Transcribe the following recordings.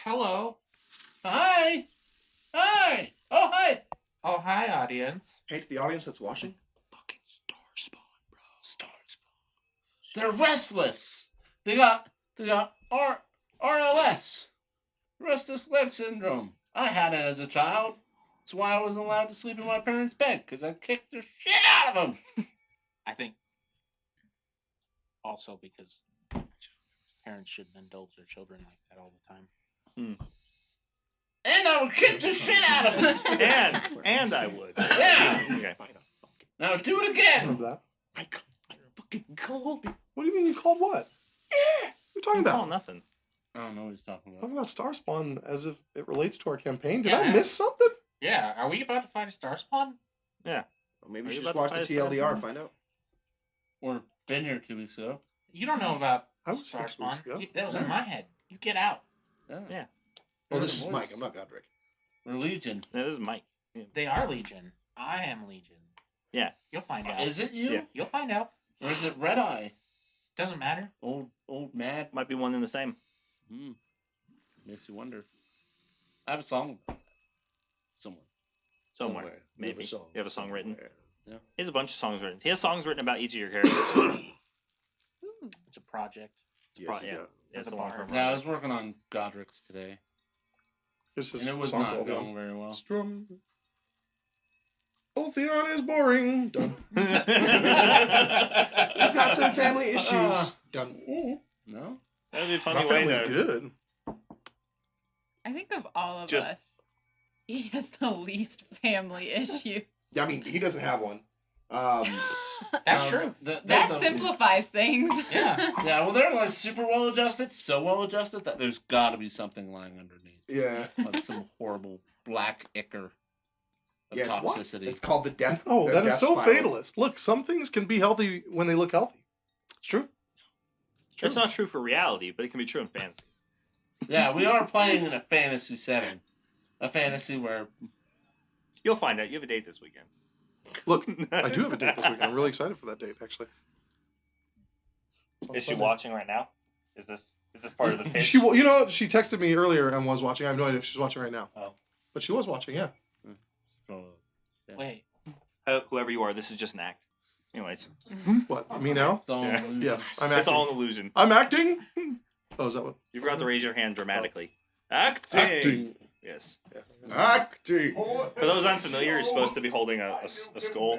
Hello. Hi! Hi! Oh, hi! Oh, hi, audience. Hey, to the audience that's watching. Fucking star spawn, bro. Star spawn. They're restless. They got RLS. Restless leg syndrome. I had it as a child. That's why I wasn't allowed to sleep in my parents' bed, because I kicked the shit out of them. I think also because parents shouldn't indulge their children like that all the time. And I would kick the shit out of them. and I would. Yeah. Okay. Now do it again. Remember that? I fucking called it. What do you mean you called what? Yeah. What are you talking Oh, about? nothing. I don't know what he's talking about. Talking about Star Spawn as if it relates to our campaign. Did Yeah. I miss something? Yeah, are we about to fight a star spawn? Yeah. Well, maybe Are we you should just about watch to the fight a star TLDR, spawn? find out. Or been here 2 weeks ago. You don't know about I was star 6 weeks spawn. ago. That was in my head. You get out. Yeah. Oh, this is Mike. I'm not Godric. We're Legion. No, this is Mike. They are Legion. I am Legion. Yeah. You'll find out. Is it you? Yeah. You'll find out. Or is it Red Eye? Doesn't matter. Old mad. Might be one and the same. Makes you wonder. I have a song about that. Somewhere. Maybe. You have a song written. Yeah. He has a bunch of songs written. He has songs written about each of your characters. It's a project. Yeah. It's It's a a long bar. term. Yeah, I was working on Godric's today. This And is it was song not called, going very well. Strum. Otheon is boring. Done. He's got some family issues. Done. No? That'd be a My funny way family's to. good. I think of all of Just- us, he has the least family issues. Yeah, I mean, he doesn't have one. That's true. That simplifies things. Yeah. Yeah, well, they're like super well adjusted, so well adjusted that there's got to be something lying underneath. Yeah. Like some horrible black ichor of Yeah, what? toxicity. It's called the death. Oh, the that is death so spiral. fatalist. Look, some things can be healthy when they look healthy. It's true. It's not true for reality, but it can be true in fantasy. Yeah, we are playing in a fantasy setting. A fantasy where... You'll find out. You have a date this weekend. Look, I do have a date this weekend. I'm really excited for that date, actually. Is she watching right now? Is this part of the pitch? She texted me earlier and was watching. I have no idea if she's watching right now. Oh. But she was watching, yeah. Wait. Whoever you are, this is just an act. Anyways, What, me now? It's all Yeah. illusion. Yes, I'm it's acting. all an illusion. I'm acting? Oh, is that what? You forgot to raise your hand dramatically. Acting. Acting. Yes. Acting. For those unfamiliar, you're supposed to be holding a skull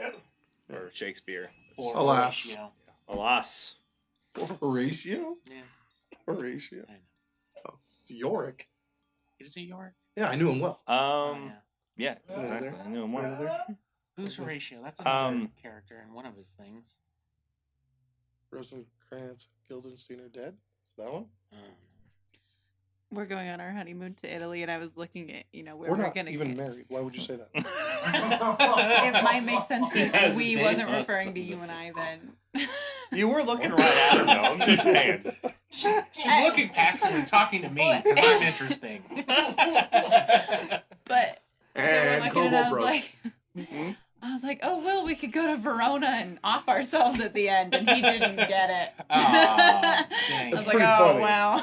or Shakespeare. Or Alas. Horatio. Alas. Horatio? Yeah. Horatio. I know. Oh, it's Yorick. Is it York? Yeah, I knew him well. Yeah, Yeah, exactly. there. I knew him Right well. there. Who's Horatio? That's another Um, character in one of his things. Rosencrantz, Guildenstern are dead? Is that one? We're going on our honeymoon to Italy, and I was looking at, where We're we're not going to even married. Why would you say that? It might make sense that Yes, we Dave. wasn't referring to you and I then. You were looking right at him, though. I'm just saying. She's looking past him and talking to me because I'm interesting. But so we're And looking, and Kobo broke. I was like, oh, well, we could go to Verona and off ourselves at the end, and he didn't get it. Aw, I dang. was That's like, pretty oh, funny. wow.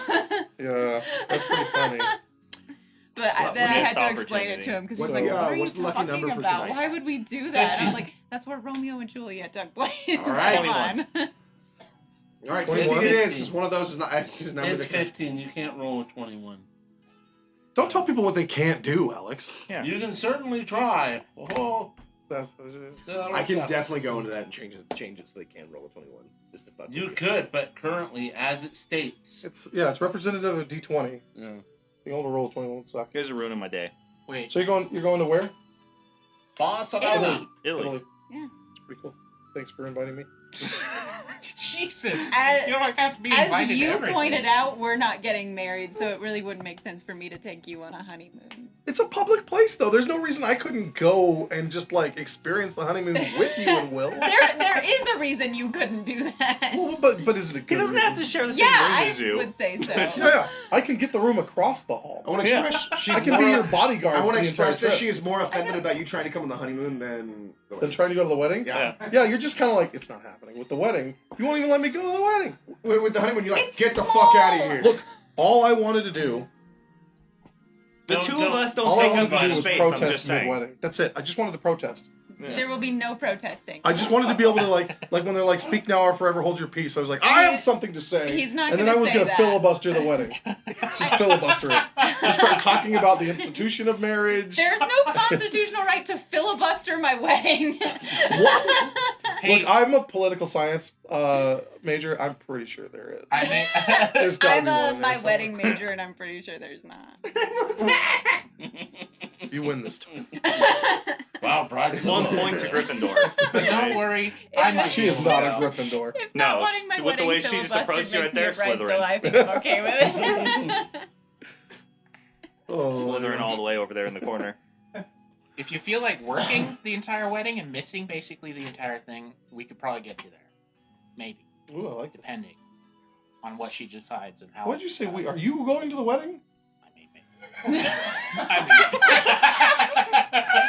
Yeah, that's pretty funny. But Well, then I missed had to explain it opportunity. to him because What's he's like, the, what are you what's the lucky number talking for about? tonight? Why would we do that? And I was like, that's where Romeo and Juliet took place. All right. Come on. All right, 21? 15 it is, because one of those is not his number. It's that can- 15. You can't roll a 21. Don't tell people what they can't do, Alex. Yeah. You can certainly try. Oh, That's I can definitely go into that and change it so they can roll a 21. Just to fuck You with could, but currently, as it states... it's representative of D20. Yeah. You only roll a 21 suck. You guys are ruining my day. Wait. So you're going to where? Barcelona. Italy. Yeah. It's pretty cool. Thanks for inviting me. Jesus. As- You don't have to be As invited to you everything. pointed out, we're not getting married, so it really wouldn't make sense for me to take you on a honeymoon. It's a public place, though. There's no reason I couldn't go and just experience the honeymoon with you and Will. There is a reason you couldn't do that. Well, but is it a good He doesn't have to reason? share the same Yeah, room I as you. would say so. Yeah, I can get the room across the hall. I want to Yeah. express she's I can more, be your bodyguard. I want for to the entire express that trip. she is more offended about you trying to come on the honeymoon than the Then wedding. trying to go to the wedding. Yeah. Yeah, you're just kind of like, it's not happening. With the wedding, you won't even let me go to the wedding. With the honeymoon, you're like, It's get the small. fuck out of here. Look, all I wanted to do The two of us All don't I take wanted up to do much was space. I'm just protest saying. mid-wedding. That's it. I just wanted to protest. Yeah. There will be no protesting. I just wanted to be able to like when they're like, speak now or forever hold your peace. I was like, I have something to say. He's not And then gonna I was say gonna that. filibuster the wedding. Just filibuster it. Just start talking about the institution of marriage. There's no constitutional right to filibuster my wedding. What? Hey, Look, I'm a political science major. I'm pretty sure there is. I mean, There's gotta I'm be one in there my somewhere. wedding major, and I'm pretty sure there's not. You win this time. wow, Bride's 1 point to Gryffindor. But don't worry, I might She be is able to not a go. Gryffindor. If No, not wanting my with the wedding way she just filibustered approached you makes right me there, a bride, Slytherin. So I think I'm okay with it. Oh, Slithering all the way over there in the corner. If you feel like working the entire wedding and missing basically the entire thing, we could probably get you there. Maybe. Ooh, I like it. Depending on what she decides and how. What'd you say? Are you going to the wedding? I mean,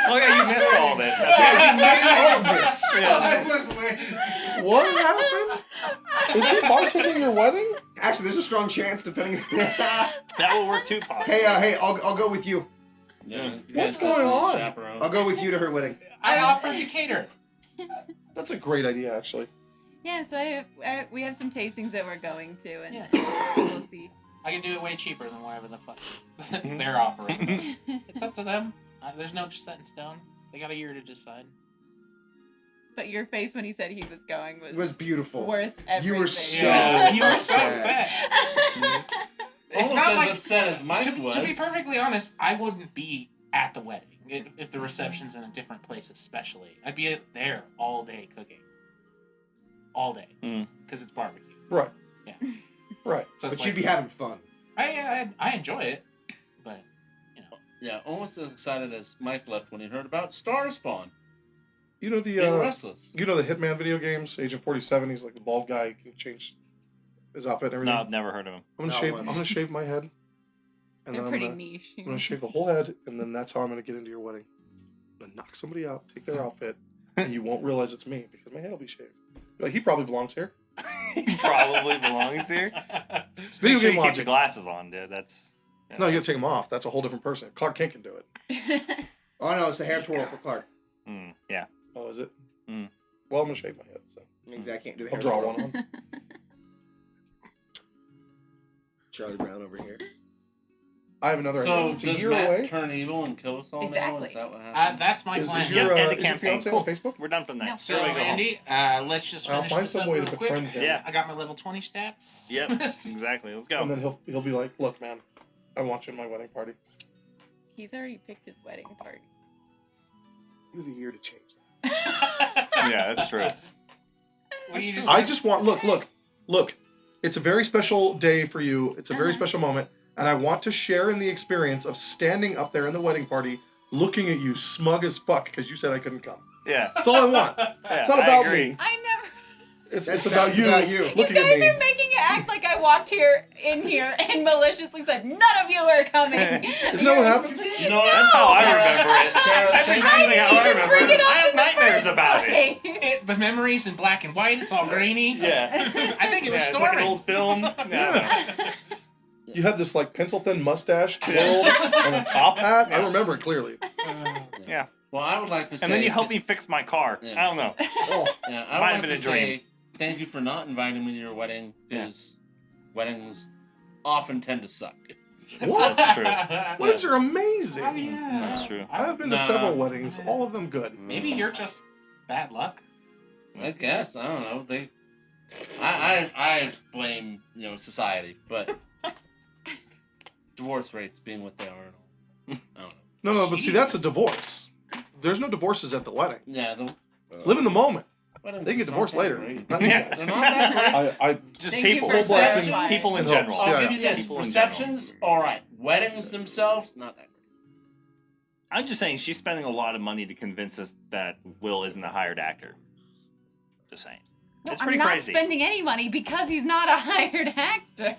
Oh yeah, you missed all this. Yeah, you missed all of this. Yeah. What happened? Is he bartending your wedding? Actually, there's a strong chance, depending. That will work too, possibly. hey, I'll go with you. Yeah, What's going on? I'll go with you to her wedding. I offered to cater. That's a great idea, actually. Yeah, so we have some tastings that we're going to, and we'll see. I can do it way cheaper than whatever the fuck they're offering. It's up to them. There's no set in stone. They got a year to decide. But your face when he said he was going It was beautiful. worth everything. You were so Yeah, you were so upset. upset. It's Almost not as like upset as Mike was. to be perfectly honest, I wouldn't be at the wedding if the reception's in a different place, especially. I'd be there all day cooking, all day, because it's barbecue. Right. Yeah. Right. So But it's you'd like, be having fun. I enjoy it, but Yeah, almost as excited as Mike left when he heard about Star Spawn. You know Being the restless. you know the Hitman video games, Agent 47. He's like the bald guy. He can change his outfit and everything. No, I've never heard of him. I'm gonna Not shave. once. I'm gonna shave my head, and They're then pretty I'm niche. gonna shave the whole head, and then that's how I'm gonna get into your wedding. I'm gonna knock somebody out, take their outfit, and you won't realize it's me because my head will be shaved. You're like, he probably belongs here. He probably belongs here. It's Make video sure game you keep your logic. glasses on, dude. That's No, you gotta take them off. That's a whole different person. Clark Kent can do it. Oh no, it's the hair twirl for Clark. Yeah. Oh, is it? Mm. Well, I'm gonna shave my head, so Means I can't do the I'll hair draw twirl. one on. Charlie Brown over here. I have another So idea. It's a does year Matt away. turn evil and kill us all now? Exactly. Is that what happened? that's my Is plan. your, Yeah, end the is your campaign. fiance Cool. on Facebook? We're done from that. No. So, Here we go. Andy, let's just I'll finish find this some up way real to quick. befriend him. Yeah. I got my level 20 stats. Yep. Exactly. Let's go. And then he'll be like, "Look, man, I want you in my wedding party." He's already picked his wedding party. You have a year to change that. Yeah, that's true. What do you just I just want look. It's a very special day for you. It's a very special moment, and I want to share in the experience of standing up there in the wedding party, looking at you smug as fuck because you said I couldn't come. Yeah. That's all I want. It's not I about agree. me. I never. It's That about sounds you. about you. You Looking at guys me. are making it act like I walked in here and maliciously said none of you are coming. Isn't that what happened? You know, That's how I remember it. Tara, That's thank exactly how I remember Bring it. up I have in the nightmares first about it. place. the memories in black and white. It's all grainy. Yeah. I think it was Yeah, it's like an Stormy. old film. Yeah. You had this like pencil thin mustache, twirled, and a top hat. I remember it clearly. Yeah. Well, I would like to say. And then you helped me fix my car. Yeah. I don't know. Oh, Yeah, Might I would have like been to a dream. say thank you for not inviting me to your wedding because weddings often tend to suck. What? That's true. Weddings are amazing. Oh, yeah. That's true. I have been to Nah. several weddings, all of them good. Maybe you're just bad luck. I guess I don't know. I blame society, but divorce rates being what they are and all. I don't know. No, but see, that's a Jeez. divorce. There's no divorces at the wedding. Yeah, the Live in the moment. weddings They get just divorced aren't that later. great. Not you Yeah. guys. They're not that great. I Just Thank you people. for Full blessings satisfying. People in and general. hopes. I'll Yeah, give you this: People in receptions, all right. Weddings themselves, not that great. I'm just saying she's spending a lot of money to convince us that Will isn't a hired actor. Just saying. No, It's I'm pretty not crazy. spending any money because he's not a hired actor.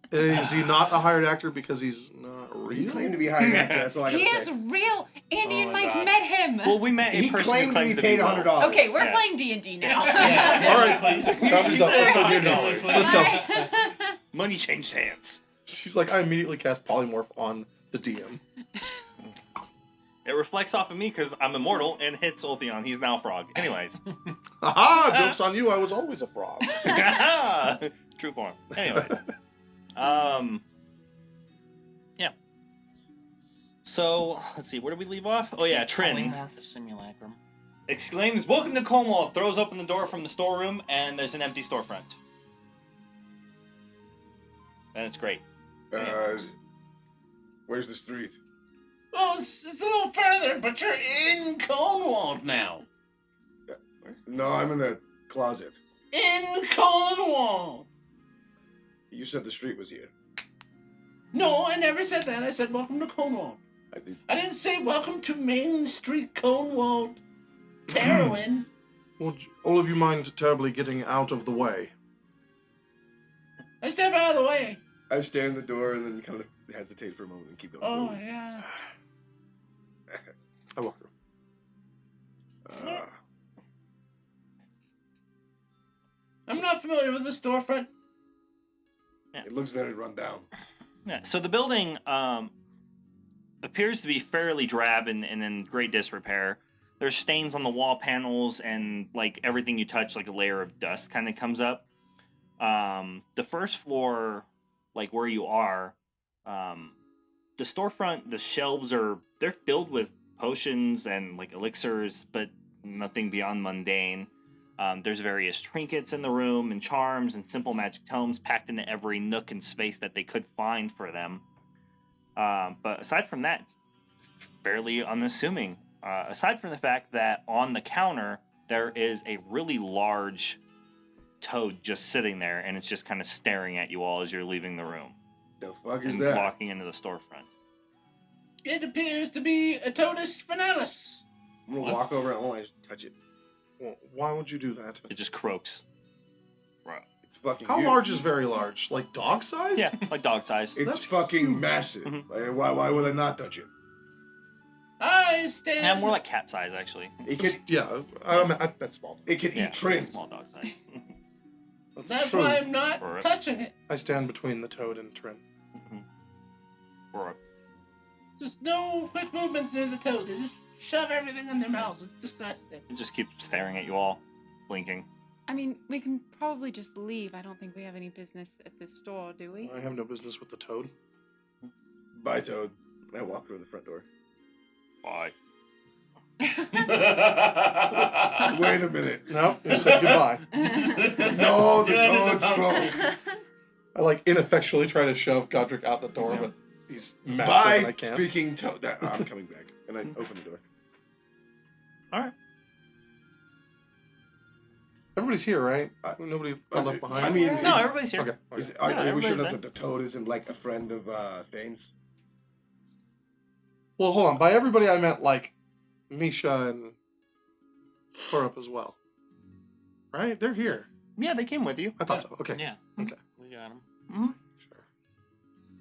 Is he not a hired actor because he's not he real? claimed to be a hired actor. That's all I He gotta is say. real. Andy Oh and my Mike God. met him. Well, we met a He person claimed who to claims be to paid Will. $100. Okay, we're Yeah. playing D&D now. Yeah. All right, Please. boundaries up. Let's go, dude. $100. Let's go. Money changed hands. She's like, I immediately cast polymorph on the DM. It reflects off of me because I'm immortal and hits Ulthion. He's now a frog. Anyways. Haha! Joke's on you, I was always a frog. True form. Anyways. Yeah. So, let's see. Where did we leave off? Oh, yeah. Trin Polymorphous simulacrum. exclaims, "Welcome to Cornwall," throws open the door from the storeroom, and there's an empty storefront. And it's great. Where's the street? Oh, it's a little further, but you're in Cornwall now. No, I'm in the closet. In Cornwall. You said the street was here. No, I never said that. I said welcome to Cornwall. I did. I didn't say welcome to Main Street, Cornwall, Terrowyn. Would all of you mind terribly getting out of the way? I step out of the way. I stand in the door and then kind of hesitate for a moment and keep going. Oh, yeah. I walk through. I'm not familiar with the storefront. It looks very run down. Yeah. So the building appears to be fairly drab and in great disrepair. There's stains on the wall panels, and like everything you touch, like a layer of dust kind of comes up. The first floor, like where you are, the storefront, the shelves they're filled with potions and like elixirs, but nothing beyond mundane. There's various trinkets in the room and charms and simple magic tomes packed into every nook and space that they could find for them. But aside from that, it's fairly unassuming. Aside from the fact that on the counter, there is a really large toad just sitting there, and it's just kind of staring at you all as you're leaving the room. The fuck is and that? walking into the storefront. It appears to be a Totus finalis. I'm gonna walk over and I want to touch it. Well, why would you do that? It just croaks. Right. It's fucking How huge. large is very large? Like dog sized? Yeah, like dog size. It's That's fucking huge. massive. Mhm. Like, why would I not touch it? I stand. Yeah, more like cat size, actually. It can, Yeah, that's small. it can Yeah, eat Trin. small dog size. That's true. why I'm not Alright. touching it. I stand between the toad and Trin. Or Just no quick movements near the toad. They just shove everything in their mouths. It's disgusting. it just keeps staring at you all, blinking. I mean, we can probably just leave. I don't think we have any business at this store, do we? I have no business with the toad. Bye, Toad. I walk through the front door. Bye. Wait a minute. No, you said goodbye. No, the Toad's strong. I like ineffectually try to shove Godric out the door, but he's massive and I Bye, can't. speaking Toad. I'm coming back. And I open the door. All right. Everybody's here, right? Nobody got left behind. I mean, No, everybody's here. okay. are Yeah, we sure everybody's that the Toad isn't like a friend of Thane's? Well, hold on. By everybody, I meant like Misha and Korup as well. Right? They're here. Yeah, they came with you. I thought so. Okay. Yeah. Okay. We got him. Sure.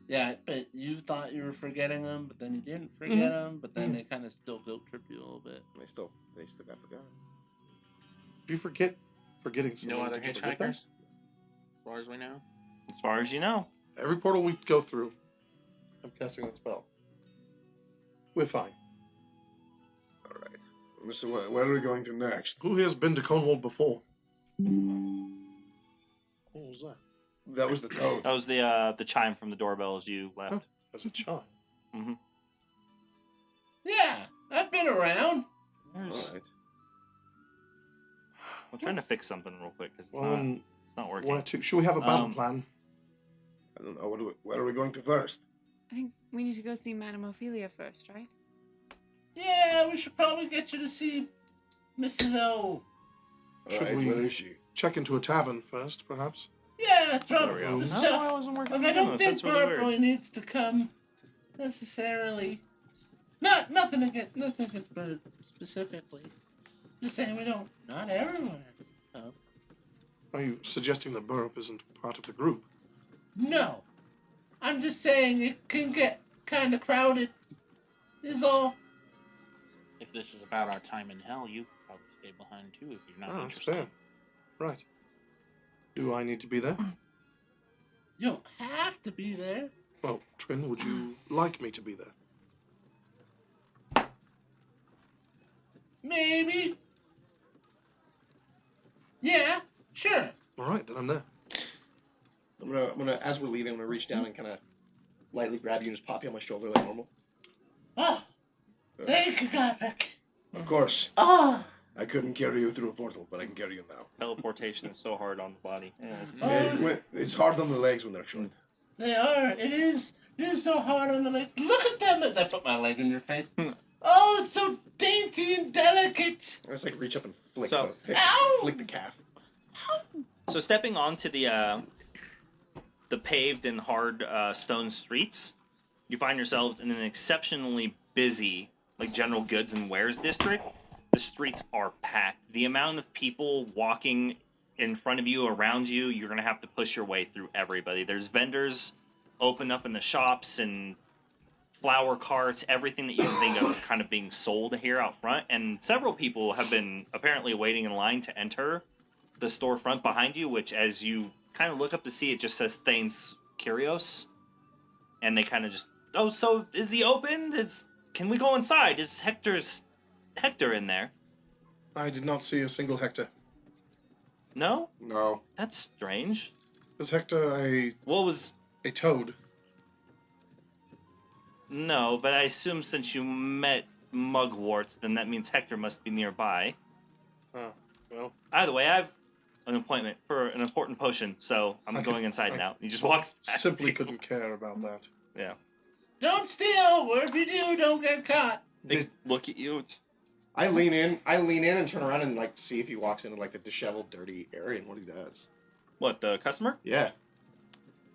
Yeah, but you thought you were forgetting them, but then you didn't forget them, but then they kind of still guilt trip you a little bit. They still got forgotten. If you forgetting No someone, other did you forget them? hitchhikers? As far as we know. As far as you know. Every portal we go through, I'm casting that spell. We're fine. All right. So where are we going to next? Who here's been to Cornwall before? What was that? That was the Toad. That was the chime from the doorbell as you left. Oh. That's a chime. Yeah, I've been around. All right. I'm trying to fix something real quick because it's, Well, it's not working. where to? Should we have a battle Um, plan? I don't know. Where are we going to first? I think we need to go see Madame Ophelia first, right? Yeah, we should probably get you to see Mrs. O. All Should right. we- Where is she? Check into a tavern first, perhaps. Yeah, There we probably. go. The No, stuff. I wasn't working Like, on I don't that. think That's really Burp weird. really needs to come necessarily. Nothing against Burp specifically. Just saying we don't. Not everyone has to come. Are you suggesting that Burp isn't part of the group? No, I'm just saying it can get kind of crowded. Is all. If this is about our time in hell, you could probably stay behind too if you're not Ah, that's interested. fair. Right. Do I need to be there? You don't have to be there. Well, Trin, would you like me to be there? Maybe. Yeah, sure. All right, then I'm there. I'm gonna, as we're leaving, I'm gonna reach down and kind of lightly grab you and just pop you on my shoulder like normal. Oh, thank you, Godric. Of course. Oh, I couldn't carry you through a portal, but I can carry you now. Teleportation is so hard on the body. It's hard on the legs when they're short. they are. It is so hard on the legs. Look at them as I put my leg in your face. Oh, it's so dainty and delicate. I just like reach up and flick So- Ow! flick the calf. So stepping onto the paved and hard stone streets, you find yourselves in an exceptionally busy, like, general goods and wares district. The streets are packed. The amount of people walking in front of you, around you, you're going to have to push your way through everybody. There's vendors open up in the shops and flower carts. Everything that you can think of is kind of being sold here out front. And several people have been apparently waiting in line to enter the storefront behind you, which, as you kind of look up to see, it just says Thane's Curios. And they kind of just, oh, so is he open? Can we go inside? Is Hector in there? I did not see a single Hector. No? No. That's strange. Is Hector What was... a toad? No, but I assume since you met Mugwort, then that means Hector must be nearby. Oh, well. Either way, I have an appointment for an important potion, so I'm going inside now. He just walks past Simply you. couldn't care about that. Yeah. Don't steal, or if you do, don't get caught. They look at you. I lean in and turn around and like see if he walks into like the disheveled, dirty area and what he does. What, the customer? Yeah.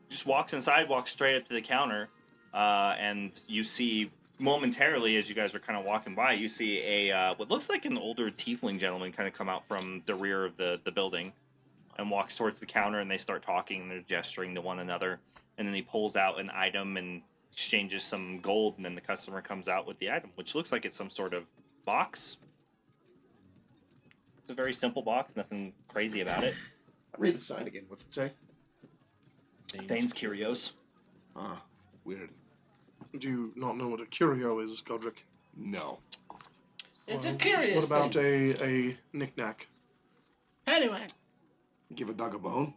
Just walks inside, walks straight up to the counter, and you see momentarily, as you guys are kind of walking by, you see a what looks like an older tiefling gentleman kind of come out from the rear of the building and walks towards the counter, and they start talking, and they're gesturing to one another, and then he pulls out an item and exchanges some gold, and then the customer comes out with the item, which looks like it's some sort of box. It's a very simple box, nothing crazy about it. Read the sign again. What's it say? Thane's Curios. Ah, weird. Do you not know what a curio is, Godric? No. It's Well, a curious What about thing. a knick-knack? Anyway, Give a dog a bone?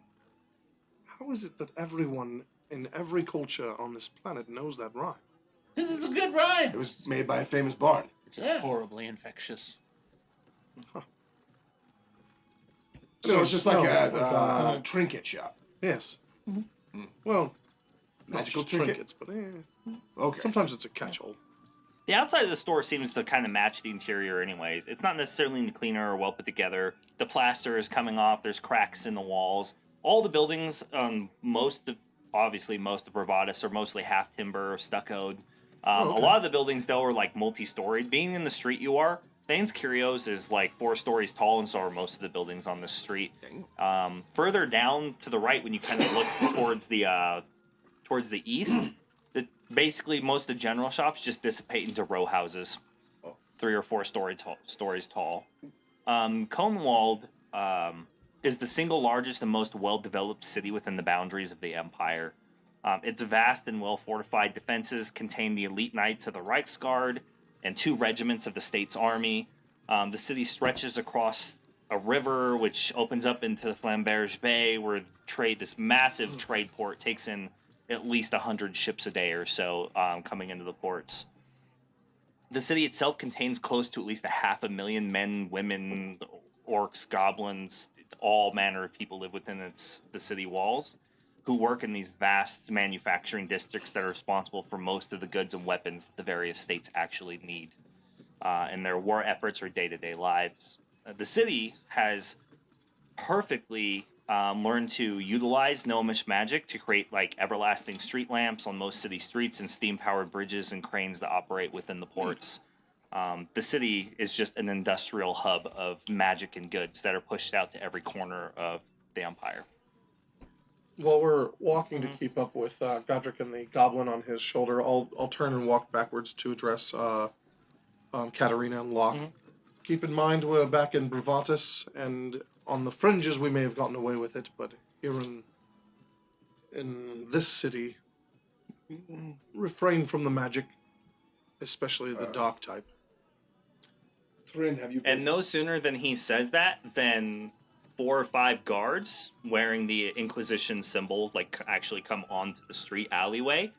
How is it that everyone in every culture on this planet knows that rhyme? this is a good rhyme. It was made by a famous bard. It's Yeah. horribly infectious. So it's just like No, a trinket shop. Yes. Mm. Well, not Magical just trinket? trinkets, but Okay. sometimes it's a catch-all. The outside of the store seems to kind of match the interior anyways. It's not necessarily any cleaner or well put together. The plaster is coming off. There's cracks in the walls. All the buildings, most of Bravatus are mostly half timber, stuccoed. Oh, okay. A lot of the buildings, though, are like multi-storied. Being in the street you are, Thane's Curios is like 4 stories tall, and so are most of the buildings on this street. Dang. Further down to the right, when you kind of look towards the east, basically most of the general shops just dissipate into row houses, 3 or 4 stories tall. Conewald is the single largest and most well-developed city within the boundaries of the Empire. Its vast and well-fortified defenses contain the elite knights of the Reichsguard and 2 regiments of the state's army. The city stretches across a river which opens up into the Flamberge Bay, where this massive trade port takes in at least 100 ships a day or so coming into the ports. The city itself contains close to at least 500,000 men, women, orcs, goblins, all manner of people live within the city walls, who work in these vast manufacturing districts that are responsible for most of the goods and weapons that the various states actually need in their war efforts or day-to-day lives. The city has perfectly learned to utilize gnomish magic to create like everlasting street lamps on most city streets and steam-powered bridges and cranes that operate within the ports. The city is just an industrial hub of magic and goods that are pushed out to every corner of the Empire. While we're walking to keep up with Godric and the goblin on his shoulder, I'll turn and walk backwards to address Katarina and Locke. Mhm. Keep in mind we're back in Bravatus, and on the fringes we may have gotten away with it, but here in in this city, refrain from the magic, especially the dark type. Trin, have you been... And no sooner than he says that, than 4 or 5 guards wearing the Inquisition symbol, like, actually come onto the street alleyway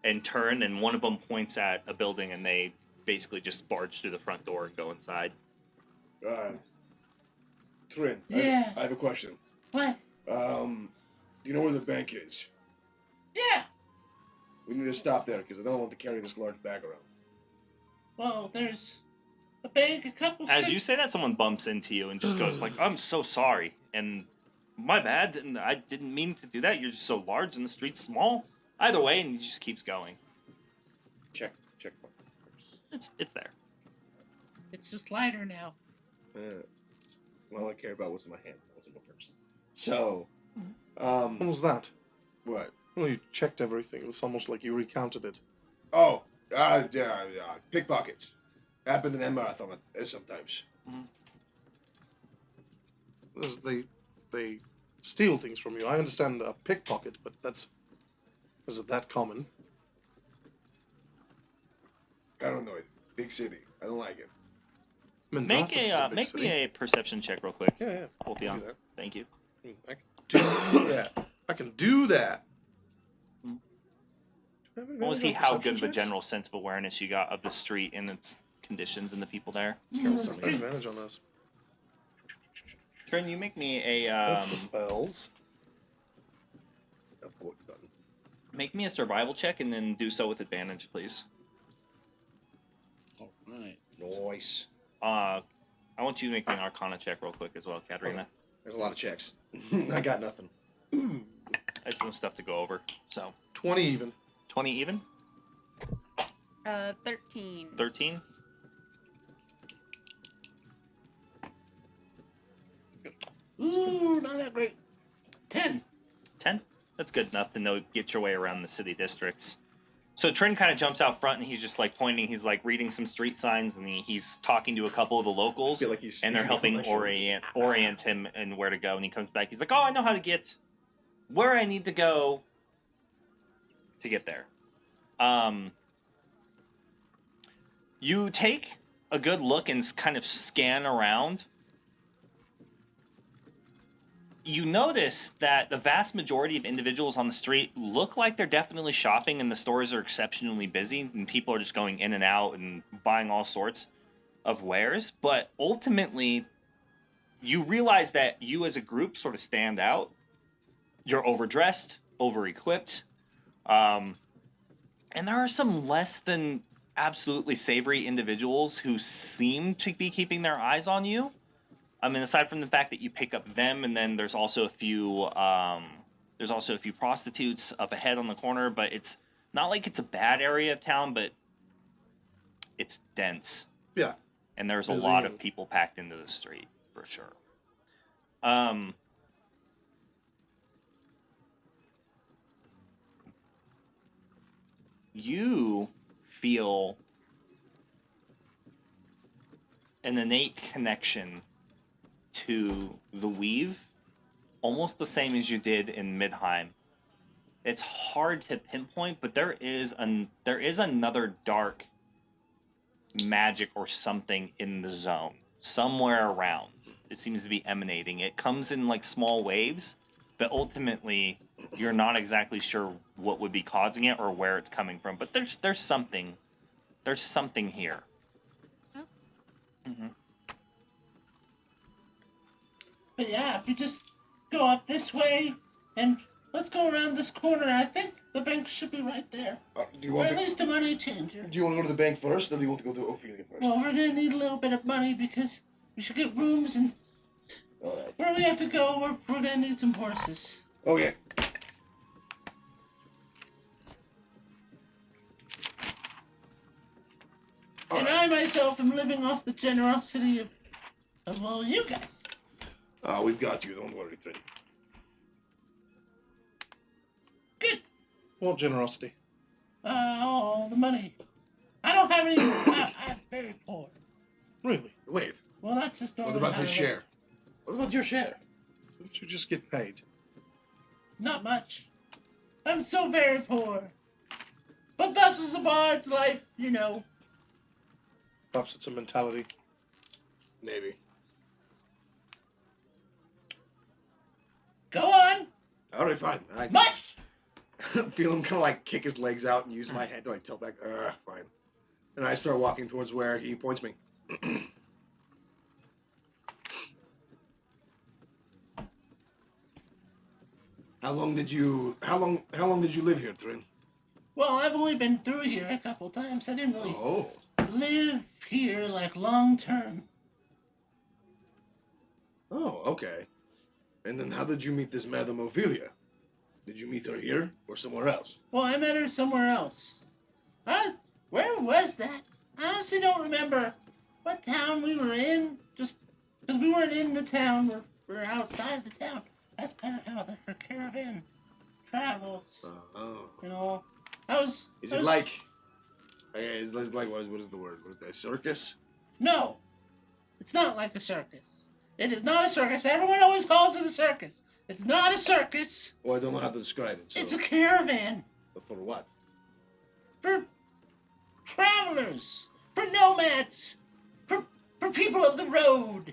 and turn, and one of them points at a building, and they basically just barge through the front door and go inside. Trin, Yeah. I have a question. What? Do you know where the bank is? Yeah. We need to stop there, because I don't want to carry this large bag around. Well, there's a bank, a couple. As you say that, someone bumps into you and just goes like, "I'm so sorry," and my bad, and I didn't mean to do that. You're just so large and the street's small. Either way, and he just keeps going. Check. It's there. It's just lighter now. All I care about what's in my hands, what's in my purse. So, What was that? what? Well, you checked everything. It's almost like you recounted it. Oh, yeah, pickpockets. Happened in that marathon sometimes. As they steal things from you. I understand a pickpocket, but is it that common? I don't know it. Big city. I don't like it. Make Mendrathis is a big make city. me a perception check real quick. Yeah. Both of you. Do that. Thank you. I can do that. I can do that. I want to see how good of a general sense of awareness you got of the street and its conditions and the people there. Advantage on this. Trin, you make me a That's the spells. make me a survival check and then do so with advantage, please. All right. Nice. I want you to make me an Arcana check real quick as well, Katarina. There's a lot of checks. I got nothing. I have some stuff to go over. So 20 even. 20 even? 13. 13? Ooh, not that great. 10. 10? That's good enough to know get your way around the city districts. So Trin kind of jumps out front and he's just like pointing, he's like reading some street signs and he's talking to a couple of the locals. I feel like he's And they're helping orient him and where to go. And he comes back. He's like, "Oh, I know how to get where I need to go to get there." You take a good look and kind of scan around. You notice that the vast majority of individuals on the street look like they're definitely shopping and the stores are exceptionally busy and people are just going in and out and buying all sorts of wares. But ultimately, you realize that you as a group sort of stand out. You're overdressed, over-equipped, and there are some less than absolutely savory individuals who seem to be keeping their eyes on you. I mean, aside from the fact that you pick up them, and then there's also a few prostitutes up ahead on the corner. But it's not like it's a bad area of town, but it's dense. Yeah. And there's a Busy. lot of people packed into the street for sure. You feel an innate connection to the weave, almost the same as you did in Midheim. It's hard to pinpoint, but there is another dark magic or something in the zone somewhere around. It seems to be emanating. It comes in like small waves, but ultimately you're not exactly sure what would be causing it or where it's coming from. But there's something here. Oh. Mm-hmm. But yeah, if you just go up this way and let's go around this corner, I think the bank should be right there. Do you Or want at least a money changer. to go to the bank first, or do you want to go to Ophelia first? Well, we're gonna need a little bit of money because we should get rooms and where we have to go, we're gonna need some horses. Okay. And I myself am living off the generosity of all you guys. We've got you. Don't worry, Trin. Good. What generosity? Oh, the money. I don't have any. I'm very poor. Really? Wait. Well, that's just What about his share? What about your share? Didn't you just get paid? Not much. I'm so very poor. But thus is a bard's life, you know. Perhaps it's a mentality. Maybe. Go on. All right, fine. I What? feel him kind of like kick his legs out and use my hand to like tilt back. Fine. And I start walking towards where he points me. How long did you live here, Trin? Well, I've only been through here a couple times. I didn't really Oh. live here like long term. Oh, okay. And then how did you meet this Madame Ophelia? Did you meet her here or somewhere else? Well, I met her somewhere else. Where was that? I honestly don't remember what town we were in. Just because we weren't in the town, we're outside of the town. That's kind of how her caravan travels. Oh. You know, I was. Is it like? Is it like what is the word? What is that? Circus? No, it's not like a circus. It is not a circus. Everyone always calls it a circus. It's not a circus. Well, I don't know how to describe it. So. It's a caravan For what? for travelers, for nomads, for people of the road.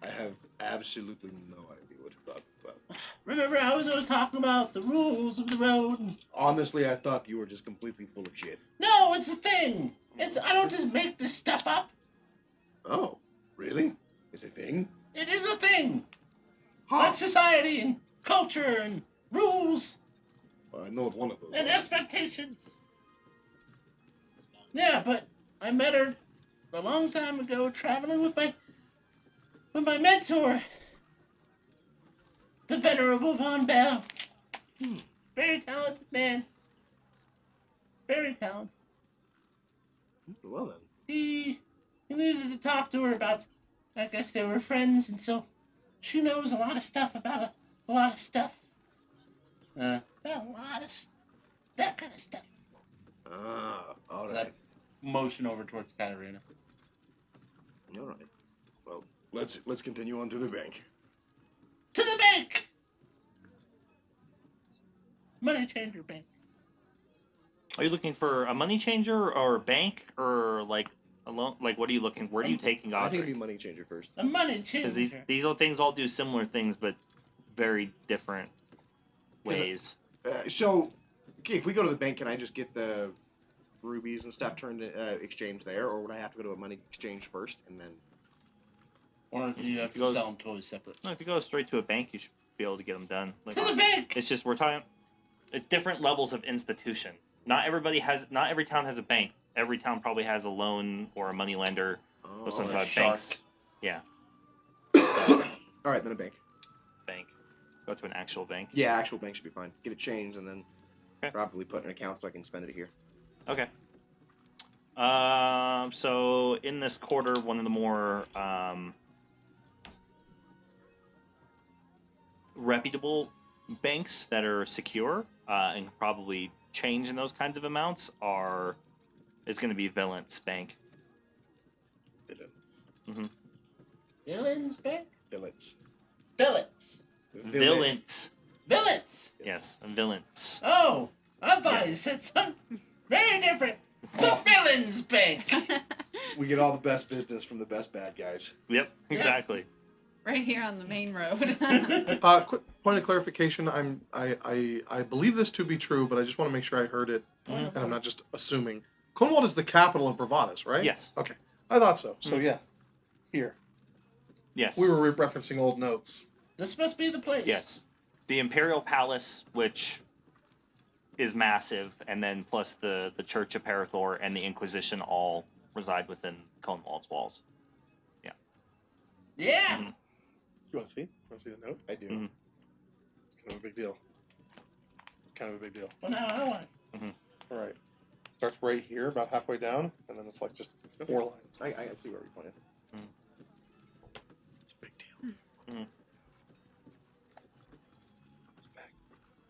I have absolutely no idea what you're talking about. Remember, I was always talking about the rules of the road. Honestly, I thought you were just completely full of shit. No, it's a thing. I don't just make this stuff up. Oh, really? It's a thing? It is a thing. Huh. Like society and culture and rules Well, I know what one of those and is. expectations. Yeah, but I met her a long time ago traveling with my mentor, the Venerable Von Bell. Very talented man. Very talented. Well then. He needed to talk to her about, I guess they were friends, and so she knows a lot of stuff about a lot of stuff. About a lot of that kind of stuff. Ah, all Is right. that motion over towards Katarina? All right. Well, let's continue on to the bank. To the bank! Money changer bank. Are you looking for a money changer or a bank or like a loan? Like, what are you looking? Where are you taking I think it'd Audrey? be money changer first. A money changer. Because these all things all do similar things, but very different ways. So, okay, if we go to the bank, can I just get the rubies and stuff turned exchanged there, or would I have to go to a money exchange first and then? Or do you have to Goes- sell them totally separate? No, if you go straight to a bank, you should be able to get them done. Like, To the bank! it's just we're talking. It's different levels of institution. Not every town has a bank. Every town probably has a loan or a money lender. Oh, Or some all type right. of banks. Yeah. So, All right, then a bank. bank. Go to an actual bank. Yeah, actual bank should be fine. Get it changed and then Okay. probably put in an account so I can spend it here. Okay. So in this quarter, one of the more reputable banks that are secure and can probably change in those kinds of amounts is going to be Valence Bank. Villains. Villains bank? Billets. Billets. Valence. Billets! Yes, Valence. Oh, I thought you said something very different. The Villains Bank! We get all the best business from the best bad guys. Yep, exactly. Right here on the main road. Quick point of clarification. I believe this to be true, but I just want to make sure I heard it, and I'm not just assuming. Cornwall is the capital of Bravadas, right? Yes. Okay, I thought so. So yeah, here Yes. we were referencing old notes. This must be the place. Yes. The Imperial Palace, which is massive, and then plus the Church of Parathor and the Inquisition all reside within Cornwall's walls. Yeah! Mhm. You want to see? Want to see the note? I do. Mhm. It's kind of a big deal. It's kind of a big deal. Well, now I want. All right. Starts right here, about halfway down, and then it's like just 4 lines. I see where we pointed. It's a big deal. Mhm.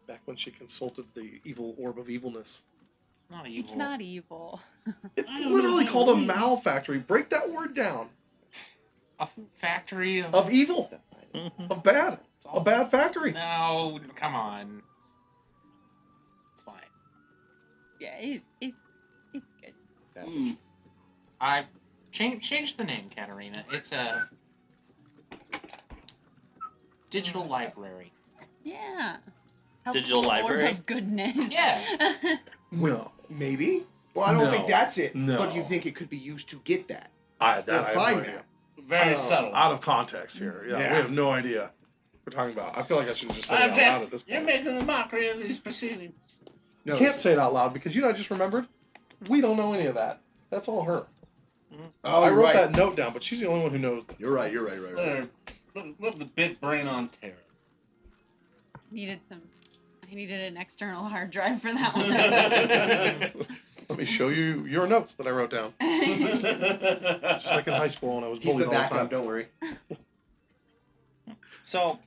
Back when she consulted the evil orb of evilness. Not evil. It's not evil. It's I don't literally know. called a malfactory. Break that word down. A factory of... Of evil. Mhm. Of bad. It's all- A bad factory. No, come on. it's good. That's Mm. I changed the name, Katarina. It's a digital library. Yeah. Digital Helpful orb library? of goodness. Yeah. No. maybe. Well, I don't No. think that's it. No. But you think it could be used to get that? I We'll have find no idea. that. Very Out subtle. of context here. Yeah, Yeah. we have no idea what we're talking about. I feel like I should just say it I out bet loud at this you're point. making a mockery of these proceedings. No, You can't say it out loud because I just remembered. We don't know any of that. That's all her. Oh, I you're wrote right. that note down, but she's the only one who knows that. You're right. You're right. Right. Right. Look the big brain on Terra. I needed an external hard drive for that one. Let me show you your notes that I wrote down. Just like in high school when I was He's bullied the all the backup. time. Don't worry. So,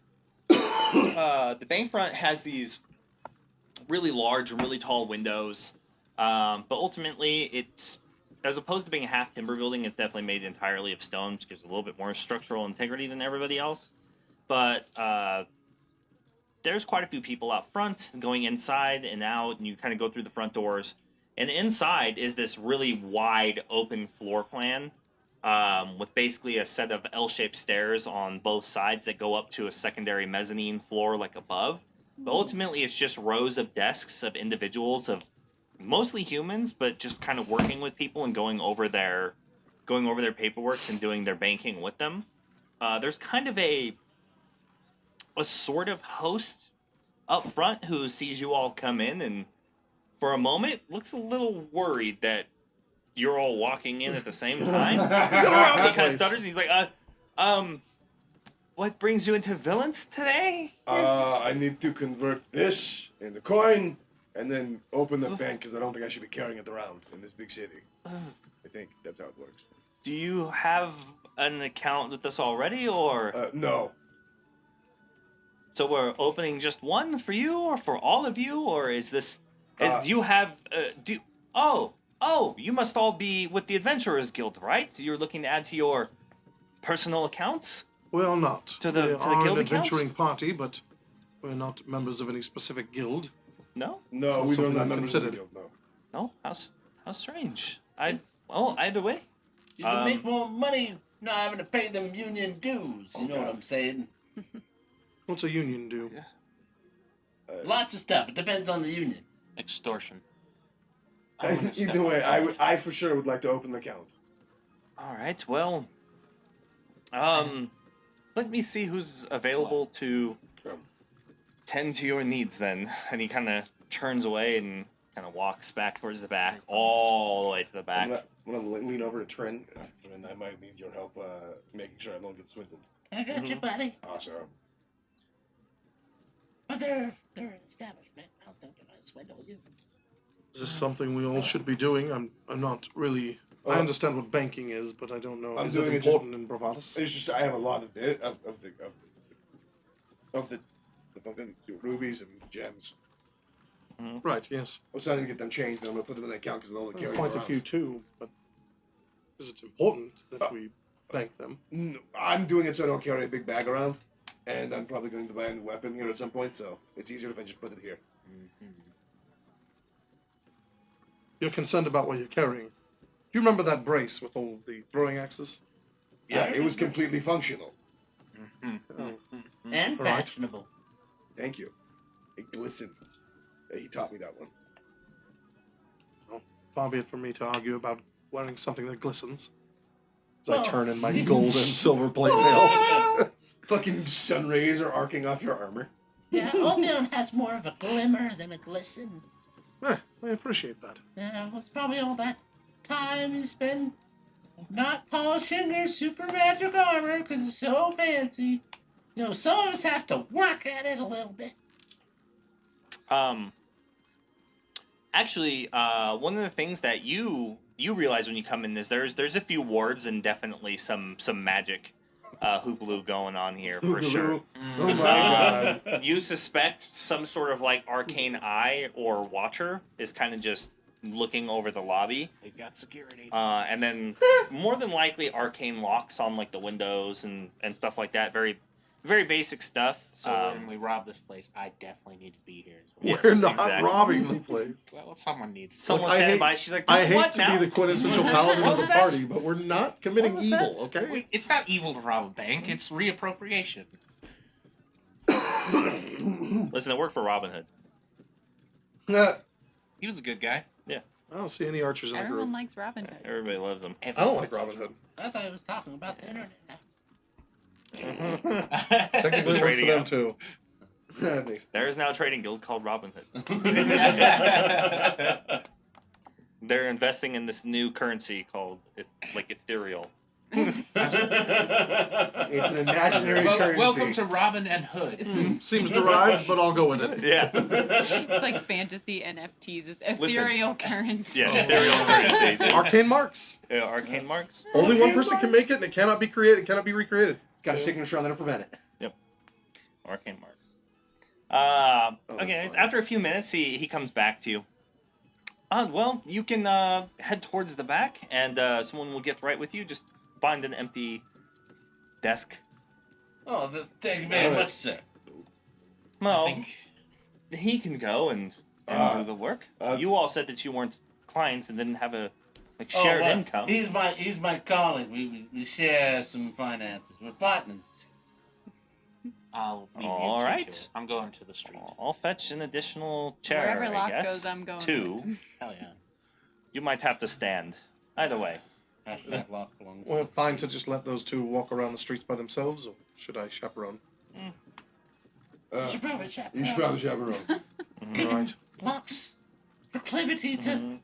the Bank has these really large and really tall windows, but ultimately, it's as opposed to being a half timber building, it's definitely made entirely of stone, which gives a little bit more structural integrity than everybody else. But there's quite a few people out front going inside and out, and you kind of go through the front doors. And inside is this really wide open floor plan with basically a set of L-shaped stairs on both sides that go up to a secondary mezzanine floor like above. But ultimately, it's just rows of desks of individuals of mostly humans, but just kind of working with people and going over their paperwork and doing their banking with them. There's kind of a sort of host up front who sees you all come in and for a moment looks a little worried that you're all walking in at the same time. He kind of stutters. He's like, what brings you into Villains today? I need to convert this into coin and then open the bank because I don't think I should be carrying it around in this big city. I think that's how it works. Do you have an account with us already, or No. so we're opening just one for you, or for all of you, or is this? Do you have? You must all be with the Adventurers Guild, right? So you're looking to add to your personal accounts. Well, not. To the we guild are an account? adventuring party, but we're not members of any specific guild. No, No, So we something don't have I've members of the considered. guild, no. no. How strange. Either way. You can make more money not having to pay them union dues. You know what God. I'm saying? What's a union do? Lots of stuff. It depends on the union. Extortion. Either way, I for sure would like to open an account. All right. Well, let me see who's available to tend to your needs then. And he kind of turns away and kind of walks back towards the back, all the way to the back. I'm gonna lean over to Trin. Trin, I might need your help making sure I don't get swindled. I got you, buddy. Awesome. But they're an establishment. I don't think they're going to swindle you. Is this something we all should be doing? I'm not really. I understand what banking is, but I don't know. I'm Is doing it it just- important in Bravardis? It's just I have a lot of the fucking rubies and gems. Right. Yes. I was trying to get them changed, and I'm gonna put them in the account because I don't want to carry Quite them a around. few too, but is it important that we bank them? No, I'm doing it so I don't carry a big bag around, and I'm probably going to buy a new weapon here at some point, so it's easier if I just put it here. You're concerned about what you're carrying. Do you remember that brace with all the throwing axes? Yeah, it was completely functional. And All right. fashionable. Thank you. It glistened. He taught me that one. Far be it from me to argue about wearing something that glistens. As I Well- turn in my gold and silver plate mail. Fucking sun rays are arcing off your armor. Yeah, Altheon has more of a glimmer than a glisten. I appreciate that. Yeah, it was probably all that time you spend not polishing your super magic armor because it's so fancy. You know, some of us have to work at it a little bit. Actually, one of the things that you realize when you come in is there's a few wards and definitely some magic hoopaloo going on here for sure. Oh my god. You suspect some sort of like arcane eye or watcher is kind of just looking over the lobby, They got security. and then more than likely arcane locks on like the windows and stuff like that. Very very basic stuff. So when we rob this place, I definitely need to be here as well. Yes, We're not exactly. robbing the place. Well, someone needs to. Someone I standing hate- by. She's like, I hate what to now? be the quintessential paladin What of the was that? party, but we're not committing What was evil, that? okay? Wait, it's not evil to rob a bank. It's reappropriation. Listen, it worked for Robin Hood. He was a good guy. I don't see any archers in the Everyone group. likes Robin Hood. Everybody loves him. I don't like Robin Hood. I thought he was talking about the internet. Technically, it worked for Trading them out. too. There is now a trading guild called Robin Hood. They're investing in this new currency called ethereal. It's an imaginary currency. Welcome to Robin and Hood. Seems derived, but I'll go with it. Yeah. It's like fantasy NFTs. It's ethereal currency. Yeah, ethereal currency. Arcane marks. Arcane marks. Only one person can make it, and it cannot be created. It cannot be recreated. It's got a signature on there to prevent it. Arcane marks. that's Okay, fine. after a few minutes, he comes back to you. Well, you can head towards the back, and someone will get right with you. Just find an empty desk. Oh, thank you very much, sir. Well, I think he can go and do the work. You all said that you weren't clients and didn't have a shared well, income. He's my colleague. We share some finances. We're partners. I'll leave All you two right. to it. I'm going to the street. I'll fetch an additional chair. Wherever I Locke guess. goes, I'm going. Two. Hell yeah. You might have to stand. Either way. Hashtag lock belongs. Well, fine to just let those two walk around the streets by themselves, or should I chaperone? You should probably chaperone. You should probably chaperone. Give him Right. Locke's proclivity to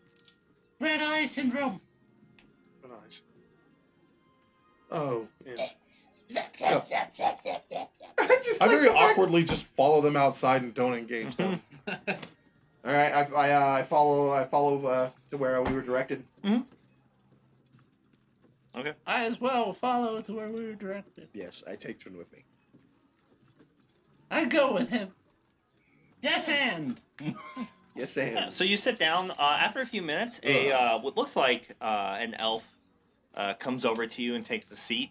red eye syndrome. Nice. Oh, yes. Zap, zap, zap, zap, zap, zap, zap. I very awkwardly just follow them outside and don't engage them. All right, I follow to where we were directed. Okay. I as well follow to where we were directed. Yes, I take Trin with me. I go with him. Yes, and. Yes, I Yeah, am. so you sit down. After a few minutes, what looks like an elf comes over to you and takes a seat.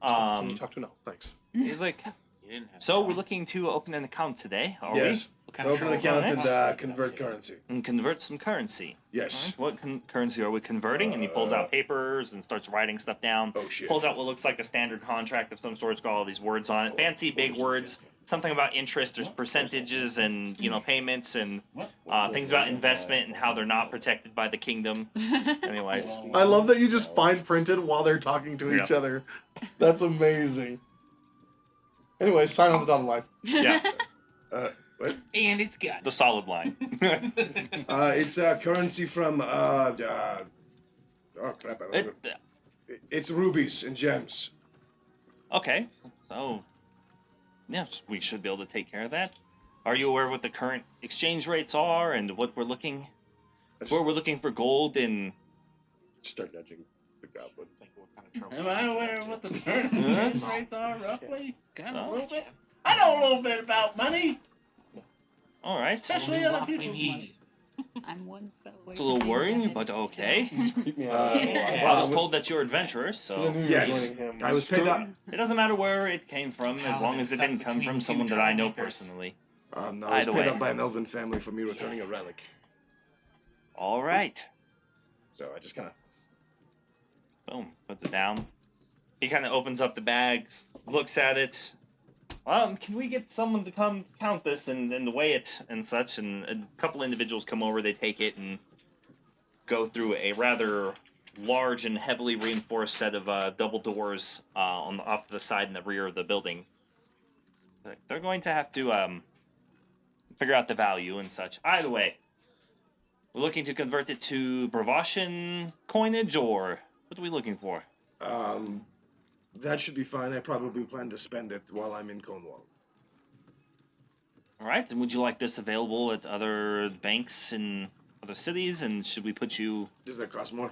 Can you talk to an elf? Thanks. He's like, You didn't have so to we're looking to open an account today, are Yes. What kind of Open an trouble account can I and get convert into? currency. we? And convert some currency. Yes. What currency are we converting? And he pulls out papers and starts writing stuff down. Oh shit. Pulls out what looks like a standard contract of some sort. It's got all these words on it. Fancy big words. Something about interest. There's percentages and payments and things about investment and how they're not protected by the kingdom. Anyways, I love that you just find printed while they're talking to each other. That's amazing. Anyway, sign on the dotted line. yeah, What? And it's got. the solid line. It's currency from oh crap! I don't know. It's rubies and gems. Okay, so yes, we should be able to take care of that. Are you aware what the current exchange rates are and what we're looking? Where we're looking for gold in? Start nudging the goblin. Think what kind of trouble Am I can aware get of what the into. current Yes. exchange rates are roughly? Kind of Oh. a little bit. I know a little bit about money, All right, especially Only other what we people's need. money. I'm one spell away it's a little from being worrying, dead, but so- okay. Yeah. I was told that you're adventurous, I so knew you were Yes. joining him. I was paid up. it doesn't matter where it came from, as Pound long and as it stuck didn't come between from two someone that I know troublemakers. personally. No, I was Either paid way. up by an elven family for me returning a relic. All right, So I just kind of. boom, puts it down. He kind of opens up the bags, looks at it. Can we get someone to come count this and weigh it and such? And a couple individuals come over, they take it and go through a rather large and heavily reinforced set of double doors off to the side and the rear of the building. They're going to have to figure out the value and such. Either way, we're looking to convert it to Bravashan coinage, or what are we looking for? That should be fine. I probably plan to spend it while I'm in Cornwall. All right, and would you like this available at other banks in other cities? And should we put you? Does that cost more?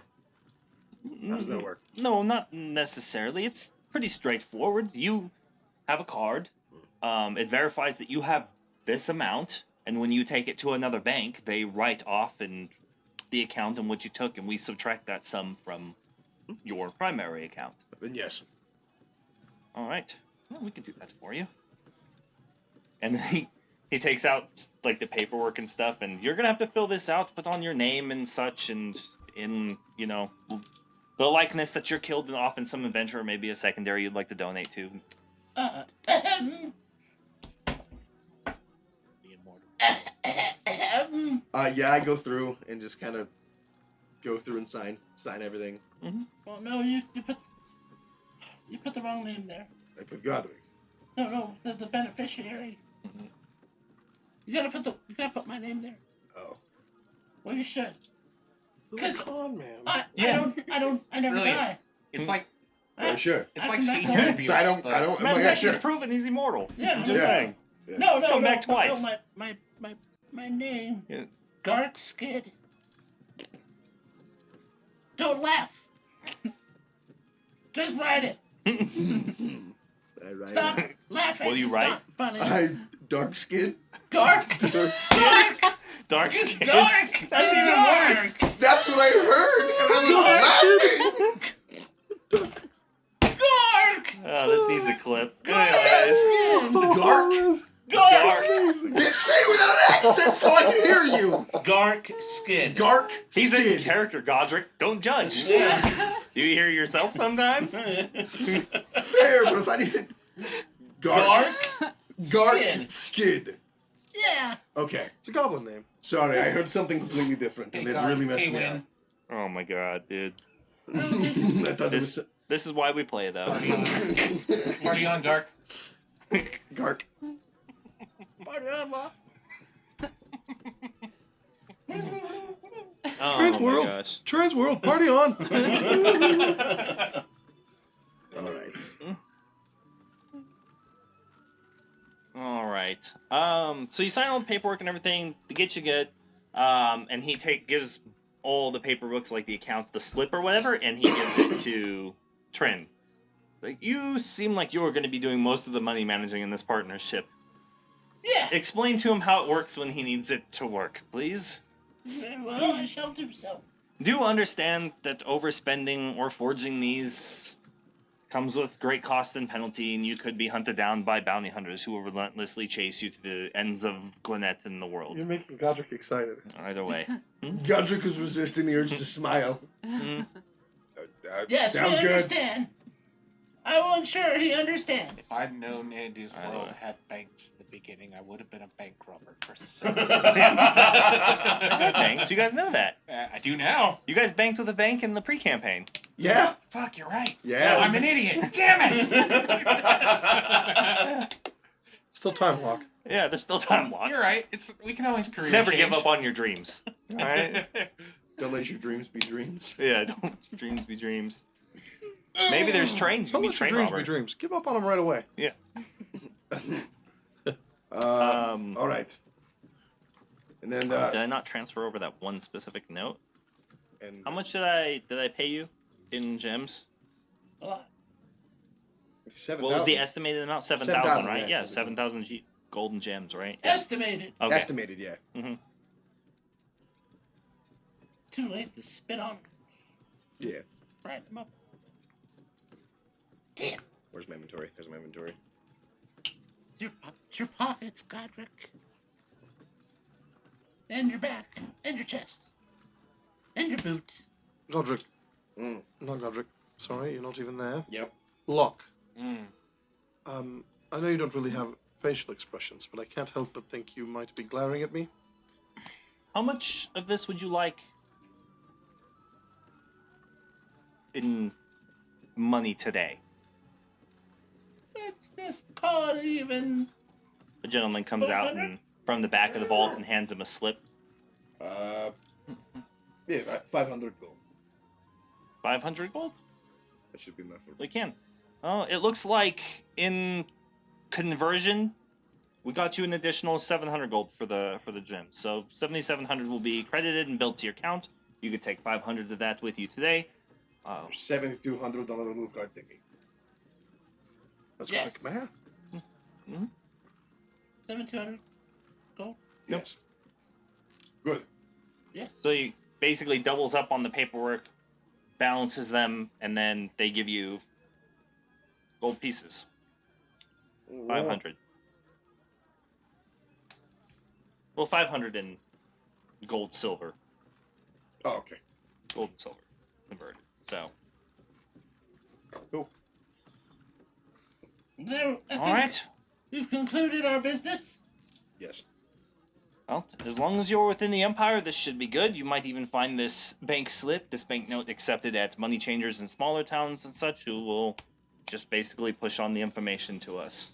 How does that work? No, not necessarily. It's pretty straightforward. You have a card. It verifies that you have this amount, and when you take it to another bank, they write off in the account in which you took, and we subtract that sum from your primary account. Then yes. All right. Well, we can do that for you. And then he takes out like the paperwork and stuff, and you're gonna have to fill this out, put on your name and such, and in the likeness that you're killed in off in some adventure, or maybe a secondary you'd like to donate to. The immortal. Yeah, I go through and just kind of go through and sign everything. Well, no, you put the wrong name there. I put Godric. No, the beneficiary. You gotta put my name there. Oh. Well, you should. Because con man. I never Brilliant. die. It's like Yeah, sure. it's I like can back senior off. abuse. I don't. but- I'm Matter of like, fact, sure. he's proven he's immortal. Yeah. I'm just Yeah. saying. Yeah. No, come back twice. No, my name. Yeah. Gark Skid. Don't laugh. Just write it. I write Stop it. laughing. Will you It's write? not funny. Dark skin. Gark. Dark skin. Gark. Dark skin. Gark. That's even Gark. worse. That's what I heard. And I was laughing. Gark. Oh, this needs a clip. Gark. Anyways. Gark. Gark. Say it without an accent so I can hear you. Gark Skid. Gark. He's skin. in character, Godric. Don't judge. Yeah. Do you hear yourself sometimes? Fair, but if I need Gark. Gark. Skid. Yeah. Okay. It's a goblin name. Sorry, I heard something completely different, and Hey, it Gark, really messed hey, me Win. Oh my god, dude. up. I thought it was This is why we play, though. Party on, Gark. Gark. Party on, Ma. Oh Trans my world. gosh. Trans world, party on. All right. All right. So you sign all the paperwork and everything to get you good. And he gives all the paperbooks, like the accounts, the slip or whatever, and he gives it to Trin. It's like, you seem like you're going to be doing most of the money managing in this partnership. Yeah. Explain to him how it works when he needs it to work, please. Very well, I shall do so. Do understand that overspending or forging these comes with great cost and penalty, and you could be hunted down by bounty hunters who will relentlessly chase you to the ends of Gwinnett and the world. You're making Godric excited. Either way. Godric was resisting the urge to smile. Hmm? Yes, we Sounds good. understand. I will ensure he understands. If I'd known Andy's I world know. had banks at the beginning, I would have been a bank robber for so. Thanks. You guys know that. I do now. You guys banked with a bank in the pre-campaign. Yeah. Fuck, you're right. Yeah. I'm an idiot. Damn it. Still time lock. Yeah, there's still time locked. You're right. We can always career Never change. give up on your dreams. All right? Don't let your dreams be dreams. Yeah, don't let your dreams be dreams. Maybe there's trains. You Don't can be let your train dreams robber. be dreams. Give up on them right away. Yeah. All right. And then Did I not transfer over that one specific note? and How much did I pay you in gems? A lot. 7,000. What was the estimated amount? 7,000, 7,000, right? yeah. Yeah, 7,000 golden gems, right? Estimated. Okay. Estimated? Yeah. Mm-hmm. It's too late to spit on. Yeah. Write them up. Damn. Where's my inventory? There's my inventory. It's your pockets, Godric. And your back. And your chest. And your boot. Godric. Mm. Not Godric. Sorry, you're not even there. Yep. Locke. Mm. I know you don't really have facial expressions, but I can't help but think you might be glaring at me. How much of this would you like in money today? Let's just call it even. The gentleman comes out 500? and from the back of the vault and hands him a slip. Yeah, 500 gold. 500 gold? That should be enough for We can. Oh, it looks like in conversion, we got you an additional 700 gold for the gem. So 7,700 will be credited and billed to your account. You could take 500 of that with you today. $7,200 little card thingy. That's Yes. quick math. 7,200 gold. Yes. Good. Yes. So he basically doubles up on the paperwork, balances them, and then they give you gold pieces. 500. Well, 500 in gold, silver. Oh, okay. Gold and silver converted. So, Cool. There, I all think right. we've concluded our business. Yes. Well, as long as you're within the Empire, this should be good. You might even find this bank slip, this banknote accepted at money changers in smaller towns and such, who will just basically push on the information to us.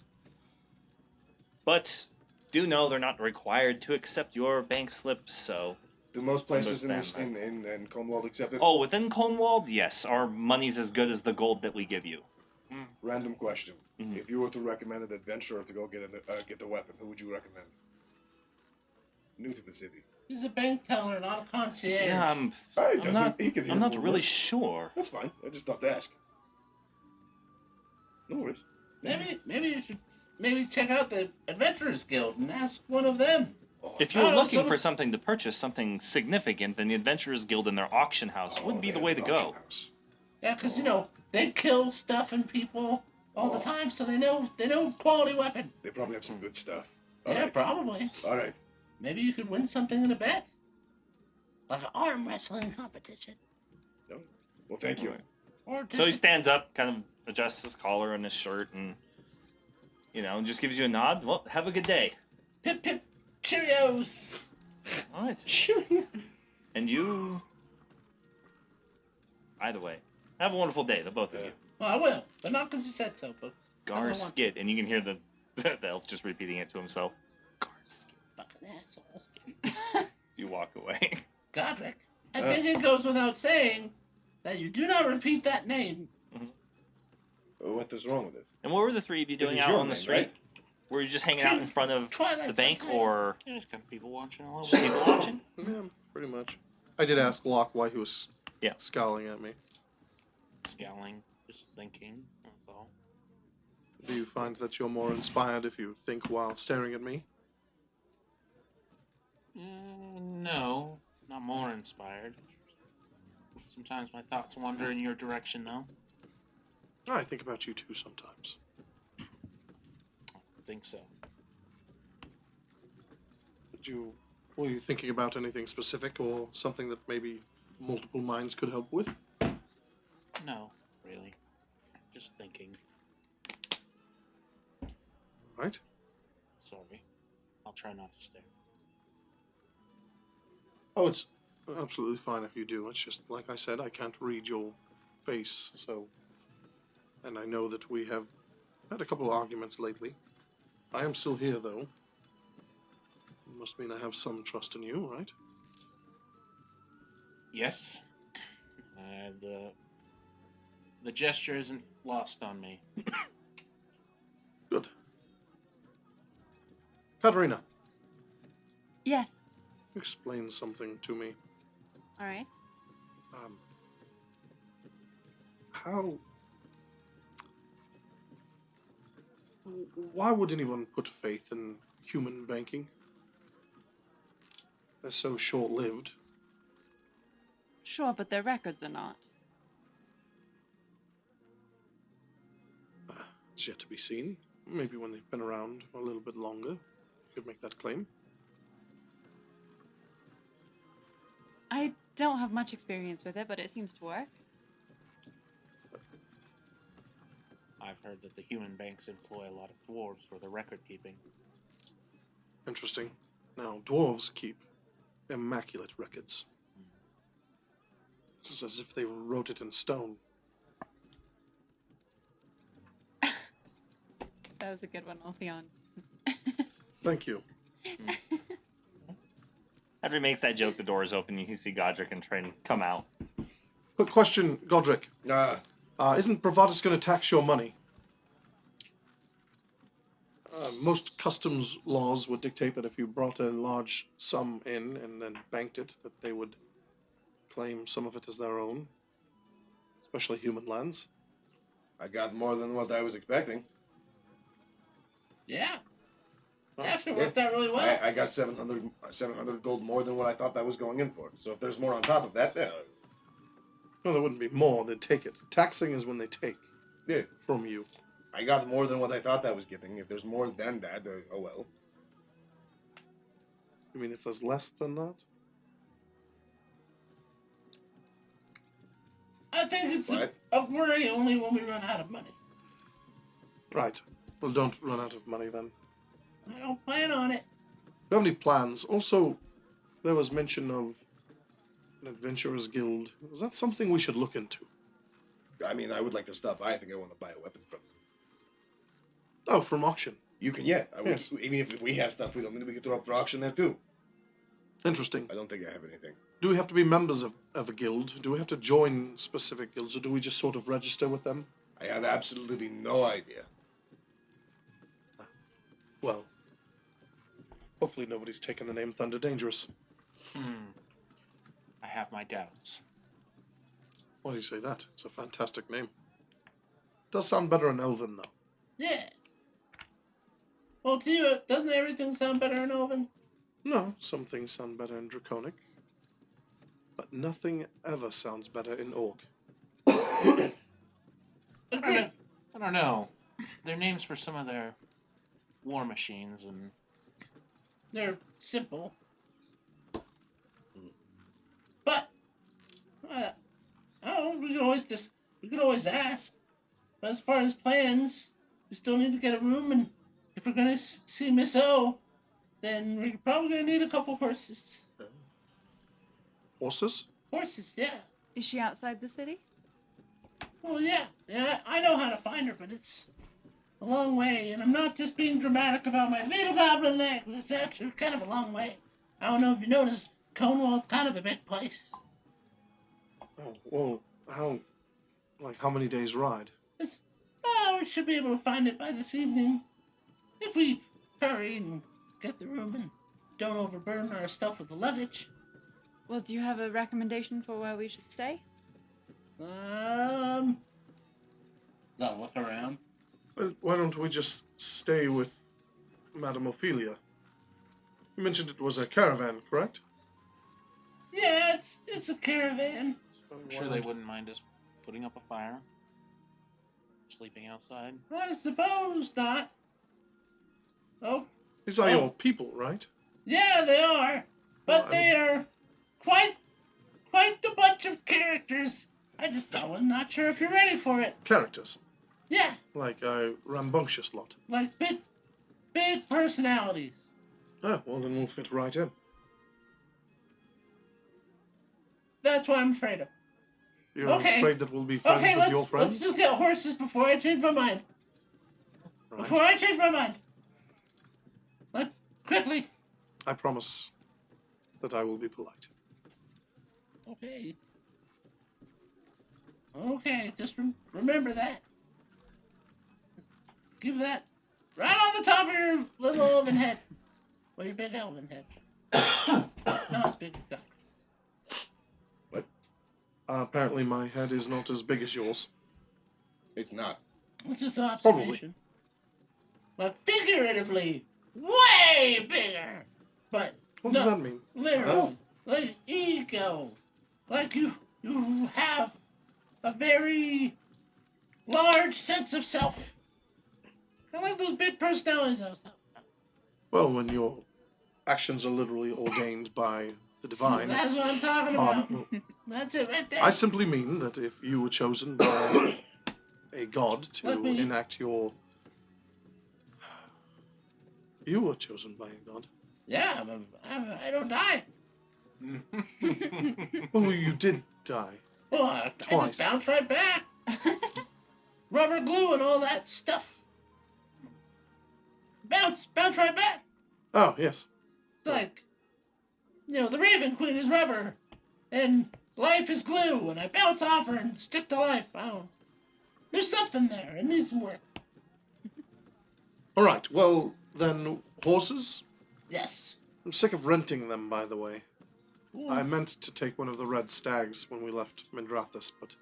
But do know they're not required to accept your bank slip, so... Do most places in Understand in Commonwealth accept it? Oh, within Cornwall, yes. Our money's as good as the gold that we give you. Random question. Mhm. If you were to recommend an adventurer to go get the weapon, who would you recommend? New to the city. He's a bank teller, not a concierge. Yeah, He can hear I'm not rumors. really sure. That's fine. I just thought to ask. No worries. Maybe you should check out the Adventurers Guild and ask one of them. Oh, If I you're don't know, looking some- for something to purchase, something significant, then the Adventurers Guild and their auction house would be they the have way an to auction go. house. Yeah, because they kill stuff and people all the time, so they know quality weapon. They probably have some good stuff. Yeah, Alright. probably. All right. Maybe you could win something in a bet, like an arm wrestling competition, No. Well, thank you. or So he just stands up, kind of adjusts his collar and his shirt, and just gives you a nod. Well, have a good day. pip pip Cheerios. All right. Cheerios. And you, either way, have a wonderful day, the both of you. Well, I will, but not because you said so. But Garskit, and you can hear the elf just repeating it to himself. Garskit. fucking assholes. As you walk away. Godric, I think it goes without saying that you do not repeat that name. What is wrong with it? And what were the three of you It doing is out your on the name, street? right? Were you just hanging out in front of Twilight the bank, Time. or Yeah, just got people watching a little just bit. people watching? Yeah, pretty much. I did ask Locke why he was Yeah. scowling at me. Scowling, just thinking. That's all. Do you find that you're more inspired if you think while staring at me? No, not more inspired. Sometimes my thoughts wander in your direction, though. I think about you too sometimes. I think so. Were you thinking about anything specific or something that maybe multiple minds could help with? No, really. Just thinking. Right? Sorry. I'll try not to stare. Oh, it's absolutely fine if you do. It's just, like I said, I can't read your face, so... And I know that we have had a couple of arguments lately. I am still here, though. Must mean I have some trust in you, right? Yes. The gesture isn't lost on me. Good. Katerina, Yes. explain something to me. All right. How... Why would anyone put faith in human banking? They're so short-lived. Sure, but their records are not. It's yet to be seen. Maybe when they've been around for a little bit longer, you could make that claim. I don't have much experience with it, but it seems to work. I've heard that the human banks employ a lot of dwarves for the record keeping. Interesting. Now, dwarves keep immaculate records. It's as if they wrote it in stone. That was a good one, Altheon. Thank you. After he makes that joke, the door is open. You can see Godric and Trin come out. Quick question, Godric. Isn't Bravardus going to tax your money? Most customs laws would dictate that if you brought a large sum in and then banked it, that they would claim some of it as their own, especially human lands. I got more than what I was expecting. Yeah. Oh, It actually worked out really well. I got 700 gold more than what I thought that was going in for. So if there's more on top of that, No, there wouldn't be more. They'd take it. Taxing is when they take yeah. from you. I got more than what I thought I was getting. If there's more than that, oh well. You mean if there's less than that? I think it's What? a worry only when we run out of money. Right. Well, don't run out of money then. I don't plan on it. Do you have any plans? Also, there was mention of an adventurers guild. Is that something we should look into? I mean, I would like to stop by. I think I want to buy a weapon from them. Oh, from auction. You can, yeah. I would, Yes. Even if we have stuff we don't need, we can throw up for auction there too. Interesting. I don't think I have anything. Do we have to be members of a guild? Do we have to join specific guilds, or do we just sort of register with them? I have absolutely no idea. Well, hopefully nobody's taken the name Thunder Dangerous. I have my doubts. Why do you say that? It's a fantastic name. Does sound better in Elven, though. Yeah. Well, to you, doesn't everything sound better in Elven? No, some things sound better in Draconic. But nothing ever sounds better in Orc. I Agreed. don't know. Their names for some of their war machines and They're simple. But, we could always ask. But as far as plans, we still need to get a room, and if we're gonna see Miss O, then we're probably gonna need a couple horses. Horses? Horses, yeah. Is she outside the city? Well, yeah, I know how to find her, but it's a long way, and I'm not just being dramatic about my little goblin legs. It's actually kind of a long way. I don't know if you noticed, Cornwall's kind of a big place. Oh, well, how many days ride? We should be able to find it by this evening. If we hurry and get the room and don't overburden our stuff with the luggage. Well, do you have a recommendation for where we should stay? I'll look around. Well, why don't we just stay with Madame Ophelia? You mentioned it was a caravan, correct? Yeah, it's a caravan. I'm sure they wouldn't mind us putting up a fire, sleeping outside. I suppose not. Oh, These are your people, right? yeah, they are. But Well, they are quite a bunch of characters. I was not sure if you're ready for it. Characters. Yeah, Like a rambunctious lot. like big personalities. Oh, well then we'll fit right in. That's what I'm afraid of. You're Okay. afraid that we'll be friends Okay, with your let's friends? just get horses before I change my mind. Right. Before I change my mind. Quickly. I promise that I will be polite. Okay. Okay, just remember that. Just give that right on the top of your little elven head. Well, your big elven head. No, it's big enough. Apparently my head is not as big as yours. It's not. It's just an observation. But figuratively, way bigger. But What no, does that mean? literal, like ego, like you have a very large sense of self. Kind of like those big personalities I was talking about. Well, when your actions are literally ordained by the divine. That's it's what I'm talking hard. about. Well, That's it right there. I simply mean that if you were chosen by a god to Let me- enact your... You were chosen by a god. Yeah, I don't die. Well, you did die. Well, I Twice. just bounce right back. Rubber glue and all that stuff. Bounce right back. Oh, yes. It's like, the Raven Queen is rubber, and life is glue, and I bounce off her and stick to life. I don't. There's something there. It needs some work. All right, well, then, horses? Yes. I'm sick of renting them, by the way. Ooh. I meant to take one of the red stags when we left Mindrathis, but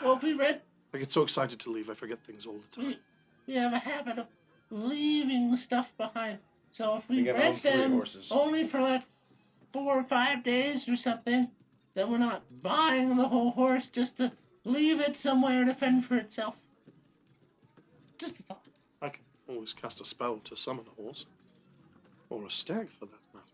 Well, if we read, I get so excited to leave, I forget things all the time. we have a habit of leaving the stuff behind. So if we We can rent own 3 them horses. only for like 4 or 5 days or something, then we're not buying the whole horse just to leave it somewhere to fend for itself. Just a thought. I can always cast a spell to summon a horse. Or a stag, for that matter.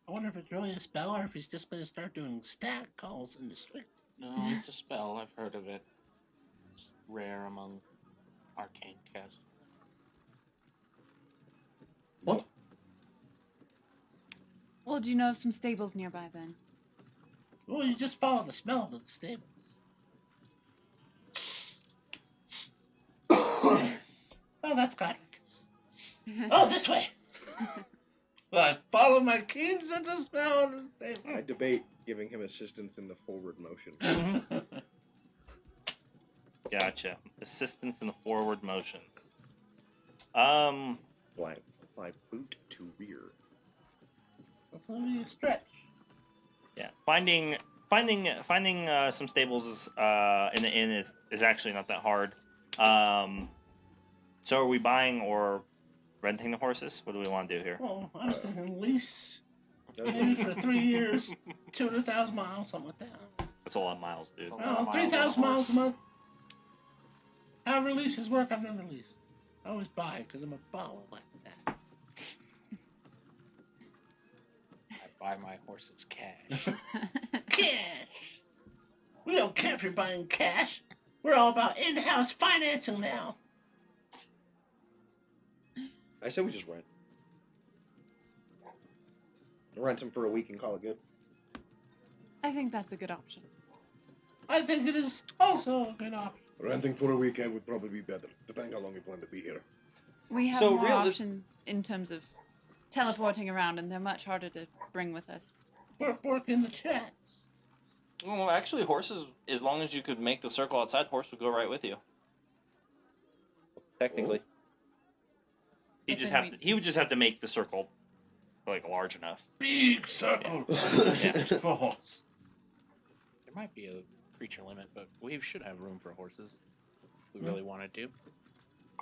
I wonder if it's really a spell or if he's just going to start doing stag calls in the street. No, it's a spell. I've heard of it. It's rare among arcane cast. What? Well, do you know of some stables nearby then? Well, you just follow the smell of the stables. Oh, that's Godric. Oh, this way. So I follow my keen sense of smell of the stable. I debate giving him assistance in the forward motion. Gotcha. Assistance in the forward motion. Apply boot to rear. That's going to be a stretch. Yeah. Finding some stables in the inn is actually not that hard. So are we buying or renting the horses? What do we want to do here? Well, I was thinking lease. Maybe for 3 years, 200,000 miles, something like that. That's a lot of miles, dude. A lot of Oh, miles 3,000 on a miles a horse. month. However leases work, I've never leased. I always buy because I'm a baller like that. I buy my horses cash. Cash! We don't care if you're buying cash. We're all about in-house financing now. I say we just rent. Rent him for a week and call it good. I think that's a good option. I think it is also a good option. Renting for a weekend would probably be better, depending how long you plan to be here. We have So more real- options in terms of teleporting around, and they're much harder to bring with us. Bork in the chats. Well, actually, horses, as long as you could make the circle outside, horse would go right with you. Technically. I He think would just have to make the circle like large enough. Big circle. Horse. There might be a creature limit, but we should have room for horses. If we really wanted to.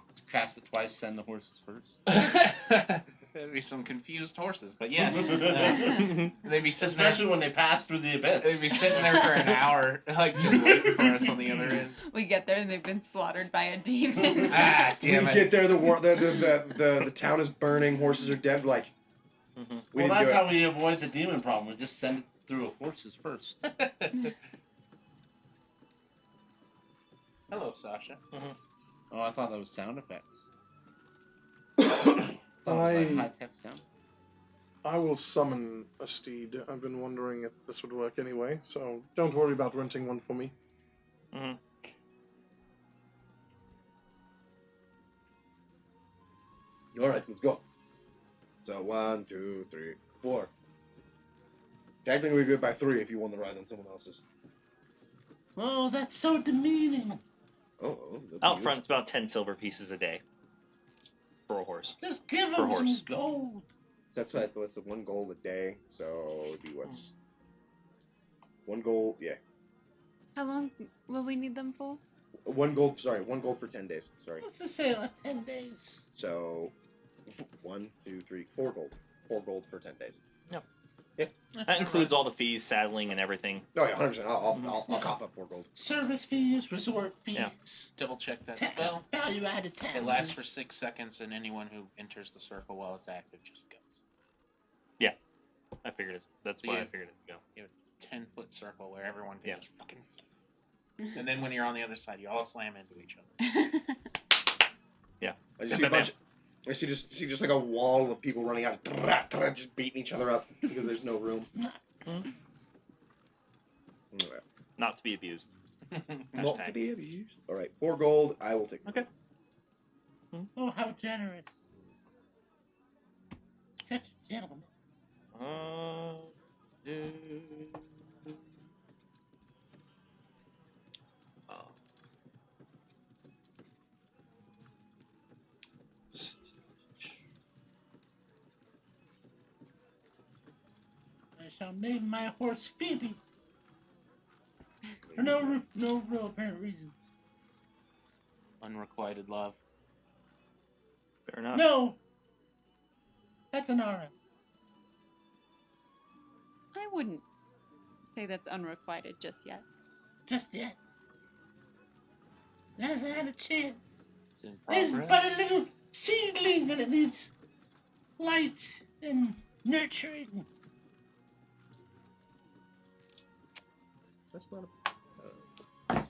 Let's cast it twice, send the horses first. There'd be some confused horses, but yes. They'd be sitting Especially when they pass through the abyss. They'd be sitting there for an hour, like just waiting for us on the other end. We get there and they've been slaughtered by a demon. Ah, damn we it. get there, the town is burning, horses are dead. We're like, Mm-hmm. we Well, didn't that's do how it. we avoid the demon problem. We just send it through horses first. Hello, Sasha. Oh, I thought that was sound effects. That was like I high-tech sound. I will summon a steed. I've been wondering if this would work anyway, so don't worry about renting one for me. Mm-hmm. All right, let's go. So 1, 2, 3, 4. Technically, we good by 3 if you want to ride on someone else's. Oh, that's so demeaning. Oh, that'd Out be front, it's about 10 silver pieces a day for a horse. Just give For him some horse. gold. That's right. What's the 1 gold a day? So it'd be what's 1 gold? Yeah, How long will we need them for? 1 gold. Sorry, 1 gold for 10 days. Sorry. Let's just say like 10 days. So 1, 2, 3, 4 gold. 4 gold for 10 days. That includes all the fees, saddling, and everything. Oh yeah, 100%. I'll cough up 4 gold. Service fees, resort fees. Yeah. Double check that Tax, spell. value-added taxes. It lasts for 6 seconds, and anyone who enters the circle while it's active just goes. I figured it. That's So why you- I figured it to go. You have a 10-foot circle where everyone can Yeah. just fucking. And then when you're on the other side, you all slam into each other. I just see a bunch. I see just like a wall of people running out, just beating each other up because there's no room. Mhm. Okay. Not to be abused. Not Hashtag. to be abused. All right, 4 gold. I will take. Okay. Oh, how generous. Such a gentleman. Oh. I shall name my horse Phoebe. For no real apparent reason. Unrequited love. Fair enough. No! That's an aura. I wouldn't say that's unrequited just yet. Just yet. It hasn't had a chance. It's in It's progress. but a little seedling and it needs light and nurturing. That's not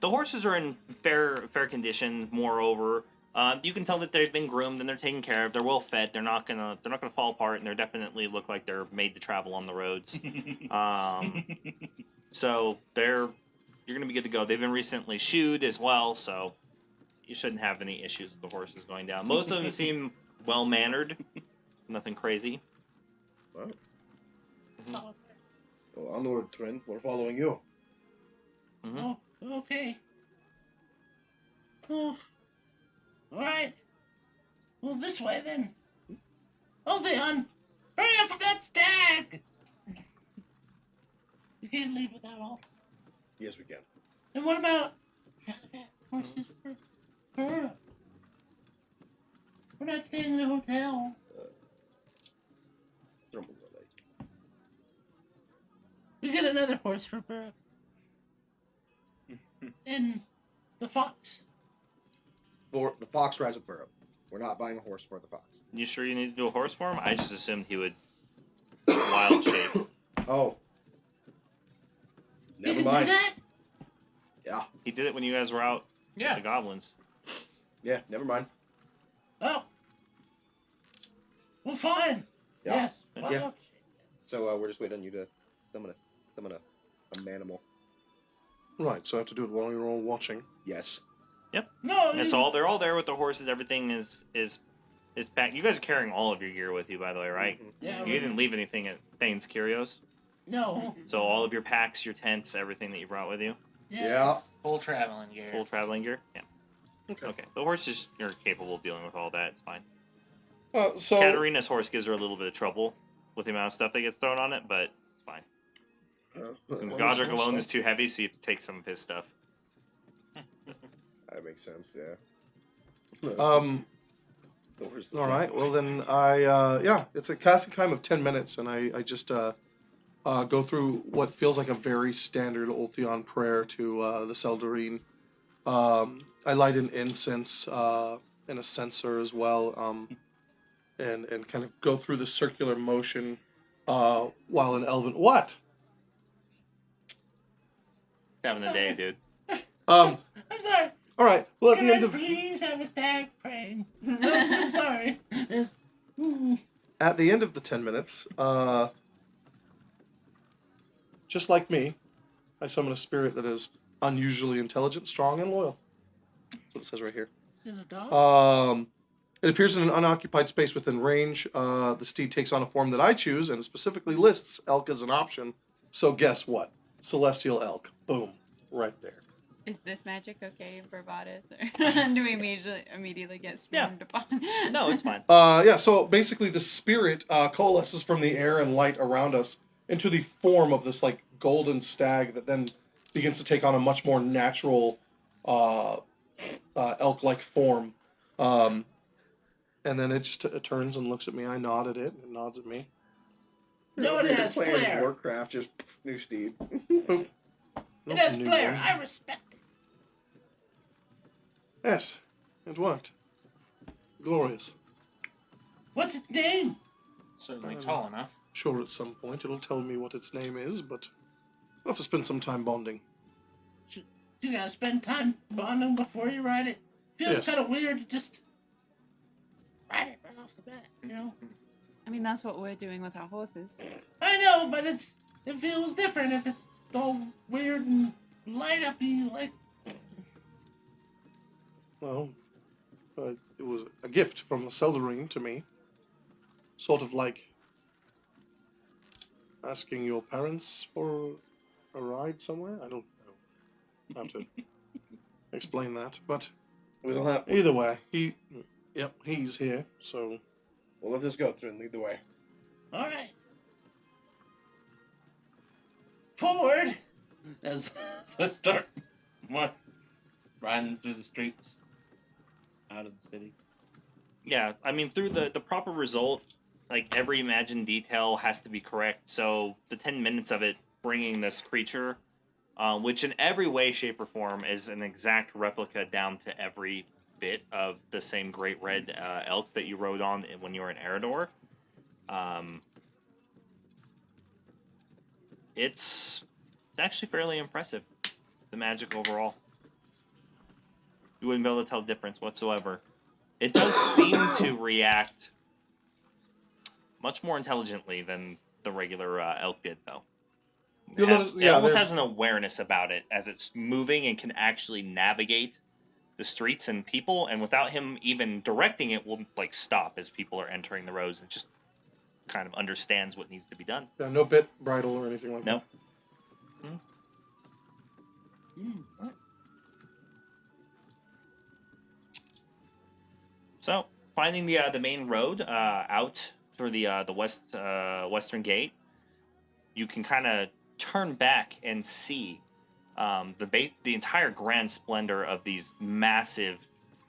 The horses are in fair condition. Moreover, you can tell that they've been groomed and they're taken care of. They're well fed. They're not gonna fall apart, and they definitely look like they're made to travel on the roads. So you're gonna be good to go. They've been recently shoed as well, so you shouldn't have any issues with the horses going down. Most of them seem well mannered, nothing crazy. Well, Mhm. well, onward, Trent. We're following you. Mhm. Oh, okay. Oh, all right. Well, this way then. Oh, Leon, hurry up with that stag! You can't leave without all. Yes, we can. And what about horses for her? We're not staying in a hotel. Thermal relay. We get another horse for Burr. And the fox. For the fox rides with Burrow. We're not buying a horse for the fox. You sure you need to do a horse for him? I just assumed he would wild shape. Oh, You Never can mind. do that? yeah, He did it when you guys were out Yeah. with the goblins. yeah. Never mind. Oh. Well, fine. Yeah. Yes. Yeah. Yeah. So we're just waiting on you to summon a manimal. Right, so I have to do it while you're all watching. Yes. No. And so they're all there with the horses. Everything is packed. You guys are carrying all of your gear with you, by the way, right? Yeah. You didn't leave anything at Thane's Curios. No. So all of your packs, your tents, everything that you brought with you, Yes. Yeah. Full traveling gear. full traveling gear. Yeah. Okay. The horses, you're capable of dealing with all that. It's fine. So Katarina's horse gives her a little bit of trouble with the amount of stuff that gets thrown on it, but it's fine. Because Godric alone is too heavy, so you have to take some of his stuff. That makes sense. Yeah. The horse is All not right. Well, mine. then it's a casting time of 10 minutes, and I just go through what feels like a very standard Ulthion prayer to the Seldarine. I light an incense and a censer as well, and kind of go through the circular motion while an elven. What? He's having a day, dude. Um. I'm sorry. All right. Well, at Can the I end of please have a stag praying? I'm sorry. at the end of the 10 minutes, just like me, I summon a spirit that is unusually intelligent, strong, and loyal. That's what it says right here. Is it a dog? It appears in an unoccupied space within range. The steed takes on a form that I choose, and it specifically lists elk as an option. So guess what? Celestial elk. Boom. Right there. Is this magic okay for Bardis, or do we immediately get swarmed upon? No, it's fine. Yeah, so basically the spirit coalesces from the air and light around us into the form of this like golden stag that then begins to take on a much more natural elk-like form. And then it just turns and looks at me. I nod at it, and it nods at me. No, it We've been has playing flair. Warcraft, just new steed. Boop. It has New flair. one. I respect it. Yes, it worked. Glorious. What's its name? Certainly tall enough. Sure, at some point it'll tell me what its name is, but we'll have to spend some time bonding. You gotta spend time bonding before you ride it. Feels Yes. kind of weird to just ride it right off the bat, you know? I mean, that's what we're doing with our horses. I know, but it feels different if it's all weird and light uppy like. Well, it was a gift from the Seldarine to me. Sort of like asking your parents for a ride somewhere. I don't know how to explain that, but We don't have. either way, he's here, so Well, let us go, Trent. Lead the way. All right. Forward. As so I start riding through the streets out of the city. Yeah, I mean, through the proper result, like every imagined detail has to be correct. So the 10 minutes of it bringing this creature, which in every way, shape, or form is an exact replica down to every bit of the same great red elk that you rode on when you were in Eredor. It's actually fairly impressive, the magic overall. You wouldn't be able to tell the difference whatsoever. It does seem to react much more intelligently than the regular elk did, though. You'll notice- It almost there's- has an awareness about it as it's moving and can actually navigate the streets and people, and without him even directing it, will like stop as people are entering the roads and just kind of understands what needs to be done. Yeah, no bit, bridle, or anything like No. that. So, finding the main road out through the western gate, you can kind of turn back and see the entire grand splendor of these massive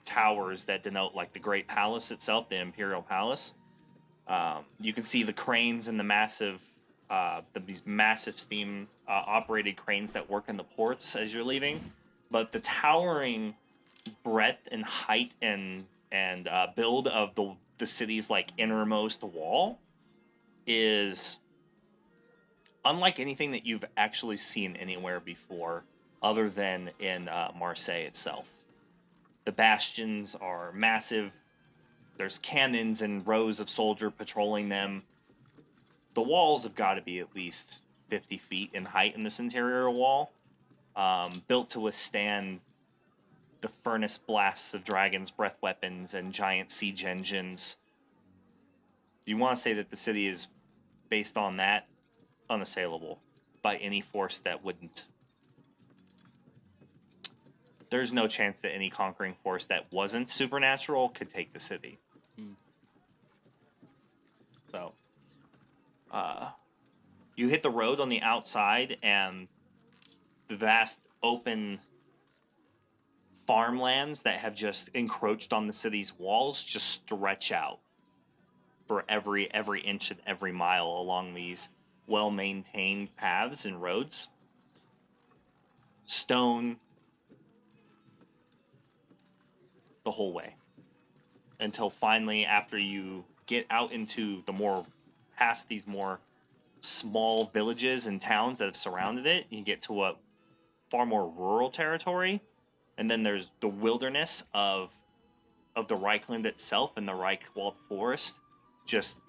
towers that denote like the Great Palace itself, the Imperial Palace. You can see the cranes and the massive these massive steam operated cranes that work in the ports as you're leaving, but the towering breadth and height and build of the city's like innermost wall is unlike anything that you've actually seen anywhere before, other than in Marseille itself. The bastions are massive. There's cannons and rows of soldiers patrolling them. The walls have got to be at least 50 feet in height in this interior wall, built to withstand the furnace blasts of dragons' breath weapons and giant siege engines. You want to say that the city is based on that? Unassailable by any force that wouldn't. There's no chance that any conquering force that wasn't supernatural could take the city. So, you hit the road on the outside, and the vast open farmlands that have just encroached on the city's walls just stretch out for every inch and every mile along these well-maintained paths and roads. Stone the whole way. Until finally, after you get out into past these more small villages and towns that have surrounded it, you get to a far more rural territory. And then there's the wilderness of the Reichland itself, and the Reichwald Forest just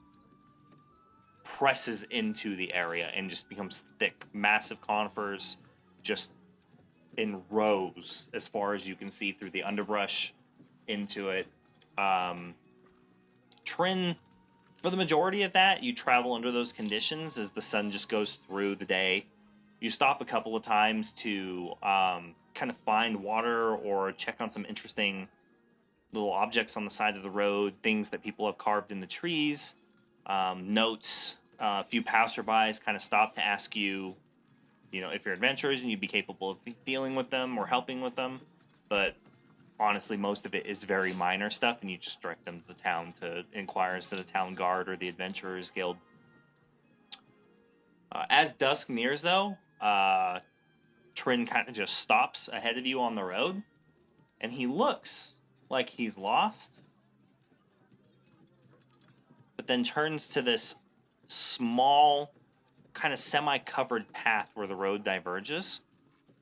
presses into the area and just becomes thick, massive conifers just in rows as far as you can see through the underbrush into it. Trin, for the majority of that, you travel under those conditions as the sun just goes through the day. You stop a couple of times to kind of find water or check on some interesting little objects on the side of the road, things that people have carved in the trees, notes. A few passerbys kind of stop to ask you, if you're adventurers and you'd be capable of dealing with them or helping with them. But honestly, most of it is very minor stuff, and you just direct them to the town to inquire as to the town guard or the Adventurers Guild. As dusk nears, though, Trin kind of just stops ahead of you on the road, and he looks like he's lost, but then turns to this small, kind of semi-covered path where the road diverges,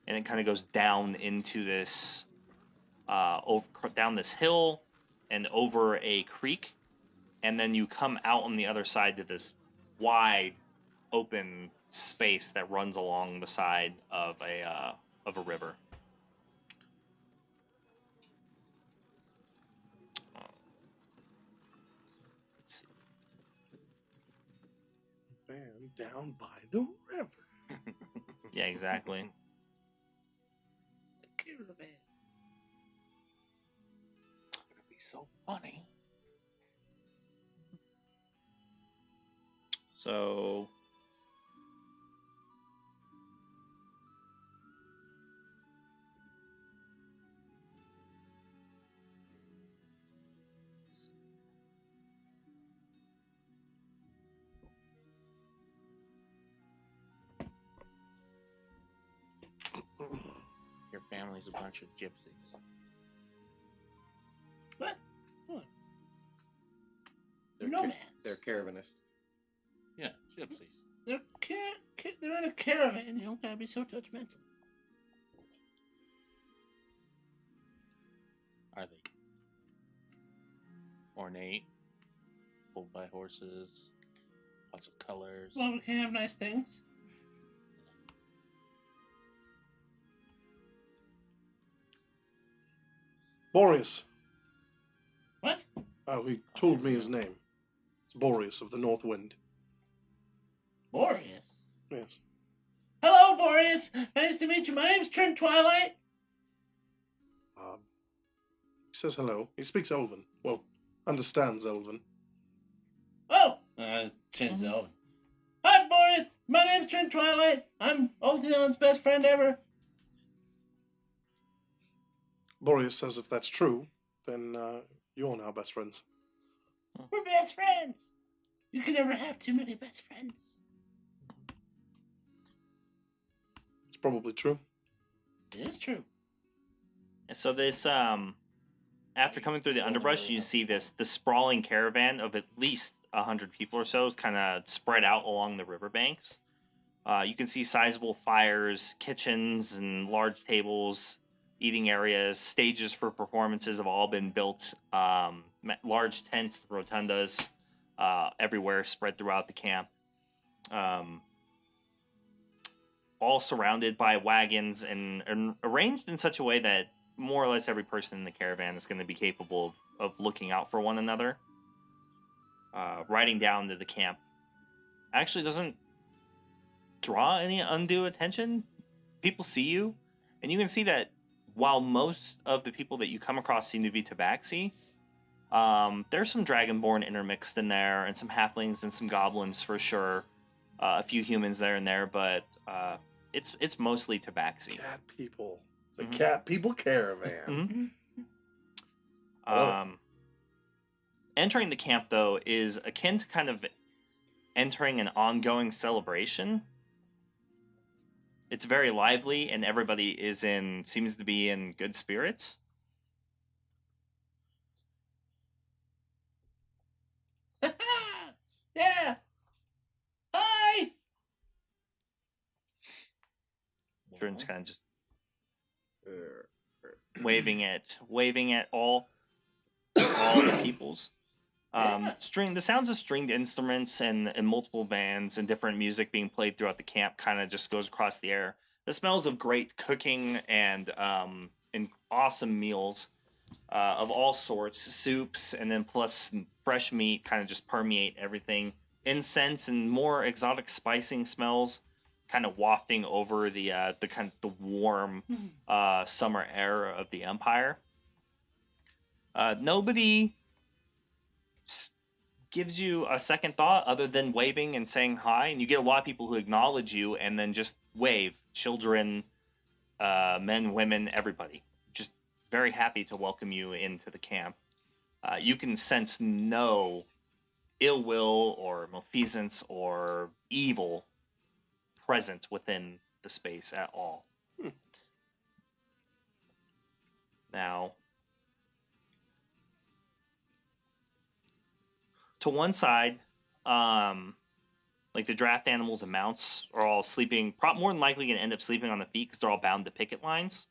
and it kind of goes down into this, down this hill and over a creek, and then you come out on the other side to this wide, open space that runs along the side of a river. Let's see. Man, down by the river. Yeah, exactly. Caravan. It's gonna be so funny. So Your family's a bunch of gypsies. What? They're Nomads. They're caravanists. Yeah, gypsies. They're in a caravan. You don't gotta be so judgmental. Are they ornate? Pulled by horses? Lots of colors? Well, we can have nice things. Boreas. What? Oh, he told me his name. It's Boreas of the North Wind. Boreas. Yes. Hello, Boreas. Nice to meet you. My name's Trent Twilight. He says hello. He speaks Elven. Well, understands Elven. Oh. Trent's Elven. Hi, Boreas. My name's Trent Twilight. I'm Otheon's best friend ever. Boreas says if that's true, then you're now best friends. We're best friends. You can never have too many best friends. It's probably true. It is true. And so this, after coming through the underbrush, you see the sprawling caravan of at least 100 people or so is kind of spread out along the riverbanks. You can see sizable fires, kitchens, and large tables, eating areas, stages for performances have all been built. Large tents, rotundas, everywhere spread throughout the camp. All surrounded by wagons and arranged in such a way that more or less every person in the caravan is going to be capable of looking out for one another. Riding down to the camp actually doesn't draw any undue attention. People see you, and you can see that while most of the people that you come across seem to be Tabaxi, there's some Dragonborn intermixed in there, and some halflings and some goblins for sure. A few humans there and there, but it's mostly Tabaxi. Cat people. The cat people caravan. Entering the camp, though, is akin to kind of entering an ongoing celebration. It's very lively, and everybody seems to be in good spirits. Yeah. Hi. Jordan's kind of just waving at all the peoples. The sounds of stringed instruments and multiple bands and different music being played throughout the camp kind of just goes across the air. The smells of great cooking and awesome meals of all sorts, soups, and then plus fresh meat kind of just permeate everything. Incense and more exotic spicing smells kind of wafting over the warm summer air of the Empire. Nobody gives you a second thought other than waving and saying hi, and you get a lot of people who acknowledge you and then just wave. Children, men, women, everybody. Just very happy to welcome you into the camp. You can sense no ill will or malfeasance or evil present within the space at all. Now, to one side, like the draft animals and mounts are all sleeping, more than likely going to end up sleeping on the feet because they're all bound to picket lines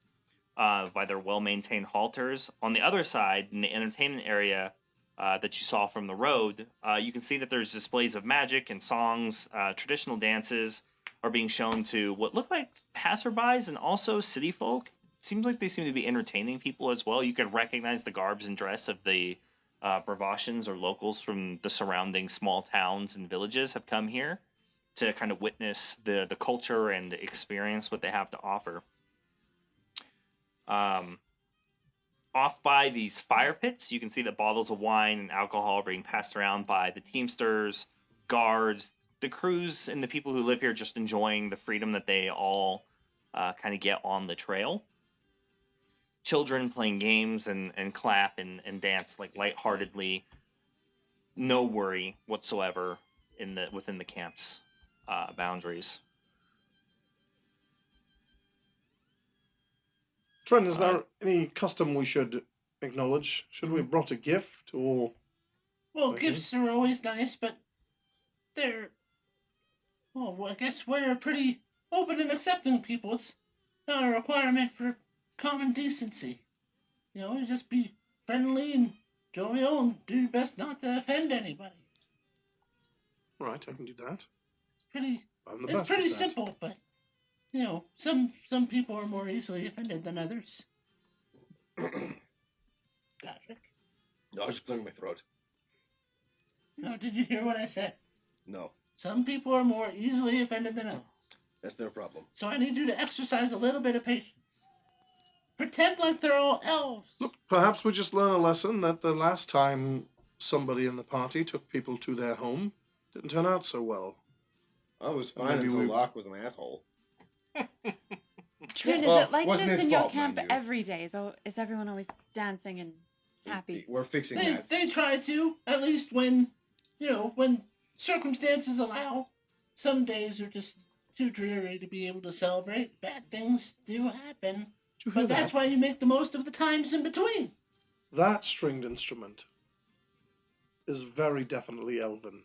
by their well-maintained halters. On the other side, in the entertainment area that you saw from the road, you can see that there's displays of magic and songs. Traditional dances are being shown to what look like passerbys and also city folk. Seems like they seem to be entertaining people as well. You can recognize the garbs and dress of the Bravashans or locals from the surrounding small towns and villages have come here to kind of witness the culture and experience what they have to offer. Off by these fire pits, you can see that bottles of wine and alcohol are being passed around by the teamsters, guards, the crews, and the people who live here just enjoying the freedom that they all kind of get on the trail. Children playing games and clap and dance like lightheartedly. No worry whatsoever within the camp's boundaries. Trent, is there any custom we should acknowledge? Should we have brought a gift or? Well, Okay. gifts are always nice, but they're. Well, I guess we're pretty open and accepting people. It's not a requirement for common decency. You just be friendly and jovial and do your best not to offend anybody. Right, I can do that. It's pretty. I'm the It's best pretty at that. simple, but some people are more easily offended than others. Patrick, No, I was just clearing my throat. no, did you hear what I said? No, Some people are more easily offended than others. that's their problem. So I need you to exercise a little bit of patience. Pretend like they're all elves. Look, perhaps we just learn a lesson that the last time somebody in the party took people to their home didn't turn out so well. I was Maybe fine until we- Locke was an asshole. Trin, is Well, it like wasn't this his in your fault, camp mind you. every day? Is everyone always dancing and happy? We're fixing They that. they try to, at least when when circumstances allow. Some days are just too dreary to be able to celebrate. Bad things do happen. Did you hear But that's that? why you make the most of the times in between. That stringed instrument is very definitely elven.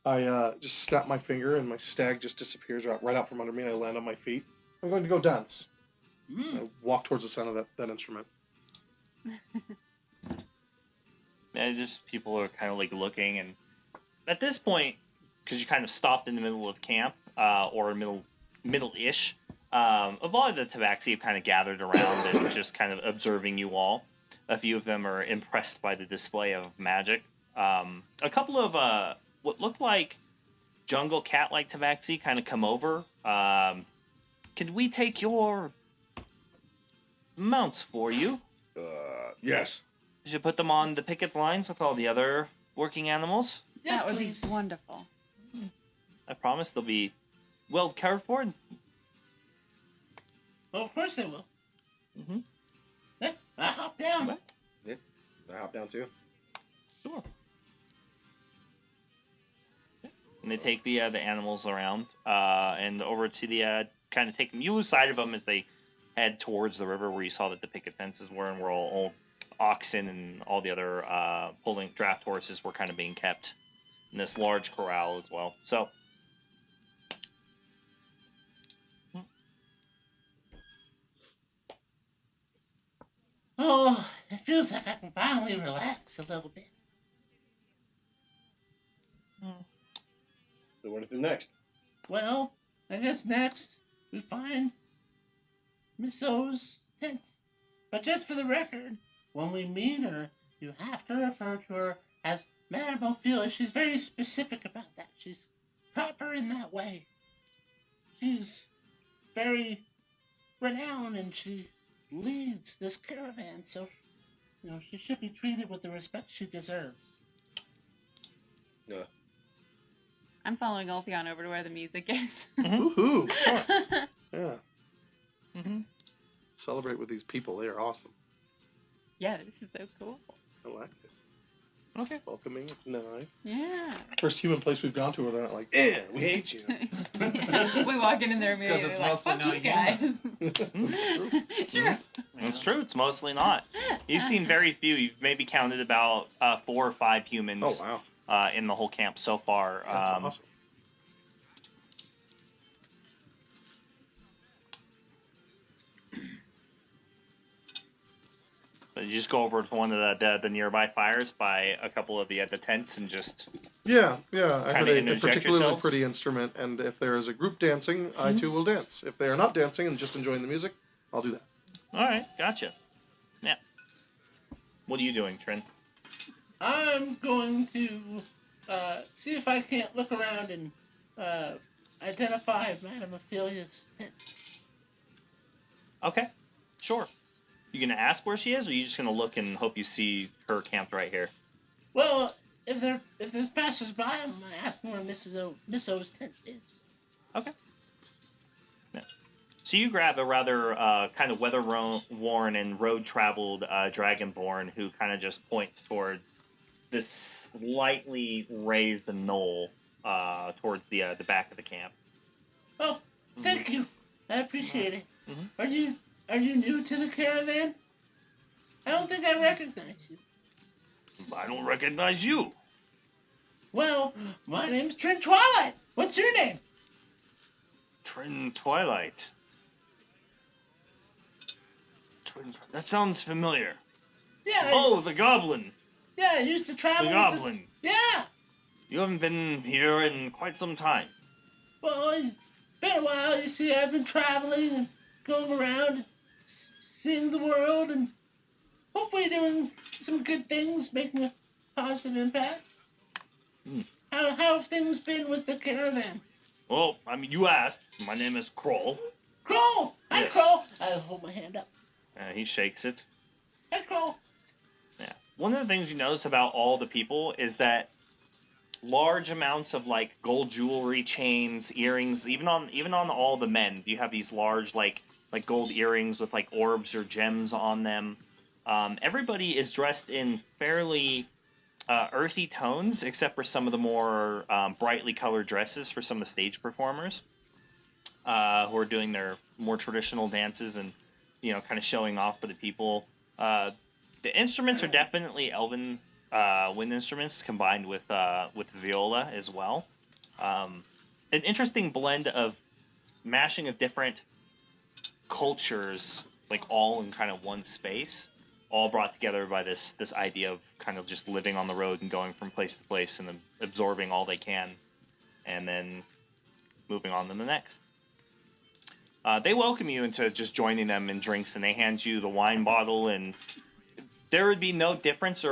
I just snap my finger and my stag just disappears right out from under me and I land on my feet. I'm going to go dance. I walk towards the sound of that instrument. And just people are kind of like looking, and at this point, because you kind of stopped in the middle of camp, or middle-ish, a lot of the Tabaxi have kind of gathered around and just kind of observing you all. A few of them are impressed by the display of magic. A couple of what looked like jungle cat-like Tabaxi kind of come over. Could we take your mounts for you? Yes. You should put them on the picket lines with all the other working animals. Yes, that would please. be wonderful. I promise they'll be well cared for. Well, of course they will. Mm-hmm. Yeah, I hop down. What? I hop down too. Sure. And they take the animals around and over to the kind of take them. You lose sight of them as they head towards the river where you saw that the picket fences were, and where all oxen and all the other pulling draft horses were kind of being kept in this large corral as well. So. Oh, it feels like I can finally relax a little bit. So what is it next? Well, I guess next we find Miss O's tent. But just for the record, when we meet her, you have to refer to her as Madame Ophelia. She's very specific about that. She's proper in that way. She's very renowned and she leads this caravan, so she should be treated with the respect she deserves. I'm following Altheon over to where the music is. Woohoo! Sure. Yeah. Mm-hmm. Celebrate with these people. They are awesome. Yeah, this is so cool. I like it. Okay. Welcoming. It's nice. Yeah. First human place we've gone to where they're not like, we hate you. We walk in there It's 'cause immediately it's like, mostly fuck not you human. guys. True. It's true. It's mostly not. You've seen very few. You've maybe counted about 4 or 5 humans Oh, wow. in the whole camp so far. That's awesome. But you just go over to one of the nearby fires by a couple of the tents and just Yeah. I Kinda heard a interject particularly yourselves? pretty instrument, and if there is a group dancing, I too will dance. If they are not dancing and just enjoying the music, I'll do that. all right, gotcha. Yeah. What are you doing, Trin? I'm going to see if I can't look around and identify Madame Ophelia's tent. Okay, sure. You gonna ask where she is, or are you just gonna look and hope you see her camped right here? Well, if there's passers-by, I'm gonna ask where Miss O's tent is. Okay. Yeah. So you grab a rather kind of weather-worn and road-traveled dragonborn who kind of just points towards this slightly raised knoll towards the back of the camp. Oh, thank you. I appreciate it. Mhm. Are you new to the caravan? I don't think I recognize you. I don't recognize you. Well, my name's Trent Twilight. What's your name? Trin Twilight. That sounds familiar. Yeah. Oh, the goblin. Yeah, I used to travel. The goblin. Yeah. You haven't been here in quite some time. Well, it's been a while. You see, I've been traveling and going around, seeing the world, and hopefully doing some good things, making a positive impact. How have things been with the caravan? Well, I mean, you asked. My name is Kroll. Kroll! Hi, Yes. Kroll! I'll hold my hand up. He shakes it. Hi, Kroll! Yeah. One of the things you notice about all the people is that large amounts of like gold jewelry, chains, earrings, even on all the men, you have these large like gold earrings with like orbs or gems on them. Everybody is dressed in fairly earthy tones, except for some of the more brightly colored dresses for some of the stage performers who are doing their more traditional dances and kind of showing off for the people. The instruments are definitely elven wind instruments combined with viola as well. An interesting blend of mashing of different cultures, like all in kind of one space, all brought together by this idea of kind of just living on the road and going from place to place and then absorbing all they can, and then moving on to the next. They welcome you into just joining them in drinks, and they hand you the wine bottle, and there would be no difference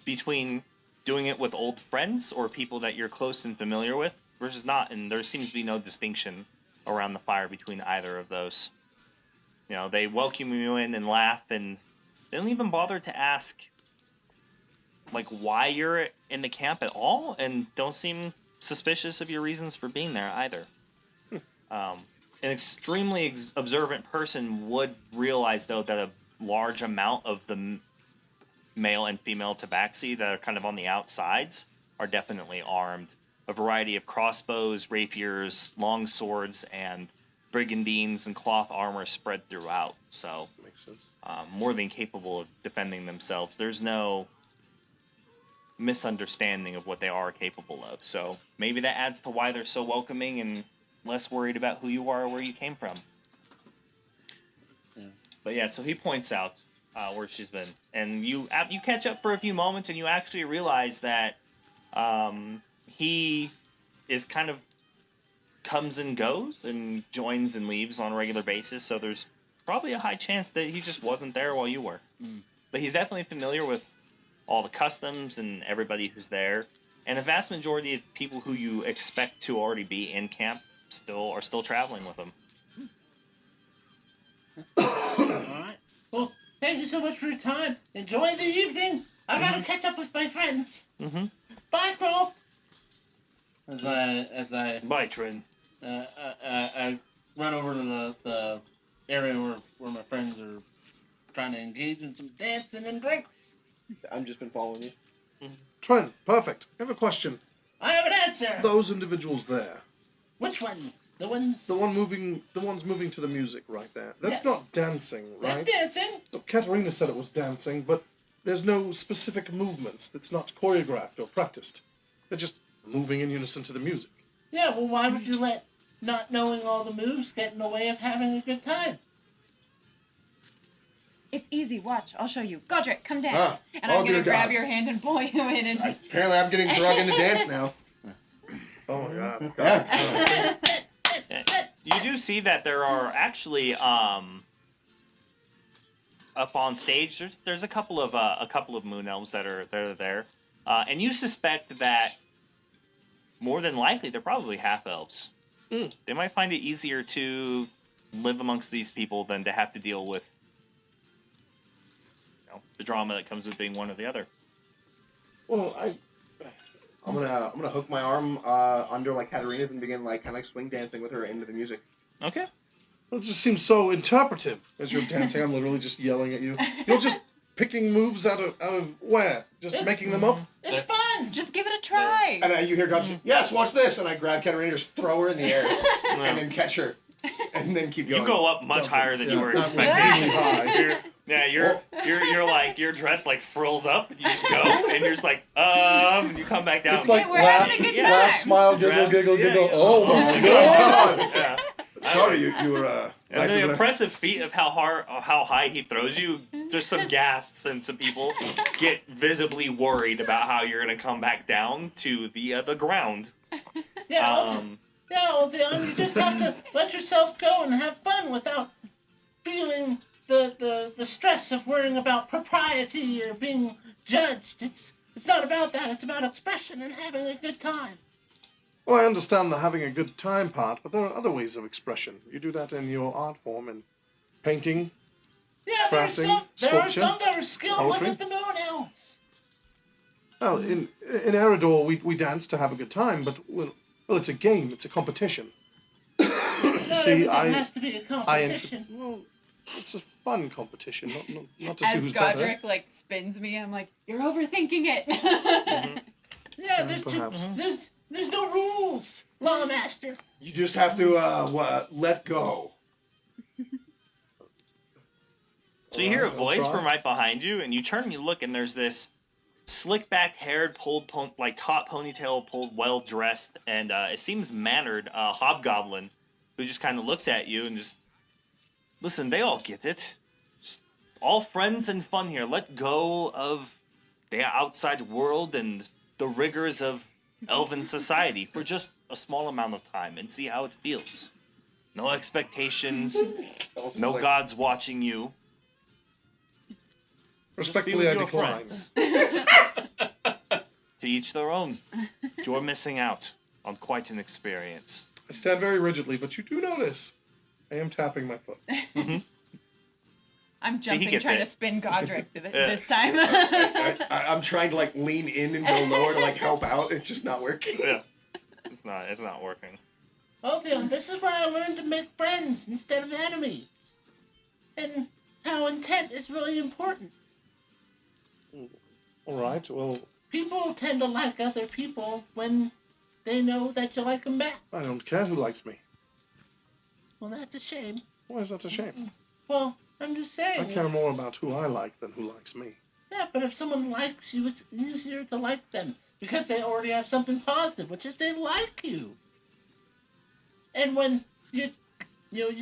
between doing it with old friends or people that you're close and familiar with versus not, and there seems to be no distinction around the fire between either of those. They welcome you in and laugh, and they don't even bother to ask like why you're in the camp at all, and don't seem suspicious of your reasons for being there either. An extremely observant person would realize, though, that a large amount of the male and female tabaxi that are kind of on the outsides are definitely armed. A variety of crossbows, rapiers, long swords, and brigandines and cloth armor spread throughout. So, Makes sense. more than capable of defending themselves. There's no misunderstanding of what they are capable of. So maybe that adds to why they're so welcoming and less worried about who you are or where you came from. Yeah. But yeah, so he points out where she's been, and you catch up for a few moments, and you actually realize that he is kind of comes and goes and joins and leaves on a regular basis. So there's probably a high chance that he just wasn't there while you were. But he's definitely familiar with all the customs and everybody who's there, and a vast majority of people who you expect to already be in camp are still traveling with him. Alright. Well, thank you so much for your time. Enjoy the evening. I gotta catch up with my friends. Mm-hmm. Bye, Crow. As I Bye, Trin. I run over to the area where my friends are trying to engage in some dancing and drinks. I've just been following you. Trent, perfect. I have a question. I have an answer. Those individuals there, Which ones? The ones. the ones moving to the music right there. That's Yes. not dancing, right? That's dancing. So Katerina said it was dancing, but there's no specific movements. That's not choreographed or practiced. They're just moving in unison to the music. Yeah. Well, why would you let not knowing all the moves get in the way of having a good time? It's easy. Watch. I'll show you. Godric, come dance. Ah, and oh, I'm gonna dear grab God. your hand and pull you in. And Apparently, I'm getting drug into dance now. Oh my god. Yeah. You do see that there are actually up on stage. There's a couple of moon elves that are there, and you suspect that more than likely they're probably half elves. They might find it easier to live amongst these people than to have to deal with the drama that comes with being one or the other. Well, I'm gonna hook my arm under like Katerina's and begin like kind of like swing dancing with her into the music. Okay. Well, it just seems so interpretive as you're dancing. I'm literally just yelling at you. You're just picking moves out of where? Just making them up? It's fun. just give it a try. And you hear God say, "Yes, watch this!" And I grab Katerina, just throw her in the air, and then catch her, and then keep going. You go up much higher than you were that was expecting. really high. You're like you're dressed like frills up. You just go and you're just like and you come back down. It's like We're having a good time. laugh, smile, giggle, Grab- giggle, yeah, giggle. yeah. Oh my Oh, god! God. Yeah. Sorry, you were. And the impressive feat of how high he throws you, just some gasps and some people get visibly worried about how you're gonna come back down to the ground. Yeah, Theon, you just have to let yourself go and have fun without feeling the stress of worrying about propriety or being judged. It's not about that. It's about expression and having a good time. Well, I understand the having a good time part, but there are other ways of expression. You do that in your art form, in painting. Yeah, there are Crafting, some sculpture, that are skilled. Look poetry. at the moon elves. Well, in Eredor, we dance to have a good time, but well, it's a game. It's a competition. Not See, everything has to be a competition. Well, it's a fun competition, not to see As who's better. Godric like spins me, I'm like, you're overthinking it. Yeah, there's perhaps. there's no rules, Lawmaster. You just have to let go. So you hear a Alright, I'll voice try. from right behind you, and you turn and you look, and there's this slick-backed, haired, like top ponytail, pulled, well-dressed, and it seems mannered hobgoblin who just kind of looks at you and just, listen, they all get it. Just all friends and fun here. Let go of the outside world and the rigors of elven society for just a small amount of time and see how it feels. No expectations, no gods watching you. Respectfully, I Just be with your decline. friends. To each their own. You're missing out on quite an experience. I stand very rigidly, but you do notice I am tapping my foot. I'm he jumping, gets trying it. to spin Godric Yeah. this time. I'm trying to like lean in and go lower to like help out. It's just not working. Yeah. It's not working. Oh, Theon, this is where I learned to make friends instead of enemies. And how intent is really important. All right, well, People tend to like other people when they know that you like them back. I don't care who likes me. Well, that's a shame. Why is that a shame? Well, I'm just I saying. care more about who I like than who likes me. Yeah, but if someone likes you, it's easier to like them because they already have something positive, which is they like you. And when you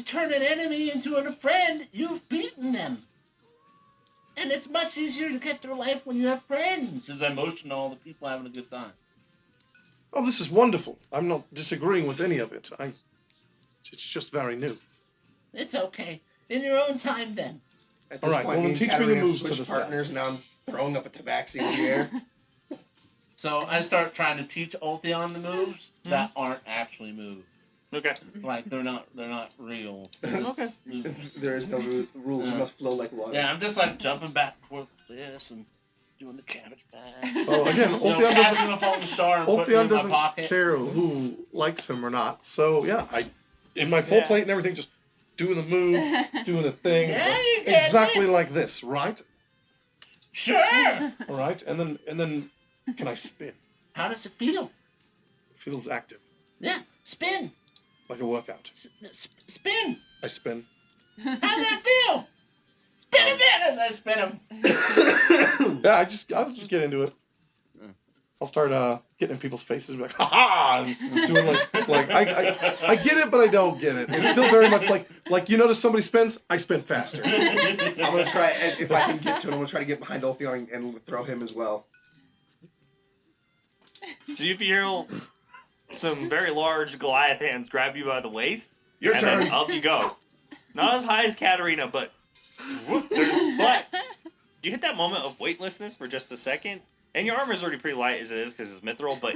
turn an enemy into a friend, you've beaten them. And it's much easier to get through life when you have friends. This is emotional. The people having a good time. Oh, this is wonderful. I'm not disagreeing with any of it. It's just very new. It's okay. In your own time, then. At All this right, point, well, then and teach me the Katarina have moves to switched the partners. stats. Now I'm throwing up a tabaxi in the air. So I start trying to teach Ulthion the moves that aren't actually moves. Okay. Like they're not real. They're just Okay. moves. There is no rules. You must flow like water. Yeah, I'm just like jumping back and forth with this and doing the cabbage patch. Oh, again, You know, Ulthion doesn't, catching a falling star and putting it Ulthion in my doesn't pocket. care who likes him or not. So, yeah, in my full Yeah. plate and everything, just doing the move, doing the thing. Yeah, you get exactly it. like this, right? Sure. All right, and then can I spin? How does it feel? It feels active, Yeah, spin. like a workout. Spin. I spin. How does that feel? Spin it in as I spin him. Yeah, I'll just get into it. I'll start getting in people's faces and be like, ha ha, and doing like I get it, but I don't get it. It's still very much like you notice somebody spins, I spin faster. I'm gonna try, and if I can get to him, I'm gonna try to get behind Ulthion and throw him as well. Do you feel some very large Goliath hands grab you by the waist? Your and turn. then up you go. Not as high as Katarina, but whoop, but you hit that moment of weightlessness for just a second, and your armor is already pretty light as it is because it's mithril, but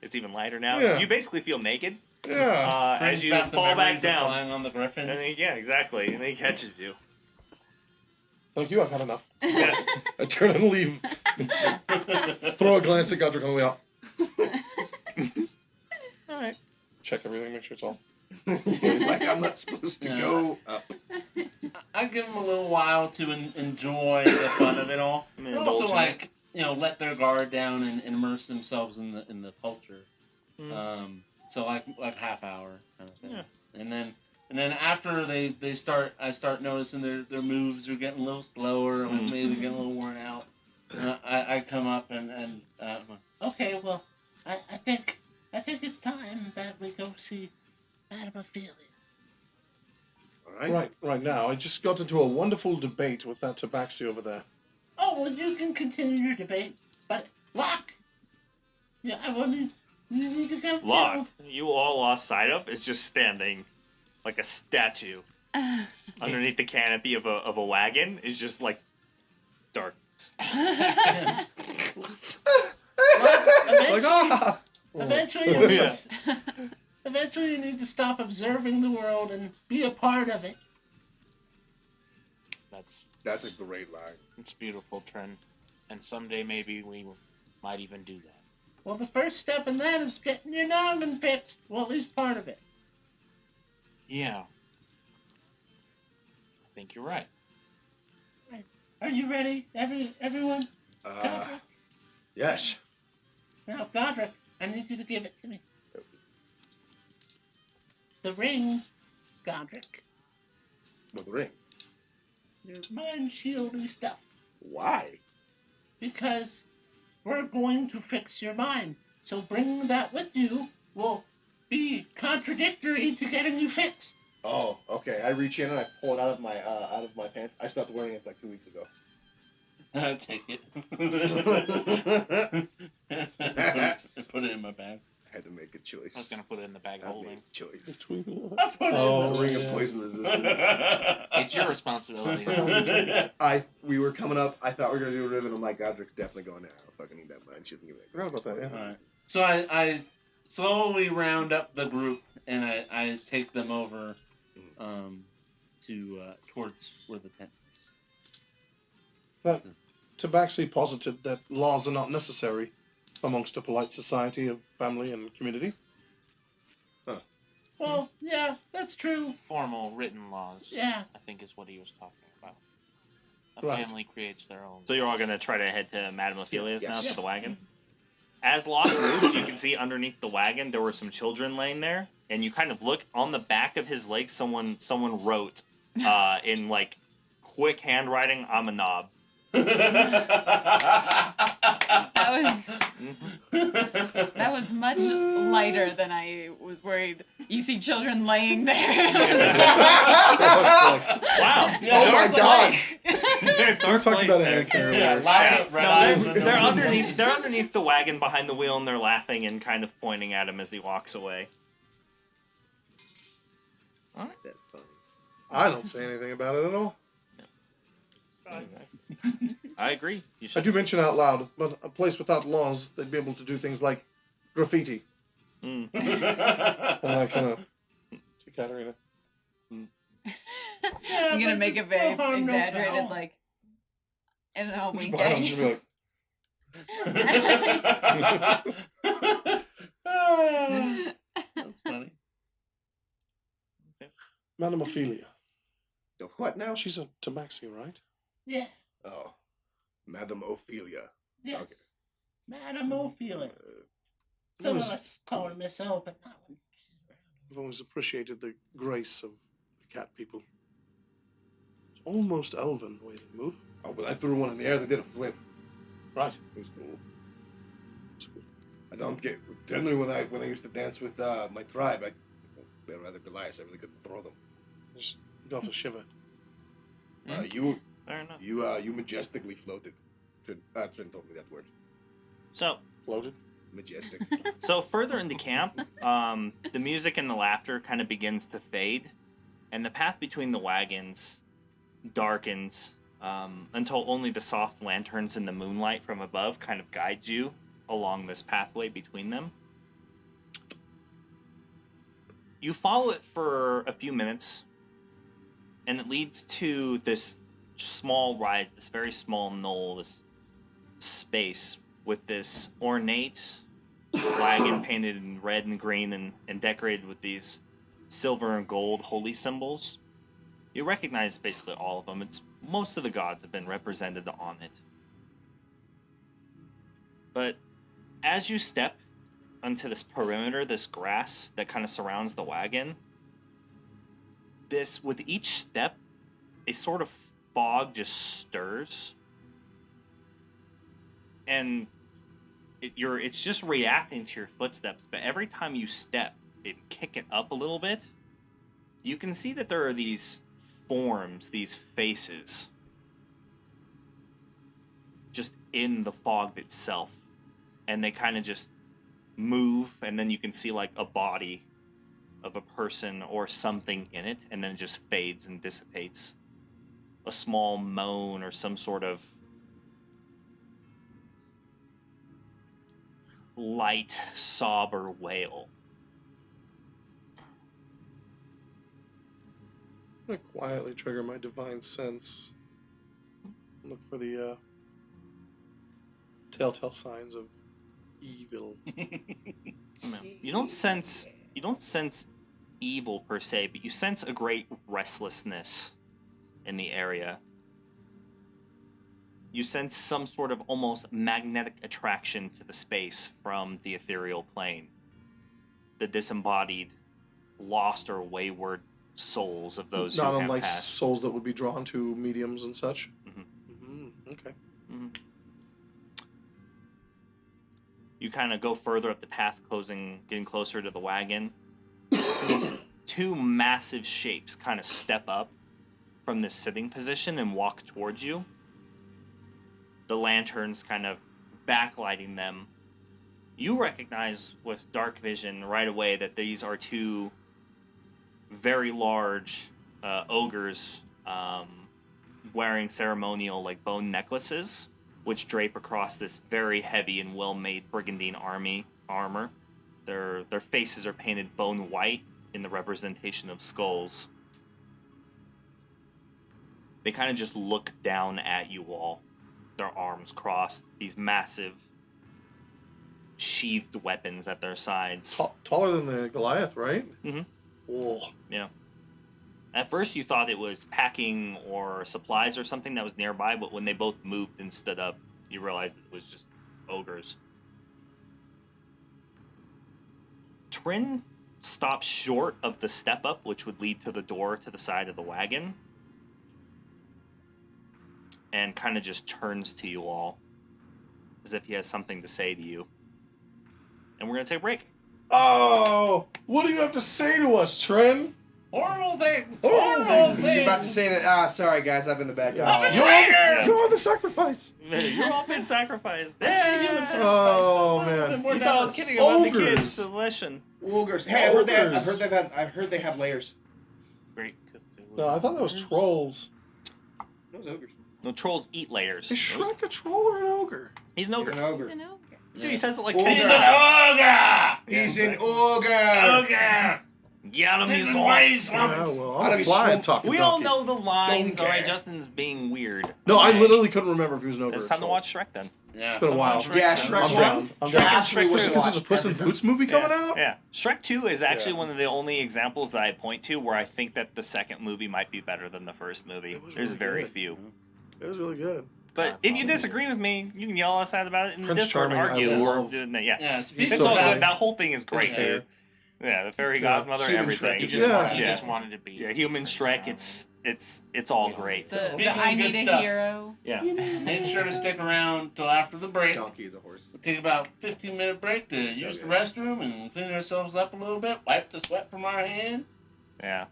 it's even lighter now. Yeah. You basically feel naked Yeah. as Brings you back the fall back memories of down. flying on the griffins. And then, yeah, exactly. And then he catches you. Thank you, I've had enough. Yeah. I turn and leave. Throw a glance at Godric on the way out. All right. Check everything, make sure it's all. He's like, I'm not supposed to Yeah. go up. I give them a little while to enjoy the fun of it all. I mean, But also, indulgent. like, let their guard down and immerse themselves in the culture. Mm. So like half hour kind of thing. Yeah. And then And then after I start noticing their moves are getting a little slower, and maybe they're getting a little worn out. I come up and okay, well, I think it's time that we go see Madame Ophelia. All right. Right now, I just got into a wonderful debate with that tabaxi over there. Oh, well, you can continue your debate, but Locke, yeah, you need to come Locke, you all lost sight of, is just standing like a statue underneath the canopy of a wagon. Is just like dark. Eventually, eventually, you need to stop observing the world and be a part of it. That's a great line. It's beautiful, Trent. And someday maybe we might even do that. Well, the first step in that is getting your noggin fixed. Well, at least part of it. Yeah. I think you're right. Right. Are you ready, everyone? Godric? Yes. Now, Godric, I need you to give it to me. The ring, Godric. With the ring. Your mind shieldy stuff. Why? Because we're going to fix your mind. So bringing that with you will be contradictory to getting you fixed. Oh, okay. I reach in and I pull it out of my pants. I stopped wearing it like 2 weeks ago. Take it. Put it in my bag. I had to make a choice. I was going to put it in the bag I holding. made a choice. Oh, Ring yeah. of poison resistance. It's your responsibility. We were coming up. I thought we were gonna do a ribbon. I'm like, Godric's definitely going now. I fucking need that mine. She doesn't give it. Forgot about that, yeah. Alright. So I slowly round up the group and I take them over to towards where the tent is. That tabaxi posited that laws are not necessary amongst a polite society of family and community. Well, yeah, that's true. Formal written laws, Yeah. I think is what he was talking about. A Right. family creates their own. So you're all gonna try to head to Madame Ophelia's now Yes. to the wagon. As Locke moves, you can see underneath the wagon there were some children laying there, and you kind of look on the back of his leg. Someone wrote in like quick handwriting, "I'm a knob." That was much lighter than I was worried. You see children laying there. Wow. Oh my gosh! We're talking about a hand carrier. Yeah, line up, No, they're underneath. They're underneath the wagon behind the wheel, and they're laughing and kind of pointing at him as he walks away. That's funny. I don't say anything about it at all. I agree. You I should. do mention out loud, but a place without laws, they'd be able to do things like graffiti. Mm. And I kind of see Katarina. I'm gonna make it very no harm, no exaggerated, foul. like, and then I'll wink Smile, at she'll you. be like, That's funny. Madame Ophelia. The what now? She's a tabaxi, right? Yeah. Oh, Madame Ophelia. Yes. Okay. Madame Ophelia. Uh, Some of always- us call her Miss O, but not when she's around. I've always appreciated the grace of the cat people. It's almost elven the way they move. oh, when I threw one in the air, they did a flip. Right. It was cool. It's cool. I don't get. Generally, when I used to dance with my tribe, they're rather Goliaths. I really couldn't throw them. Just got a shiver. Fair enough. You majestically floated. Trent told me that word. So Floated. Majestic. So further into camp, the music and the laughter kind of begins to fade, and the path between the wagons darkens until only the soft lanterns in the moonlight from above kind of guides you along this pathway between them. You follow it for a few minutes, and it leads to this small rise, this very small knoll, this space with this ornate wagon painted in red and green and decorated with these silver and gold holy symbols. You recognize basically all of them. Most of the gods have been represented on it. But as you step onto this perimeter, this grass that kind of surrounds the wagon, with each step, a sort of fog just stirs, and it's just reacting to your footsteps. But every time you step and kick it up a little bit, you can see that there are these forms, these faces, just in the fog itself, and they kind of just move, and then you can see like a body of a person or something in it, and then it just fades and dissipates. A small moan or some sort of light sob or wail. I'm gonna quietly trigger my divine sense. Look for the telltale signs of evil. You don't sense evil per se, but you sense a great restlessness in the area. You sense some sort of almost magnetic attraction to the space from the ethereal plane. The disembodied, lost or wayward souls of those Not who have unlike passed. souls that would be drawn to mediums and such. Okay. You kind of go further up the path, getting closer to the wagon. These two massive shapes kind of step up from this sitting position and walk towards you. The lanterns kind of backlighting them. You recognize with dark vision right away that these are two very large ogres wearing ceremonial like bone necklaces, which drape across this very heavy and well-made brigandine armor. Their faces are painted bone white in the representation of skulls. They kind of just look down at you all, their arms crossed, these massive sheathed weapons at their sides. Taller than the Goliath, right? Mm-hmm. Oh. Yeah. At first you thought it was packing or supplies or something that was nearby, but when they both moved and stood up, you realized it was just ogres. Trin stops short of the step up, which would lead to the door to the side of the wagon, and kind of just turns to you all as if he has something to say to you. And we're going to take a break. Oh! What do you have to say to us, Tren? Horrible things! Horrible Horrible things. He's about to things! say that. Sorry, guys, I've been the bad guy. You're the sacrifice. You're all been sacrificed. That's Yeah. human sacrifice. Oh, man. You thought I was kidding about the Ogres. kids, so listen. Ogres. Hey, I've Ogres. heard they have layers. Great, because No, I thought that was trolls. Those ogres. No, trolls eat layers. Is Shrek a troll or an ogre? He's an He's ogre. an ogre. It's an ogre. Dude, he says it like Ogre. 10 He's times. an ogre! He's an ogre. Ogre! Get him, This he's is on. why he's Yeah, swamp. well, How do I'm a we fly swim? talking We all donkey. know the lines, Don't alright? care. Justin's being weird. No, I Okay. literally couldn't remember if he was an ogre. It's or time to troll. watch Shrek then. Yeah. It's been a while. Yeah, I'm Shrek 1. down. I'm Shrek down. absolutely Was it because there's a Puss in every Boots movie coming out? Yeah. Shrek 2 is actually Yeah. one of the only examples that I point to where I think that the second movie might be better than the first movie. It was There's really very good. few. It was really good. But if you disagree with me, you can yell us out about it in the Prince Discord and Charming, I argue. Or love. yeah. Yeah, It's speaking so all funny. good. That whole thing is great, Yeah. dude. Yeah, the fairy Yeah. godmother, Human everything. Shrek He is just, Yeah. he Yeah. just wanted to be. Yeah, human Shrek, it's all great. The Speaking of I good need a stuff. hero. Yeah. Make sure to stick around till after the break. Donkey is a horse. We'll take about 15-minute break to use the restroom and clean ourselves up a little bit, wipe the sweat from our hands. Yeah.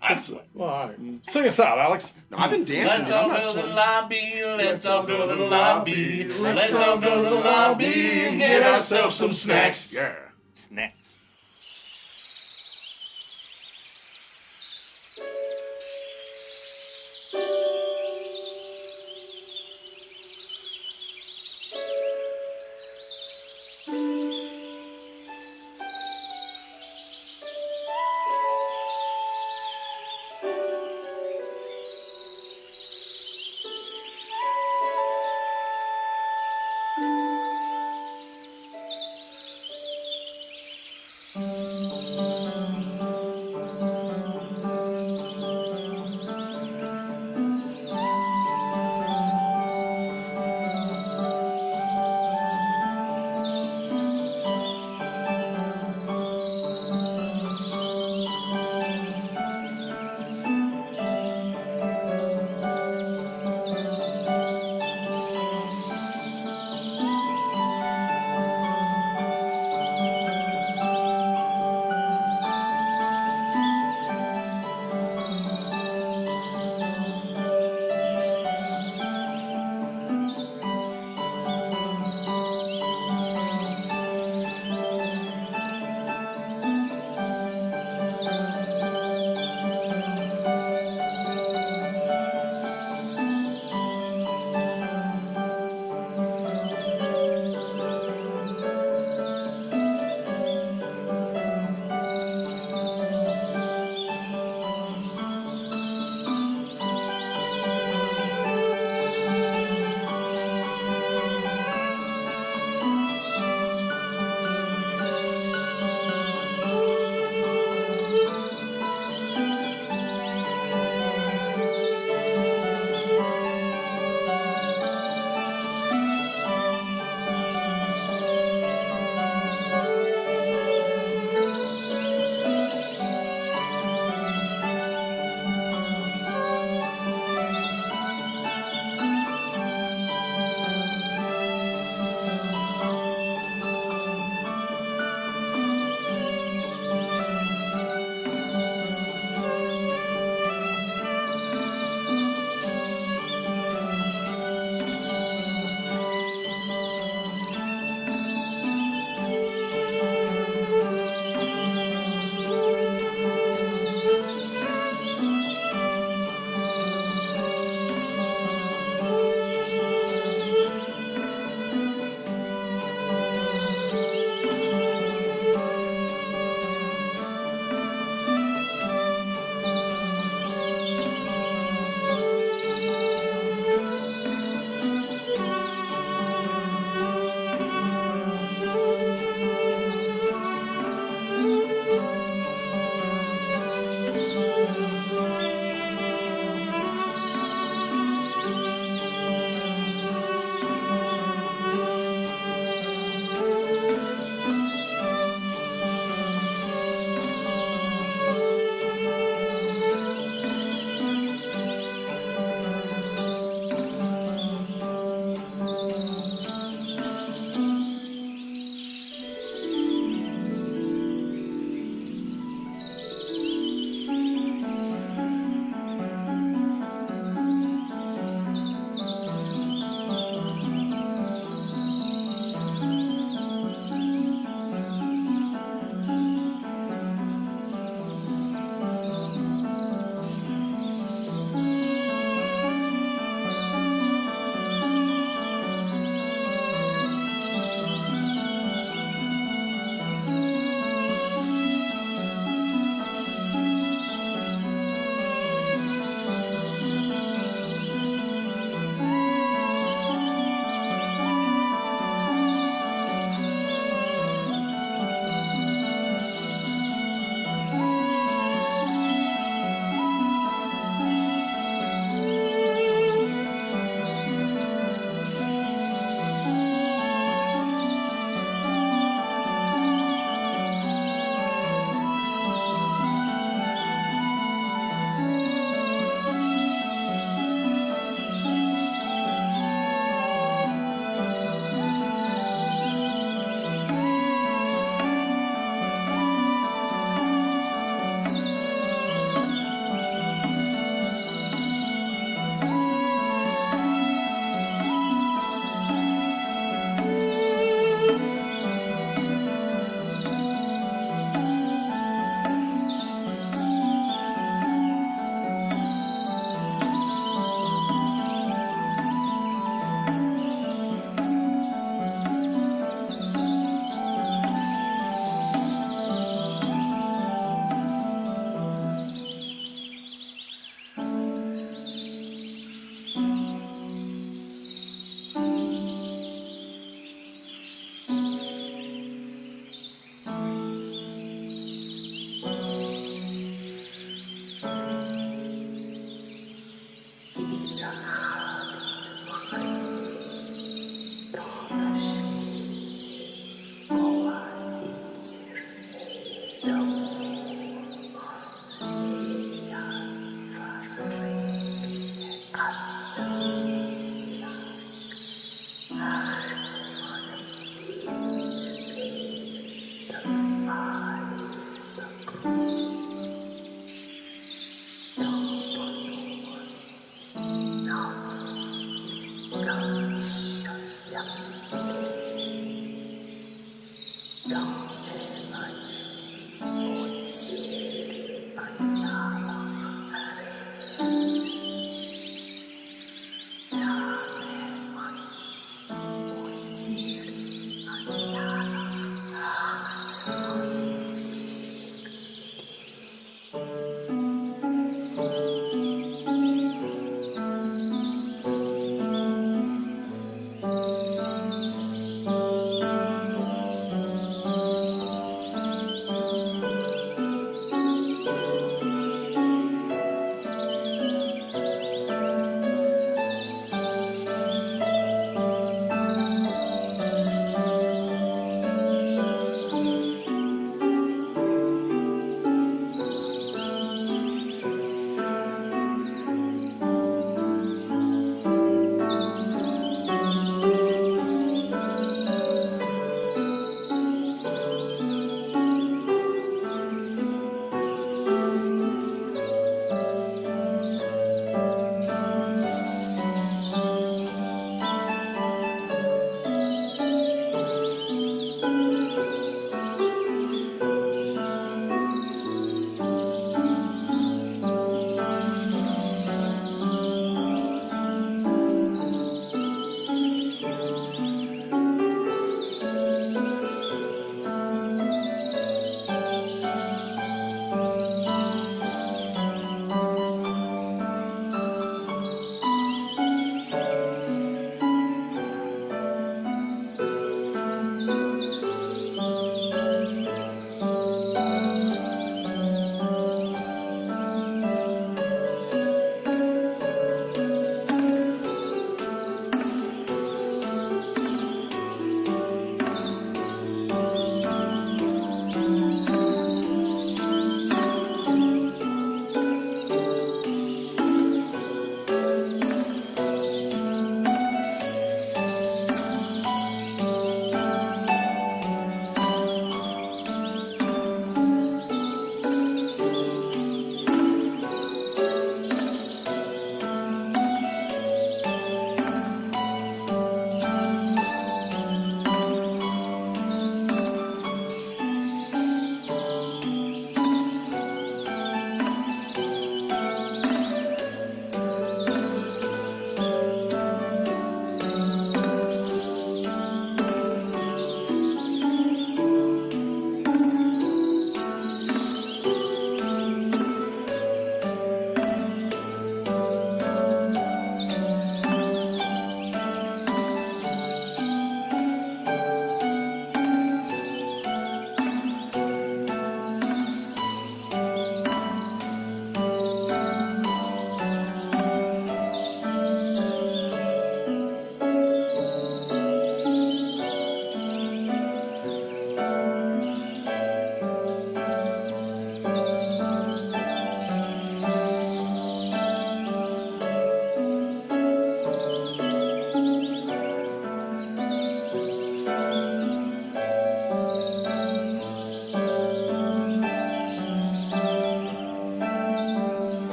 I'm sweating. Well, all right. Sing us out, Alex. No, I've been dancing. Let's dude. I'm all not go to the sweating. lobby, let's all go to the lobby, let's all go to the lobby and get ourselves some snacks. Yeah. Snacks.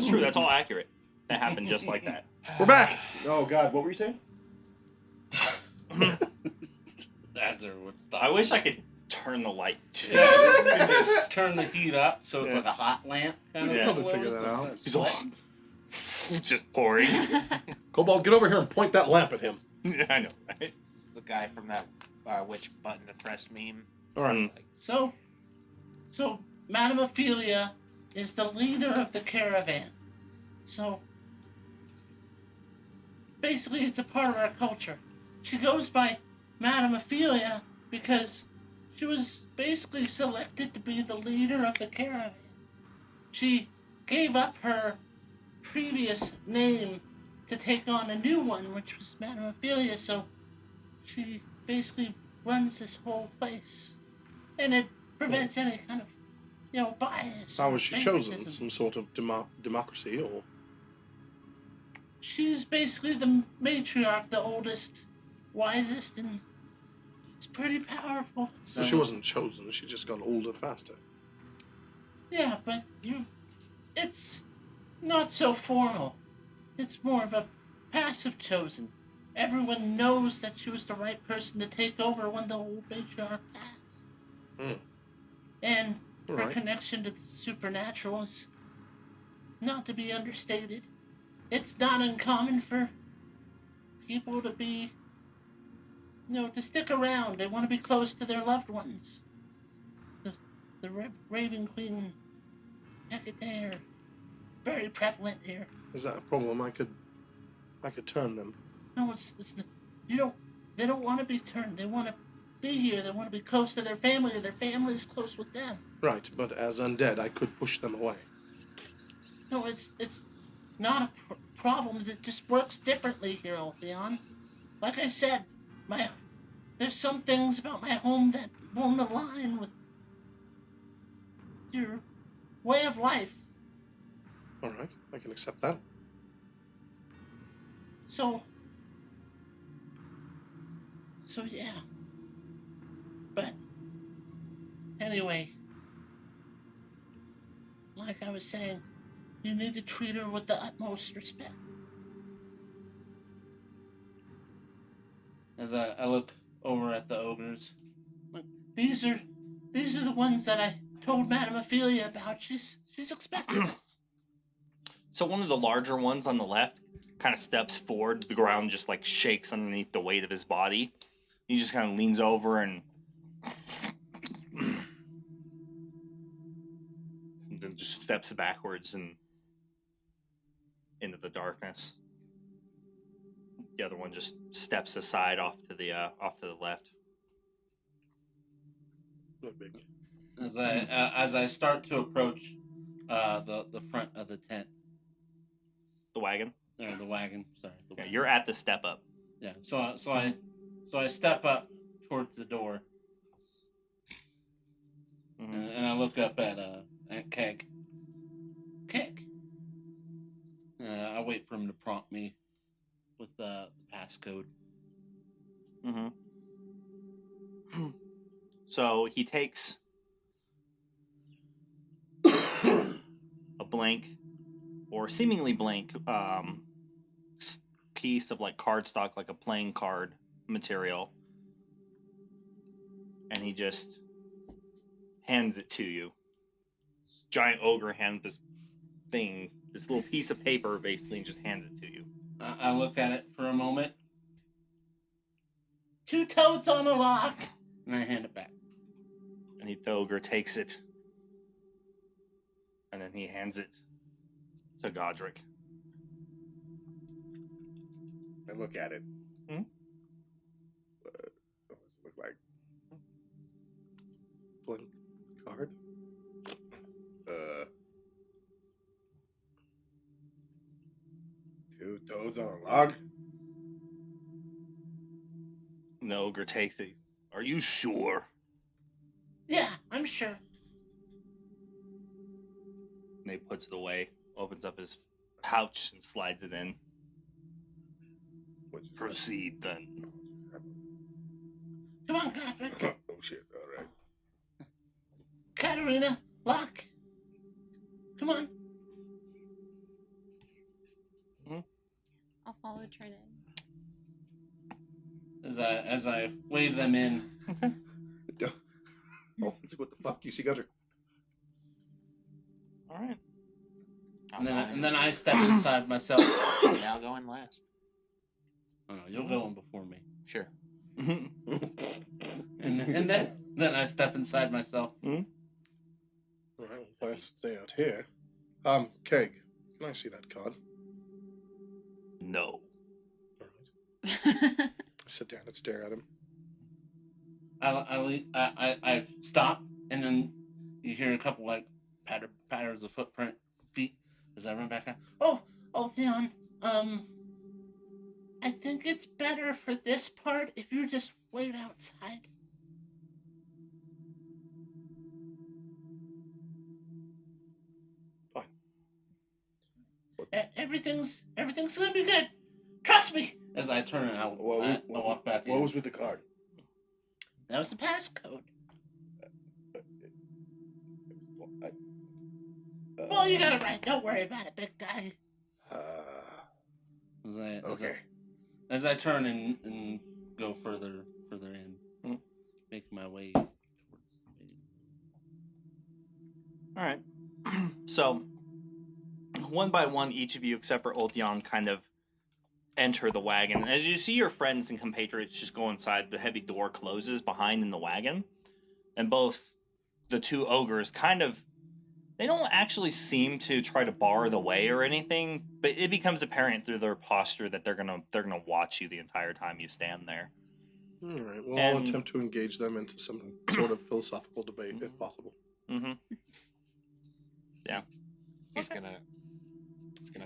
That's true. That's all accurate. That happened just like that. We're back. Oh God, what were you saying? Azure would stop. I wish I could turn the light too. Yeah, just turn the heat up so it's Yeah. like a hot lamp kind Yeah. of. Probably figure that out. He's all just pouring. Cobalt, get over here and point that lamp at him. Yeah, I know, right? It's the guy from that which button to press meme. All right. Mm. So Madame Ophelia is the leader of the caravan. So basically, it's a part of our culture. She goes by Madame Ophelia because she was basically selected to be the leader of the caravan. She gave up her previous name to take on a new one, which was Madame Ophelia, so she basically runs this whole place. And it prevents any kind of, bias. How or was she chosen? favoritism. Some sort of democracy, or She's basically the matriarch, the oldest, wisest, and she's pretty powerful. So she wasn't chosen? She just got older faster. Yeah, but it's not so formal. It's more of a passive chosen. Everyone knows that she was the right person to take over when the old matriarch passed. Hmm. And All her right. connection to the supernatural is not to be understated. It's not uncommon for people to be, to stick around. They want to be close to their loved ones. The Raven Queen and Hecate are very prevalent here. Is that a problem? I could turn them. No, they don't want to be turned. They want to be here. They want to be close to their family, and their family is close with them. Right, but as undead, I could push them away. No, it's not a problem. It just works differently here, Alpheon. Like I said, there's some things about my home that won't align with your way of life. All right, I can accept that. So yeah. But anyway, like I was saying, you need to treat her with the utmost respect. As I look over at the ogres, look, these are the ones that I told Madame Ophelia about. She's expecting us. So one of the larger ones on the left kind of steps forward. The ground just like shakes underneath the weight of his body. He just kind of leans over and then just steps backwards and into the darkness. The other one just steps aside off to the left. Not big. As I start to approach the front of the tent, The wagon. or the wagon. Sorry, the Yeah, wagon. you're at the step up. Yeah. So I step up towards the door, Mhm. and I look up at Keg. Keg. I wait for him to prompt me with the passcode. Mm-hmm. So he takes a blank, or seemingly blank, piece of like cardstock, like a playing card material, and he just hands it to you. This giant ogre hands this thing, this little piece of paper, basically, and just hands it to you. I look at it for a moment. 2 toads on a lock, and I hand it back. And the ogre takes it, and then he hands it to Godric. I look at it. Hmm? What does it look like? Blank card. Two toads on a log. And the ogre takes it. Are you sure? Yeah, I'm sure. And he puts it away, opens up his pouch, and slides it in. What'd you say? Proceed then. Come on, Godric. Oh shit! All right. Katarina, lock. Come on. Follow Trin in. As I wave them in. Alton's like, what the fuck? You see Gudger? All right. And then I step inside myself. I'll go in last. Oh, no, you'll go in before me. Sure. and then I step inside myself. All right, well, let's stay out here. Keg, can I see that card? No. All right. Sit down and stare at him. I stop, and then you hear a couple like patters of feet as I run back out. Oh, Theon. I think it's better for this part if you just wait outside. Fine. Everything's gonna be good. Trust me. As I turn and I walk back in. What was with the card? That was the passcode. Well, you got it right. Don't worry about it, big guy. Okay. As I turn and go further in, make my way towards. All right. So, one by one, each of you, except for Ultion, kind of enter the wagon. As you see your friends and compatriots just go inside, the heavy door closes behind in the wagon. And both the two ogres kind of, they don't actually seem to try to bar the way or anything, but it becomes apparent through their posture that they're gonna watch you the entire time you stand there. All right. Well, I'll attempt to engage them into some sort of philosophical debate, if possible. Mm-hmm. Yeah. He's gonna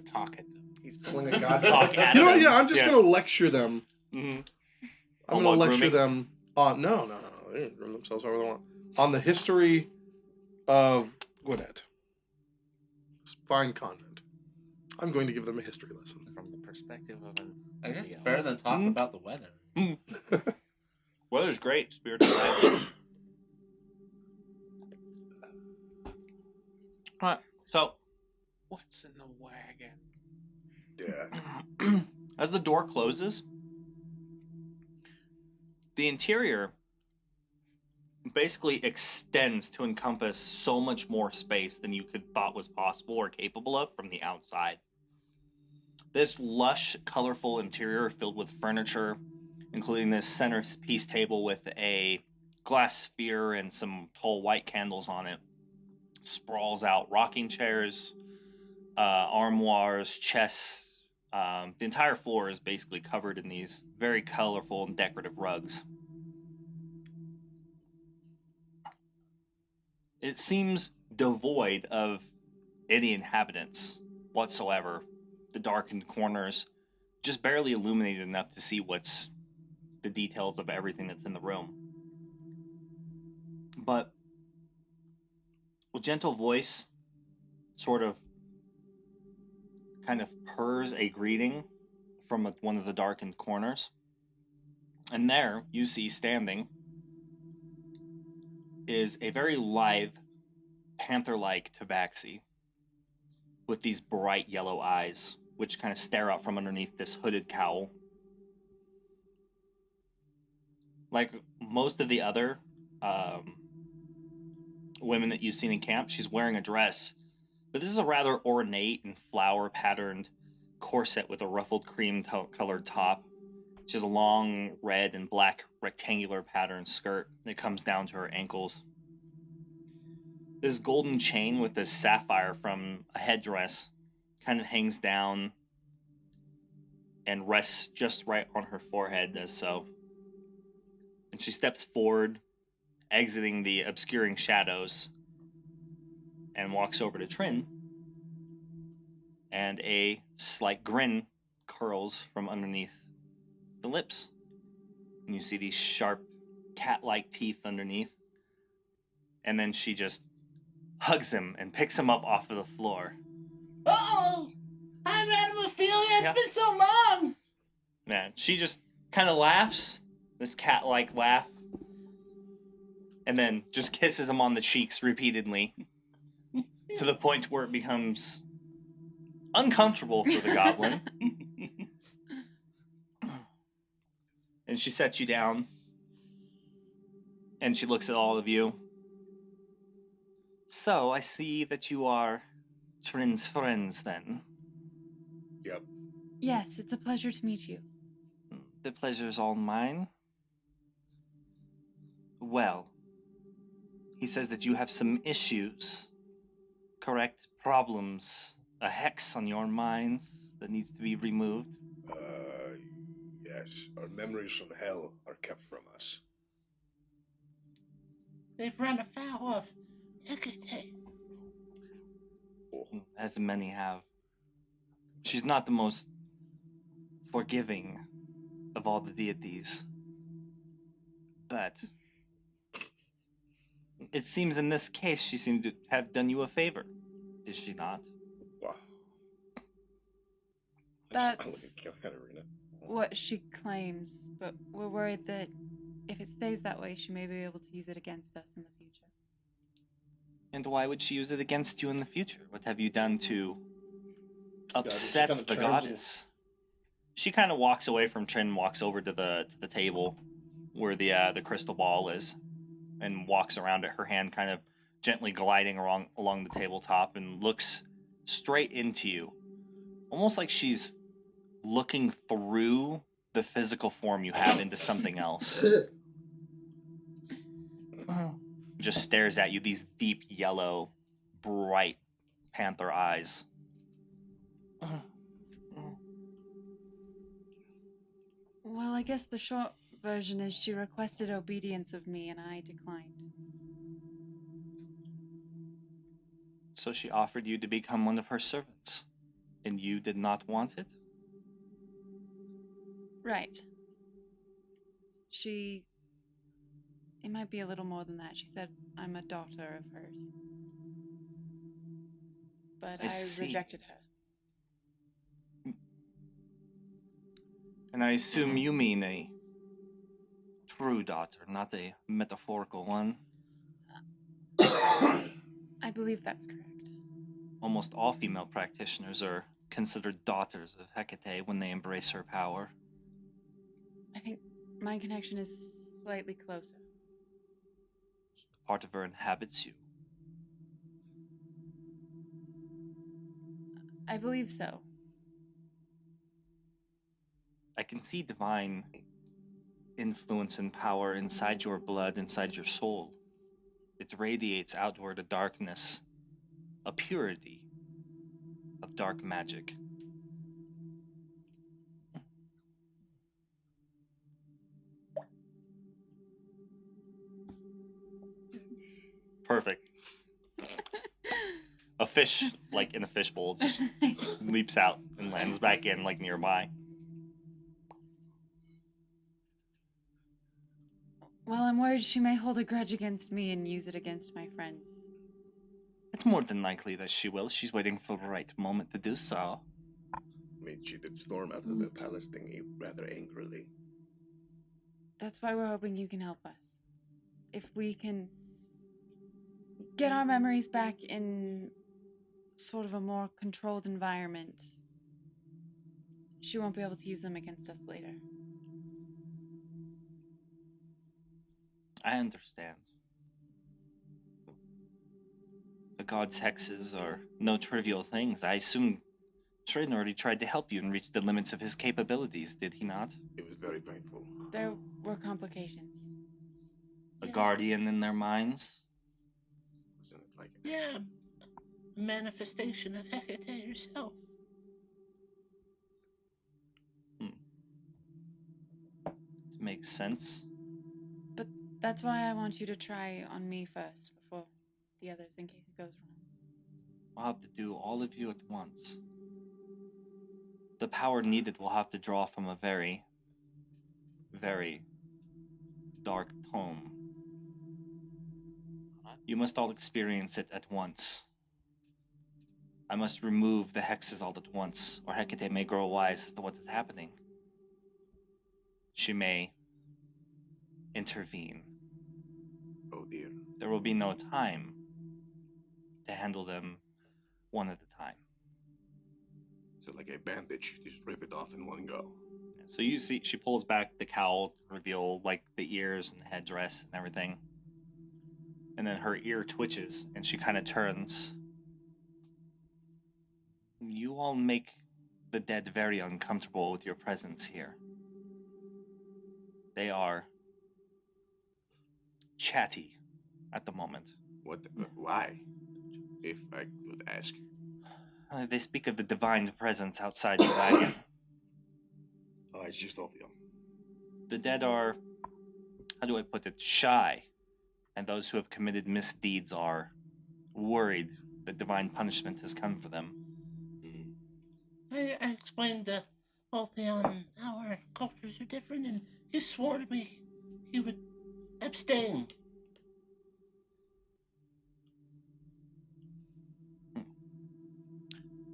talk at them. He's pulling a god. Talk at You know what? them. Yeah, I'm just going to lecture them. Mm-hmm. I'm going to lecture them on... No. They can groom themselves however they want. On the history of Gwinnett. It's fine content. I'm going to give them a history lesson. From the perspective of an... I guess it's better than talking about the weather. Weather's great. Spiritual life. Alright, so What's in the wagon? Yeah. as the door closes, the interior basically extends to encompass so much more space than you could thought was possible or capable of from the outside. This lush, colorful interior filled with furniture, including this centerpiece table with a glass sphere and some tall white candles on it, sprawls out rocking chairs, armoires, chests. The entire floor is basically covered in these very colorful and decorative rugs. It seems devoid of any inhabitants whatsoever. The darkened corners just barely illuminated enough to see what's the details of everything that's in the room. But a gentle voice sort of kind of purrs a greeting from one of the darkened corners. And there you see standing is a very lithe, panther-like tabaxi with these bright yellow eyes, which kind of stare out from underneath this hooded cowl. Like most of the other women that you've seen in camp, she's wearing a dress, but this is a rather ornate and flower-patterned corset with a ruffled cream-colored top. She has a long red and black rectangular patterned skirt that comes down to her ankles. This golden chain with this sapphire from a headdress kind of hangs down and rests just right on her forehead as so. And she steps forward, exiting the obscuring shadows, and walks over to Trin. And a slight grin curls from underneath the lips. And you see these sharp, cat-like teeth underneath. And then she just hugs him and picks him up off of the floor. Oh, I'm Madam Ophelia. It's been so long. Man, she just kind of laughs, this cat-like laugh, and then just kisses him on the cheeks repeatedly to the point where it becomes uncomfortable for the goblin. And she sets you down. And she looks at all of you. So, I see that you are Trin's friends, then. Yep. Yes, it's a pleasure to meet you. The pleasure's all mine. Well, he says that you have some issues, correct? Problems, a hex on your minds that needs to be removed. Yes. Our memories from hell are kept from us. They've run afoul of Hecate. As many have. She's not the most forgiving of all the deities. But it seems in this case she seemed to have done you a favor. Did she not? Wow. That's Go ahead, Arena. what she claims, but we're worried that if it stays that way, she may be able to use it against us in the future. And why would she use it against you in the future? What have you done to she upset kinda the turns goddess? She kind of walks away from Trin, walks over to the table where the crystal ball is, and walks around it, her hand kind of gently gliding along the tabletop, and looks straight into you. Almost like she's looking through the physical form you have into something else. Just stares at you, these deep yellow, bright panther eyes. Well, I guess the short version is she requested obedience of me and I declined. So she offered you to become one of her servants, and you did not want it? Right. It might be a little more than that. She said I'm a daughter of hers. But I I see. rejected her. And I assume you mean a true daughter, not a metaphorical one. I believe that's correct. Almost all female practitioners are considered daughters of Hecate when they embrace her power. I think my connection is slightly closer. Part of her inhabits you. I believe so. I can see divine influence and power inside your blood, inside your soul. It radiates outward a darkness, a purity of dark magic. Perfect. A fish, like in a fishbowl, just leaps out and lands back in, like nearby. Well, I'm worried she may hold a grudge against me and use it against my friends. It's more than likely that she will. She's waiting for the right moment to do so. I mean, she did storm out of the palace thingy rather angrily. That's why we're hoping you can help us. If we can get our memories back in sort of a more controlled environment, she won't be able to use them against us later. I understand. The gods' hexes are no trivial things. I assume Trin already tried to help you and reach the limits of his capabilities, did he not? It was very painful. There were complications. A guardian in their minds? Wasn't it like Yeah, a manifestation of Hecate herself. Makes sense. But that's why I want you to try on me first before the others in case it goes wrong. I'll have to do all of you at once. The power needed will have to draw from a very, very dark tome. You must all experience it at once. I must remove the hexes all at once, or Hecate may grow wise as to what is happening. She may intervene. Oh dear. There will be no time to handle them one at a time. So like a bandage, just rip it off in one go. So you see, she pulls back the cowl, reveal like the ears and the headdress and everything. And then her ear twitches, and she kind of turns. You all make the dead very uncomfortable with your presence here. They are chatty at the moment. What? Why? If I could ask. They speak of the divine presence outside the wagon. Oh, it's just Ophion. The dead are, how do I put it, shy. And those who have committed misdeeds are worried that divine punishment has come for them. I explained to Ophion our cultures are different, and he swore to me he would abstain.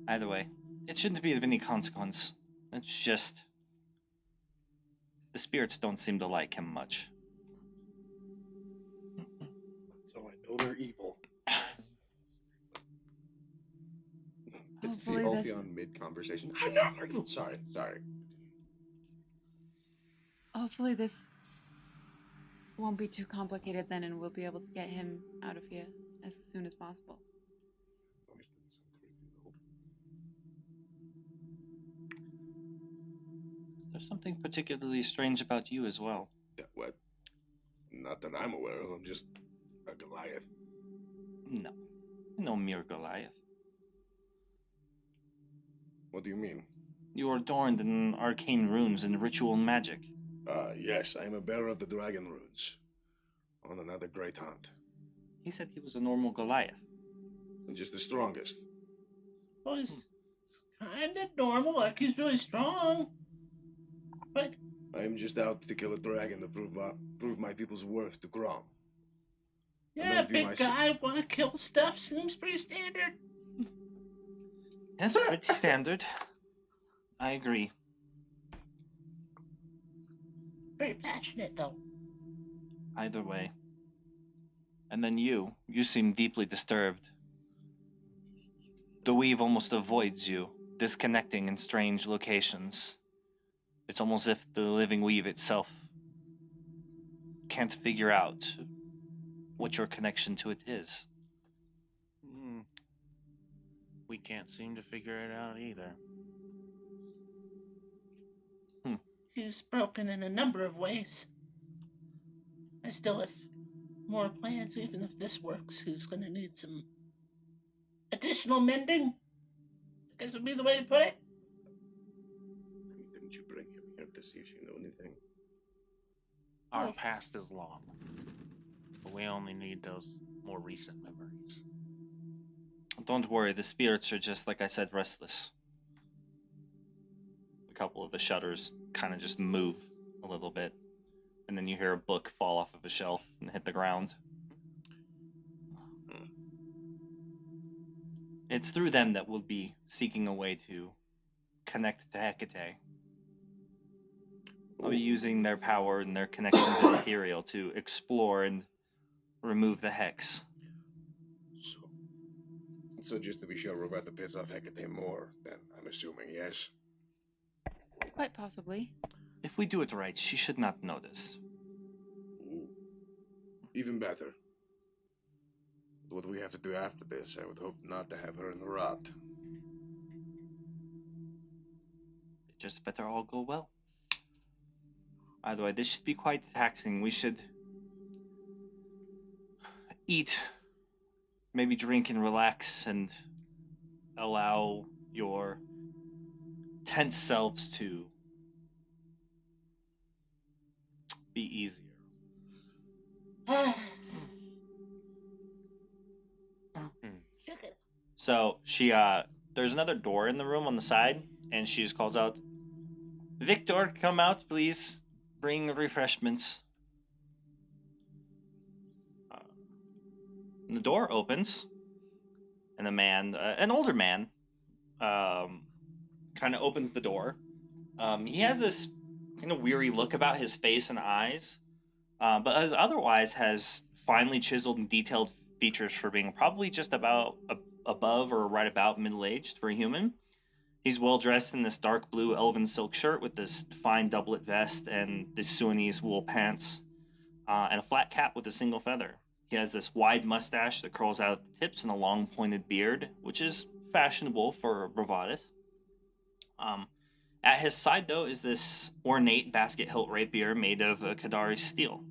Either way, it shouldn't be of any consequence. It's just... the spirits don't seem to like him much. So I know they're evil. Good to see Hopefully this- Ophion mid-conversation. I know they're evil. Sorry. Hopefully this won't be too complicated then, and we'll be able to get him out of here as soon as possible. There's something particularly strange about you as well. What? Not that I'm aware of. I'm just a Goliath. No mere Goliath. What do you mean? You are adorned in arcane runes and ritual magic. Yes, I am a bearer of the dragon runes. On another great hunt. He said he was a normal Goliath. And just the strongest. Well, he's kind of normal, like he's really strong. But I am just out to kill a dragon to prove my people's worth to Grom. yeah, big guy, want to kill stuff, seems pretty standard. That's pretty standard. I agree. Very passionate, though. Either way. And then you seem deeply disturbed. The weave almost avoids you, disconnecting in strange locations. It's almost if the living weave itself can't figure out what your connection to it is. We can't seem to figure it out either. He's broken in a number of ways. I still have more plans, even if this works. He's gonna need some additional mending. I guess would be the way to put it. Didn't you bring him here to see if you know anything? Our past is long, but we only need those more recent memories. Don't worry, the spirits are just, like I said, restless. A couple of the shutters kind of just move a little bit, and then you hear a book fall off of a shelf and hit the ground. It's through them that we'll be seeking a way to connect to Hecate. I'll be using their power and their connection to the ethereal to explore and remove the hex. So just to be sure, we're about to piss off Hecate more, then, I'm assuming, yes? Quite possibly. If we do it right, she should not notice. Ooh. Even better. What do we have to do after this? I would hope not to have her in the rot. It just better all go well. Either way, this should be quite taxing. We should eat, maybe drink and relax, and allow your tense selves to be easier. So she there's another door in the room on the side, and she just calls out, "Victor, come out, please. Bring refreshments." And the door opens, and a man, an older man, kind of opens the door. He has this kind of weary look about his face and eyes, but otherwise has finely chiseled and detailed features for being probably just about above or right about middle-aged for a human. He's well dressed in this dark blue elven silk shirt with this fine doublet vest and this Sudanese wool pants, and a flat cap with a single feather. He has this wide mustache that curls out at the tips and a long pointed beard, which is fashionable for Bravadis. At his side, though, is this ornate basket hilt rapier made of Kadari steel.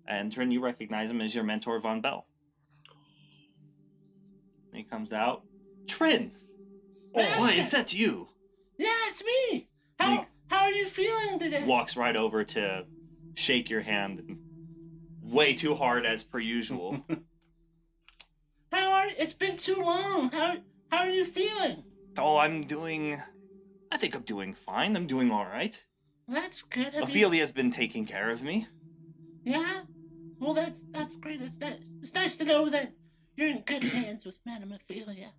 And Trin, you recognize him as your mentor, Von Bell. And he comes out. Trin! Oh, what, is that you? Yeah, it's me. How are you feeling today? Walks right over to shake your hand way too hard as per usual. It's been too long. How are you feeling? Oh, I think I'm doing fine. I'm doing all right. That's good. Ophelia's been taking care of me. Yeah? Well, that's great. It's nice to know that you're in good hands with Madame Ophelia.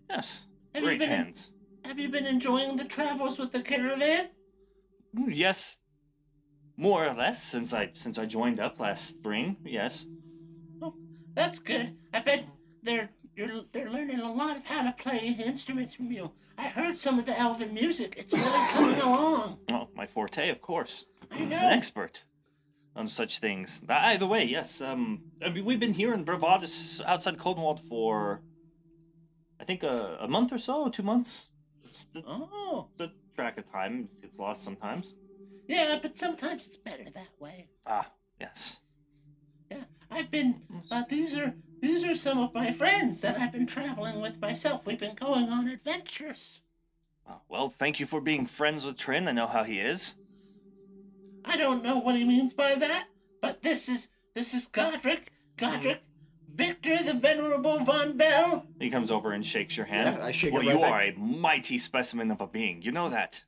Yes, great hands. Have you been enjoying the travels with the caravan? Yes, more or less, since I joined up last spring, yes. Oh, that's good. I bet they're learning a lot of how to play instruments from you. I heard some of the elven music. It's really coming along. Oh, my forte, of course. I know. An expert on such things. Either way, yes. We've been here in Bravadis outside Coldenwald for, I think, a month or so, 2 months. The track of time gets lost sometimes. Yeah, but sometimes it's better that way. Ah, yes. Yeah, I've been. These are some of my friends that I've been traveling with myself. We've been going on adventures. Well, thank you for being friends with Trin. I know how he is. I don't know what he means by that, but this is Godric, Victor the Venerable Von Bell. He comes over and shakes your hand. Yeah, I shake it Well, right you back. are a mighty specimen of a being. You know that.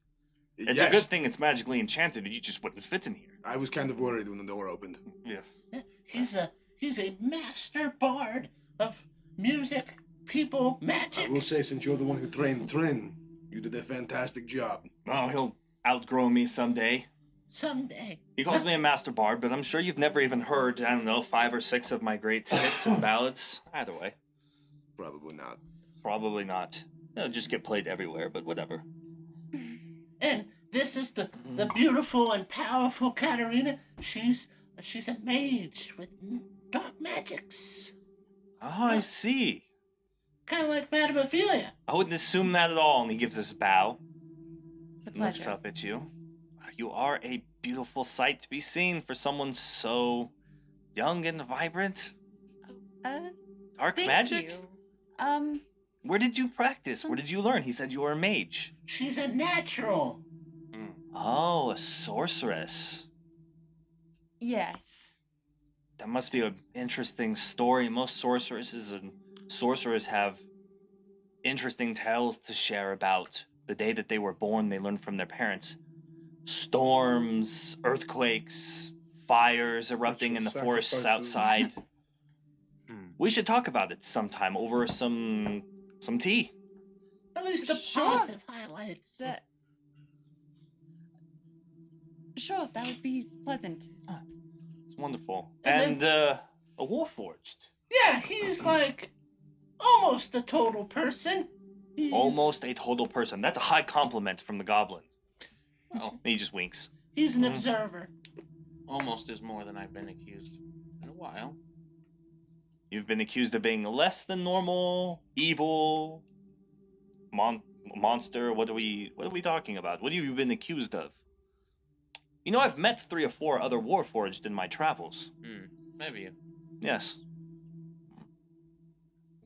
It's a Yes. good thing it's magically enchanted, and you just wouldn't fit in here. I was kind of worried when the door opened. Yeah. He's a master bard of music, people, magic. I will say, since you're the one who trained Trin, you did a fantastic job. Oh, he'll outgrow me someday. Someday. He calls me a master bard, but I'm sure you've never even heard, 5 or 6 of my great hits and ballads. Either way. Probably not. Probably not. They'll just get played everywhere, but whatever. And this is the beautiful and powerful Katerina. She's a mage with dark magics. Oh, I see. Kind of like Madame Ophelia. I wouldn't assume that at all, and he gives this bow. It's a Looks pleasure. up at you. You are a beautiful sight to be seen for someone so young and vibrant. Dark Thank magic? you. Where did you practice? Where did you learn? He said you were a mage. She's a natural. Oh, a sorceress. Yes. That must be an interesting story. Most sorceresses and sorcerers have interesting tales to share about the day that they were born. They learned from their parents. Storms, earthquakes, fires erupting in the forests Sacrifices. outside. We should talk about it sometime over some tea. At least the Sure. positive highlights. Sure, that would be pleasant. It's wonderful. And And a warforged. Yeah, he's like almost a total person. He's- Almost a total person. That's a high compliment from the goblin. Well, And he just winks. He's an observer. almost is more than I've been accused in a while. You've been accused of being less than normal, evil, monster. What are we talking about? What have you been accused of? You know, I've met 3 or 4 other warforged in my travels. Maybe. Yes.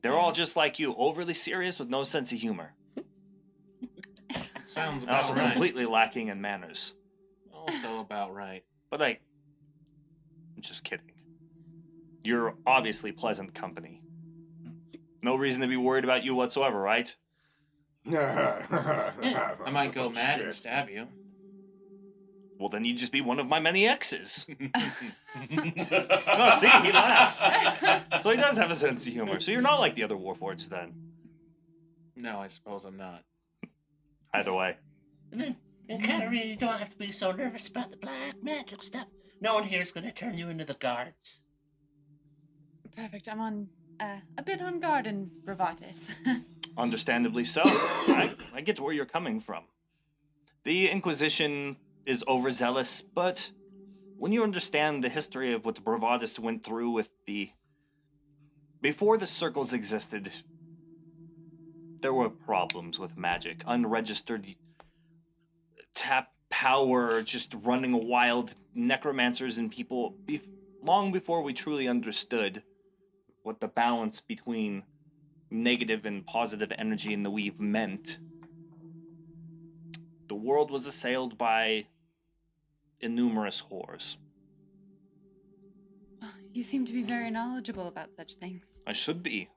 They're all just like you, overly serious with no sense of humor. Sounds And about also right. completely lacking in manners. Also about right. But I'm just kidding. You're obviously pleasant company. No reason to be worried about you whatsoever, right? I might go mad and stab you. Well, then you'd just be one of my many exes. Oh, see, he laughs. So he does have a sense of humor. So you're not like the other warforged then. No, I suppose I'm not. Either way. And Katerina, you don't have to be so nervous about the black magic stuff. No one here is going to turn you into the guards. Perfect. I'm on a bit on guard in Bravatis. Understandably so. I get where you're coming from. The Inquisition is overzealous, but when you understand the history of what the Bravadist went through with before the circles existed, there were problems with magic. Unregistered tap power, just running wild necromancers and people, long before we truly understood what the balance between negative and positive energy in the weave meant. The world was assailed by innumerous horrors. You seem to be very knowledgeable about such things. I should be.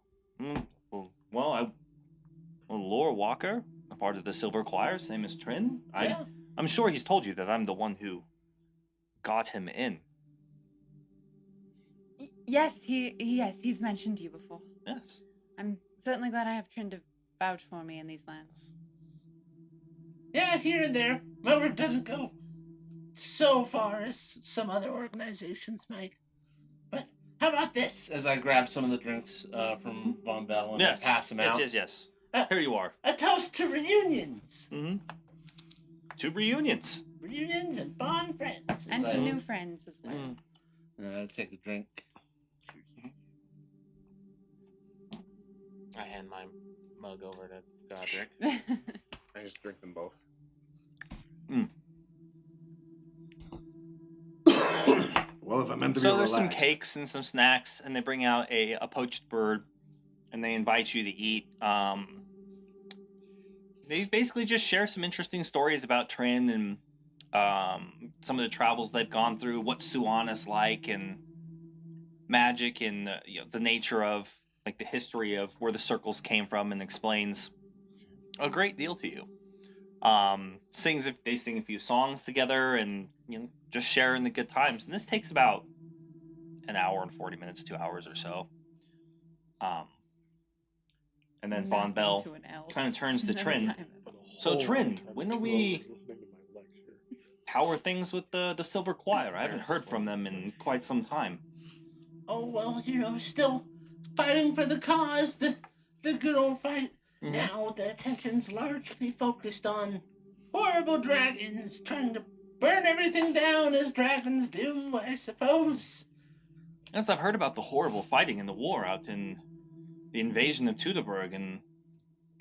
Well, Lore Walker, a part of the Silver Choir, same as Trin. Yeah. I'm sure he's told you that I'm the one who got him in. Yes, he's mentioned you before. Yes. I'm certainly glad I have Trin to vouch for me in these lands. Yeah, here and there. My work doesn't go so far as some other organizations might. But how about this? As I grab some of the drinks from Von Bell and pass them out. Yes. Here you are. A toast to reunions. Mm-hmm. To reunions. Reunions and fond friends. And to new friends as well. I'll take a drink. I hand my mug over to Godric. I just drink them both. Well, if I'm meant to be So there's relaxed. some cakes and some snacks, and they bring out a poached bird, and they invite you to eat. They basically just share some interesting stories about Trin and some of the travels they've gone through, what Suana's like, and magic, and the nature of like the history of where the circles came from, and explains a great deal to you. They sing a few songs together, and just sharing the good times. And this takes about an hour and 40 minutes, 2 hours or so. And then Von Bell kind of turns to Trin. So Trin, when are we? How are things with the Silver Choir? I haven't heard from them in quite some time. Oh, well, still fighting for the cause, the good old fight. Mm-hmm. Now the attention's largely focused on horrible dragons trying to burn everything down as dragons do, I suppose. Yes, I've heard about the horrible fighting in the war out in the invasion of Teutoburg and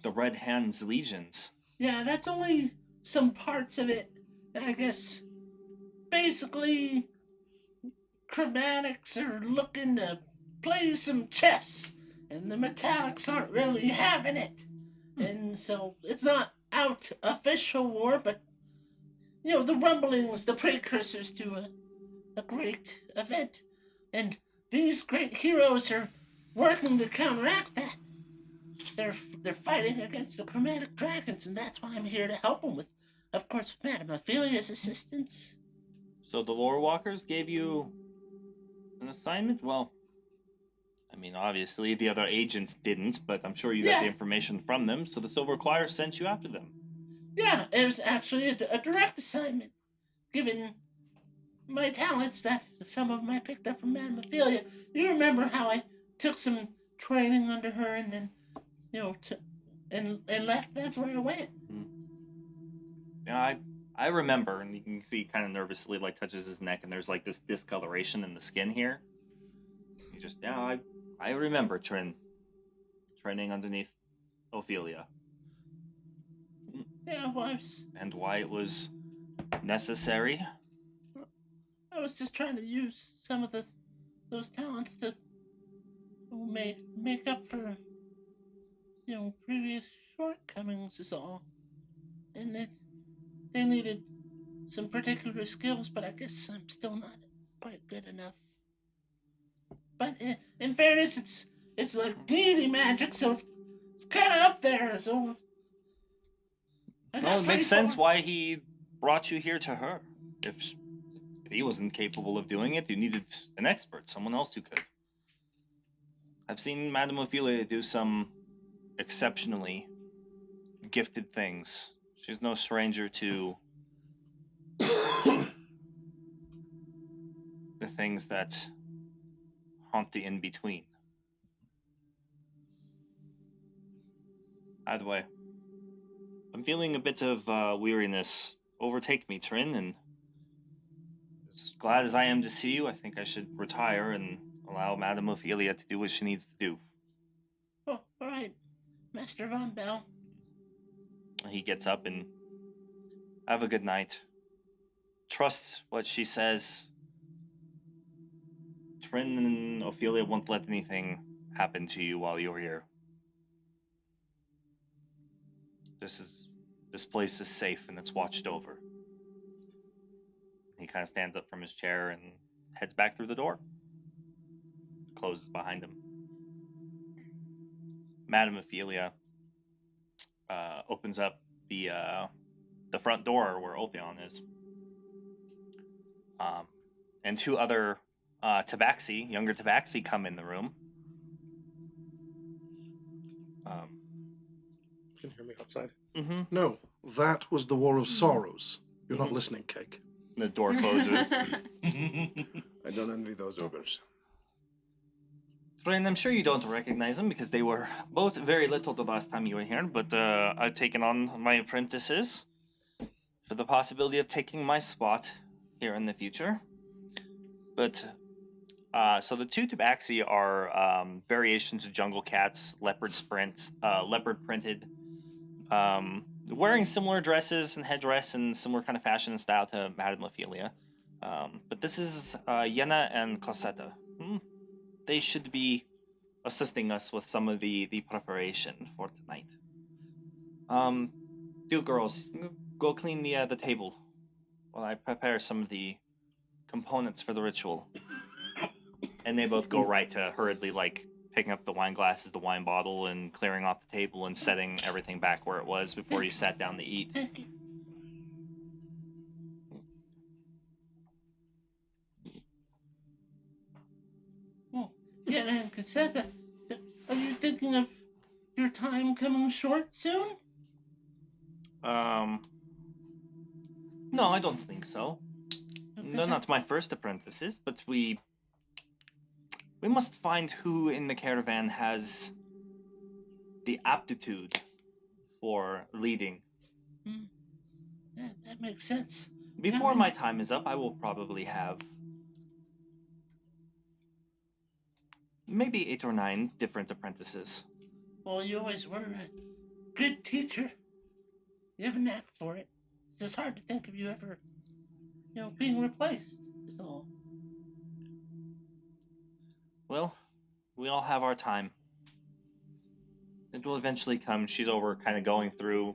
the Red Hand's legions. Yeah, that's only some parts of it. I guess basically chromatics are looking to play some chess, and the metallics aren't really having it. And so it's not out official war, but the rumblings, the precursors to a great event. And these great heroes are working to counteract that. They're fighting against the chromatic dragons, and that's why I'm here to help them with, of course, Madame Ophelia's assistance. So the Lore Walkers gave you an assignment? Well, I mean, obviously the other agents didn't, but I'm sure you got the information from them, so the Silver Choir sent you after them. Yeah, it was actually a direct assignment, given my talents that some of them I picked up from Madame Ophelia. You remember how I took some training under her and then, and left? That's where I went. Yeah, I remember, and you can see he kind of nervously touches his neck, and there's this discoloration in the skin here. He just, I remember training underneath Ophelia. Yeah, well, And why it was necessary. I was just trying to use some of those talents to make up for previous shortcomings is all. And they needed some particular skills, but I guess I'm still not quite good enough. But in fairness, it's like deity magic, so it's kind of up there. So Well, it makes sense why he brought you here to her. If he wasn't capable of doing it, you needed an expert, someone else who could. I've seen Madame Ophelia do some exceptionally gifted things. She's no stranger to the things that haunt the in-between. Either way, I'm feeling a bit of weariness overtake me, Trin, and as glad as I am to see you, I think I should retire and allow Madame Ophelia to do what she needs to do. Oh, all right, Master Von Bell. He gets up and have a good night. Trust what she says. Trin and Ophelia won't let anything happen to you while you're here. This place is safe and it's watched over. He kind of stands up from his chair and heads back through the door. Closes behind him. Madame Ophelia opens up the front door where Ophion is. And two other younger Tabaxi come in the room. You can hear me outside. Mm-hmm. No, that was the War of Sorrows. You're not listening, Cake. The door closes. I don't envy those ogres. Friend, I'm sure you don't recognize them because they were both very little the last time you were here, but I've taken on my apprentices for the possibility of taking my spot here in the future. But, so the two Tabaxi are variations of jungle cats, leopard printed, wearing similar dresses and headdress and similar kind of fashion and style to Madame Ophelia. But this is Yenna and Cosetta. They should be assisting us with some of the preparation for tonight. You girls, go clean the table while I prepare some of the components for the ritual. And they both go right to hurriedly, like, picking up the wine glasses, the wine bottle, and clearing off the table and setting everything back where it was before you sat down to eat. Thank you. Well, yeah, and Cassetta, are you thinking of your time coming short soon? No, I don't think so. They're not my first apprentices, but we must find who in the caravan has the aptitude for leading. That makes sense. Before my time is up, I will probably have maybe 8 or 9 different apprentices. Well, you always were a good teacher. You have a knack for it. It's just hard to think of you ever, being replaced, is all. Well, we all have our time. It will eventually come. She's over kind of going through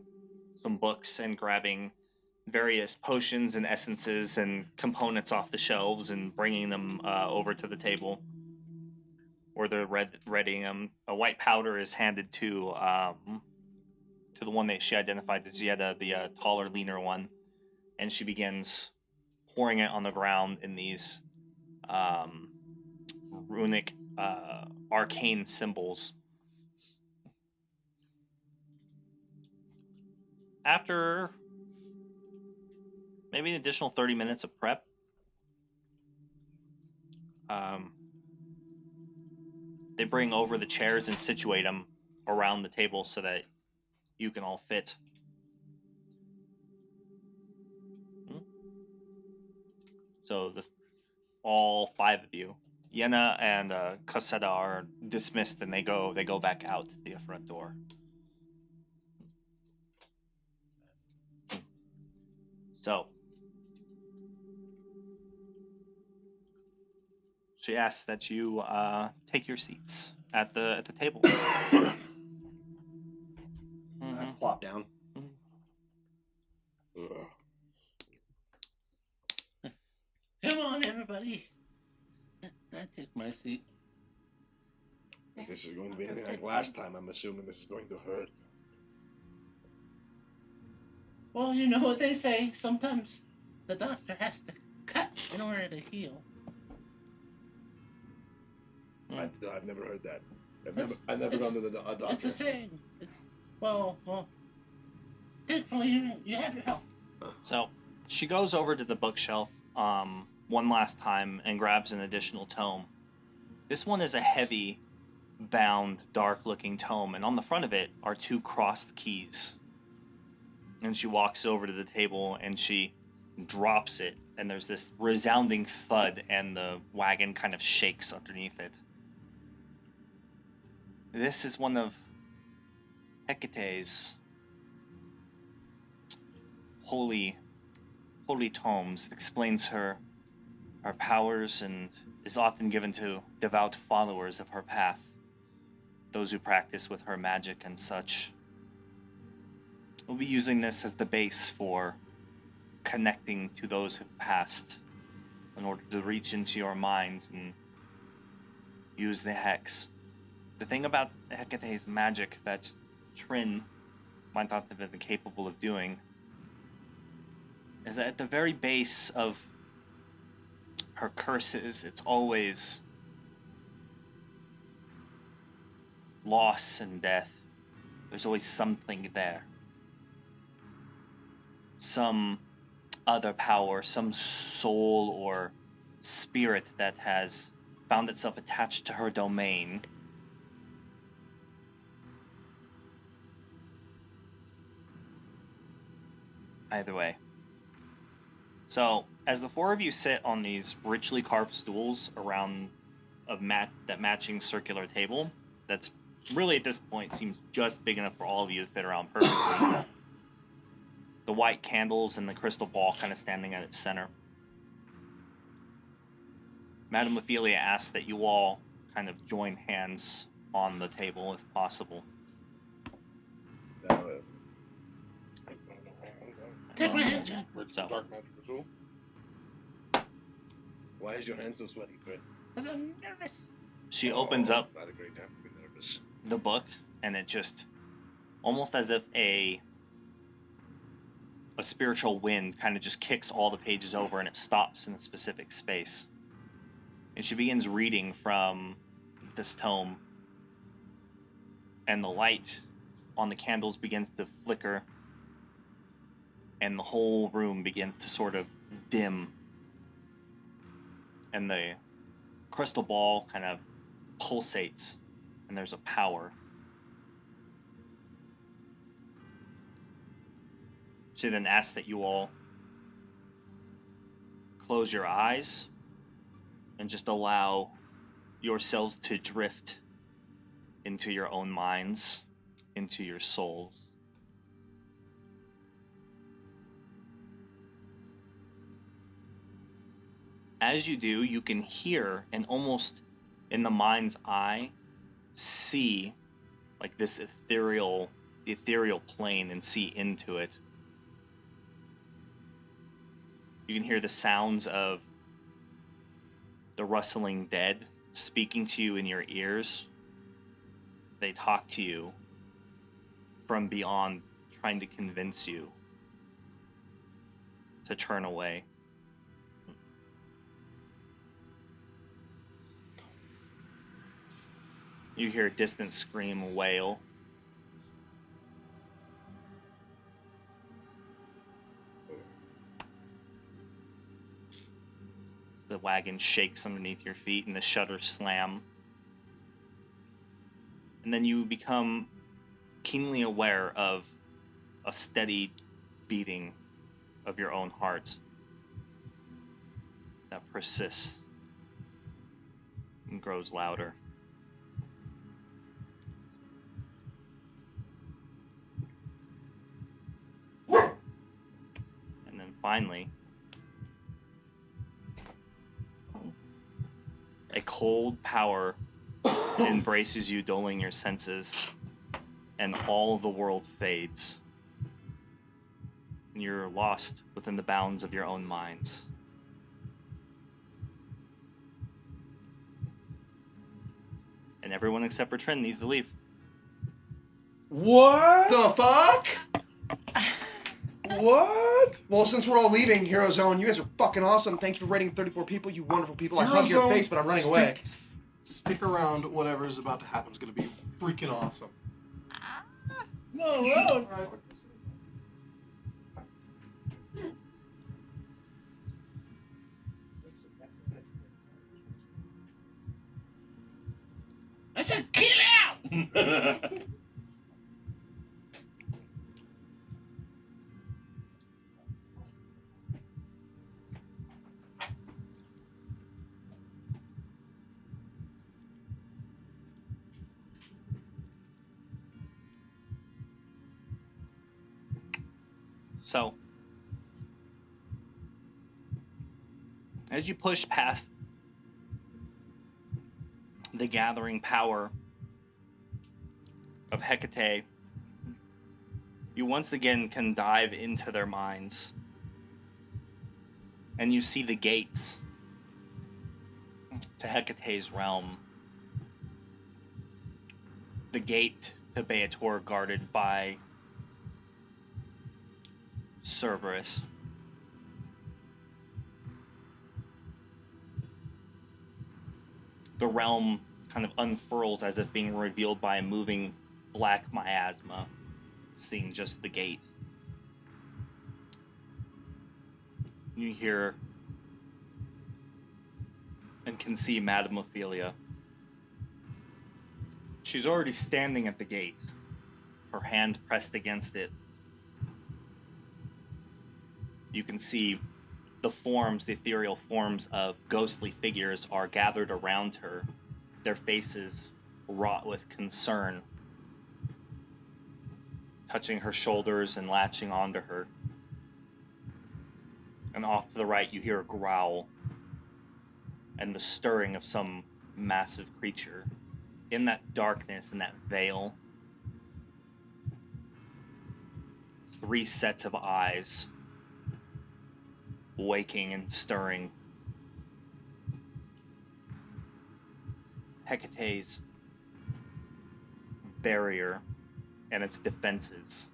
some books and grabbing various potions and essences and components off the shelves and bringing them over to the table where they're readying them. A white powder is handed to the one that she identified as Yetta, the taller, leaner one, and she begins pouring it on the ground in these runic arcane symbols. After maybe an additional 30 minutes of prep, they bring over the chairs and situate them around the table so that you can all fit. So all 5 of you, Yenna and Cosetta, are dismissed, and they go back out the front door. So she asks that you take your seats at the table. I plop down. Come on, everybody. I take my seat. If this is going to be anything like last time, I'm assuming this is going to hurt. Well, you know what they say. Sometimes the doctor has to cut in order to heal. I've never heard that. I've never It's- gone to a doctor. It's a saying. Well, thankfully you have your help. So she goes over to the bookshelf one last time and grabs an additional tome. This one is a heavy bound, dark-looking tome, and on the front of it are 2 crossed keys. And she walks over to the table and she drops it, and there's this resounding thud, and the wagon kind of shakes underneath it. This is one of Hecate's holy tomes. It explains her powers and is often given to devout followers of her path, those who practice with her magic and such. We'll be using this as the base for connecting to those who've passed in order to reach into your minds and use the hex. The thing about Hecate's magic that Trin might not have been capable of doing is that at the very base of her curses, it's always loss and death. There's always something there. Some other power, some soul or spirit that has found itself attached to her domain. Either way. So, as the 4 of you sit on these richly carved stools around that matching circular table, that's really at this point seems just big enough for all of you to fit around perfectly. The white candles and the crystal ball kind of standing at its center. Madame Ophelia asks that you all kind of join hands on the table if possible. Take my hand, Jack. So. Dark magical tool. Why is your hand so sweaty, Fred? Because I'm nervous. She opens up Not a great time to be nervous. the book, and it just, almost as if a spiritual wind kind of just kicks all the pages over and it stops in a specific space. And she begins reading from this tome, and the light on the candles begins to flicker, and the whole room begins to sort of dim, and the crystal ball kind of pulsates, and there's a power. She then asks that you all close your eyes and just allow yourselves to drift into your own minds, into your souls. As you do, you can hear and almost in the mind's eye see like this ethereal plane and see into it. You can hear the sounds of the rustling dead speaking to you in your ears. They talk to you from beyond, trying to convince you to turn away. You hear a distant scream wail. The wagon shakes underneath your feet and the shutters slam. And then you become keenly aware of a steady beating of your own heart that persists and grows louder. And then finally, a cold power embraces you, dulling your senses, and all the world fades. And you're lost within the bounds of your own minds. And everyone except for Trin needs to leave. What? The fuck? What? Well, since we're all leaving Hero Zone, you guys are fucking awesome. Thank you for rating 34 people, you wonderful people. I hug your face, but I'm running away. Stick around. Whatever is about to happen is going to be freaking awesome. No, road. I said kill So, as you push past the gathering power of Hecate, you once again can dive into their minds. And you see the gates to Hecate's realm. The gate to Beator guarded by Cerberus. The realm kind of unfurls as if being revealed by a moving black miasma, seeing just the gate. You hear and can see Madame Ophelia. She's already standing at the gate, her hand pressed against it. You can see the forms, the ethereal forms of ghostly figures are gathered around her, their faces wrought with concern, touching her shoulders and latching onto her. And off to the right, you hear a growl and the stirring of some massive creature. In that darkness, in that veil, 3 sets of eyes, waking and stirring. Hecate's barrier and its defenses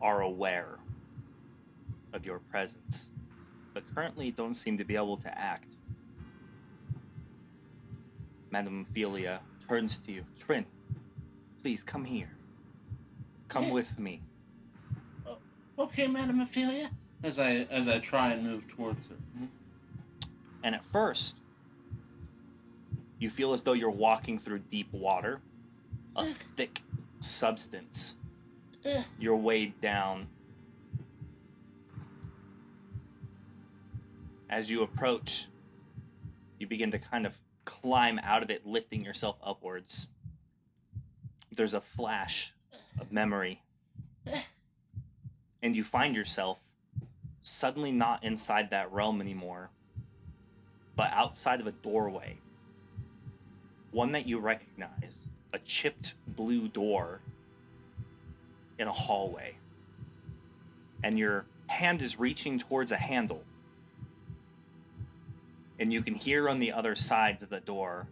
are aware of your presence, but currently don't seem to be able to act. Madame Ophelia turns to you. Trin, please come here. Come with me. Okay, Madame Ophelia. As I try and move towards her. And at first, you feel as though you're walking through deep water, a thick substance. You're weighed down. As you approach, you begin to kind of climb out of it, lifting yourself upwards. There's a flash of memory. And you find yourself suddenly not inside that realm anymore, but outside of a doorway. One that you recognize, a chipped blue door in a hallway. And your hand is reaching towards a handle. And you can hear on the other sides of the door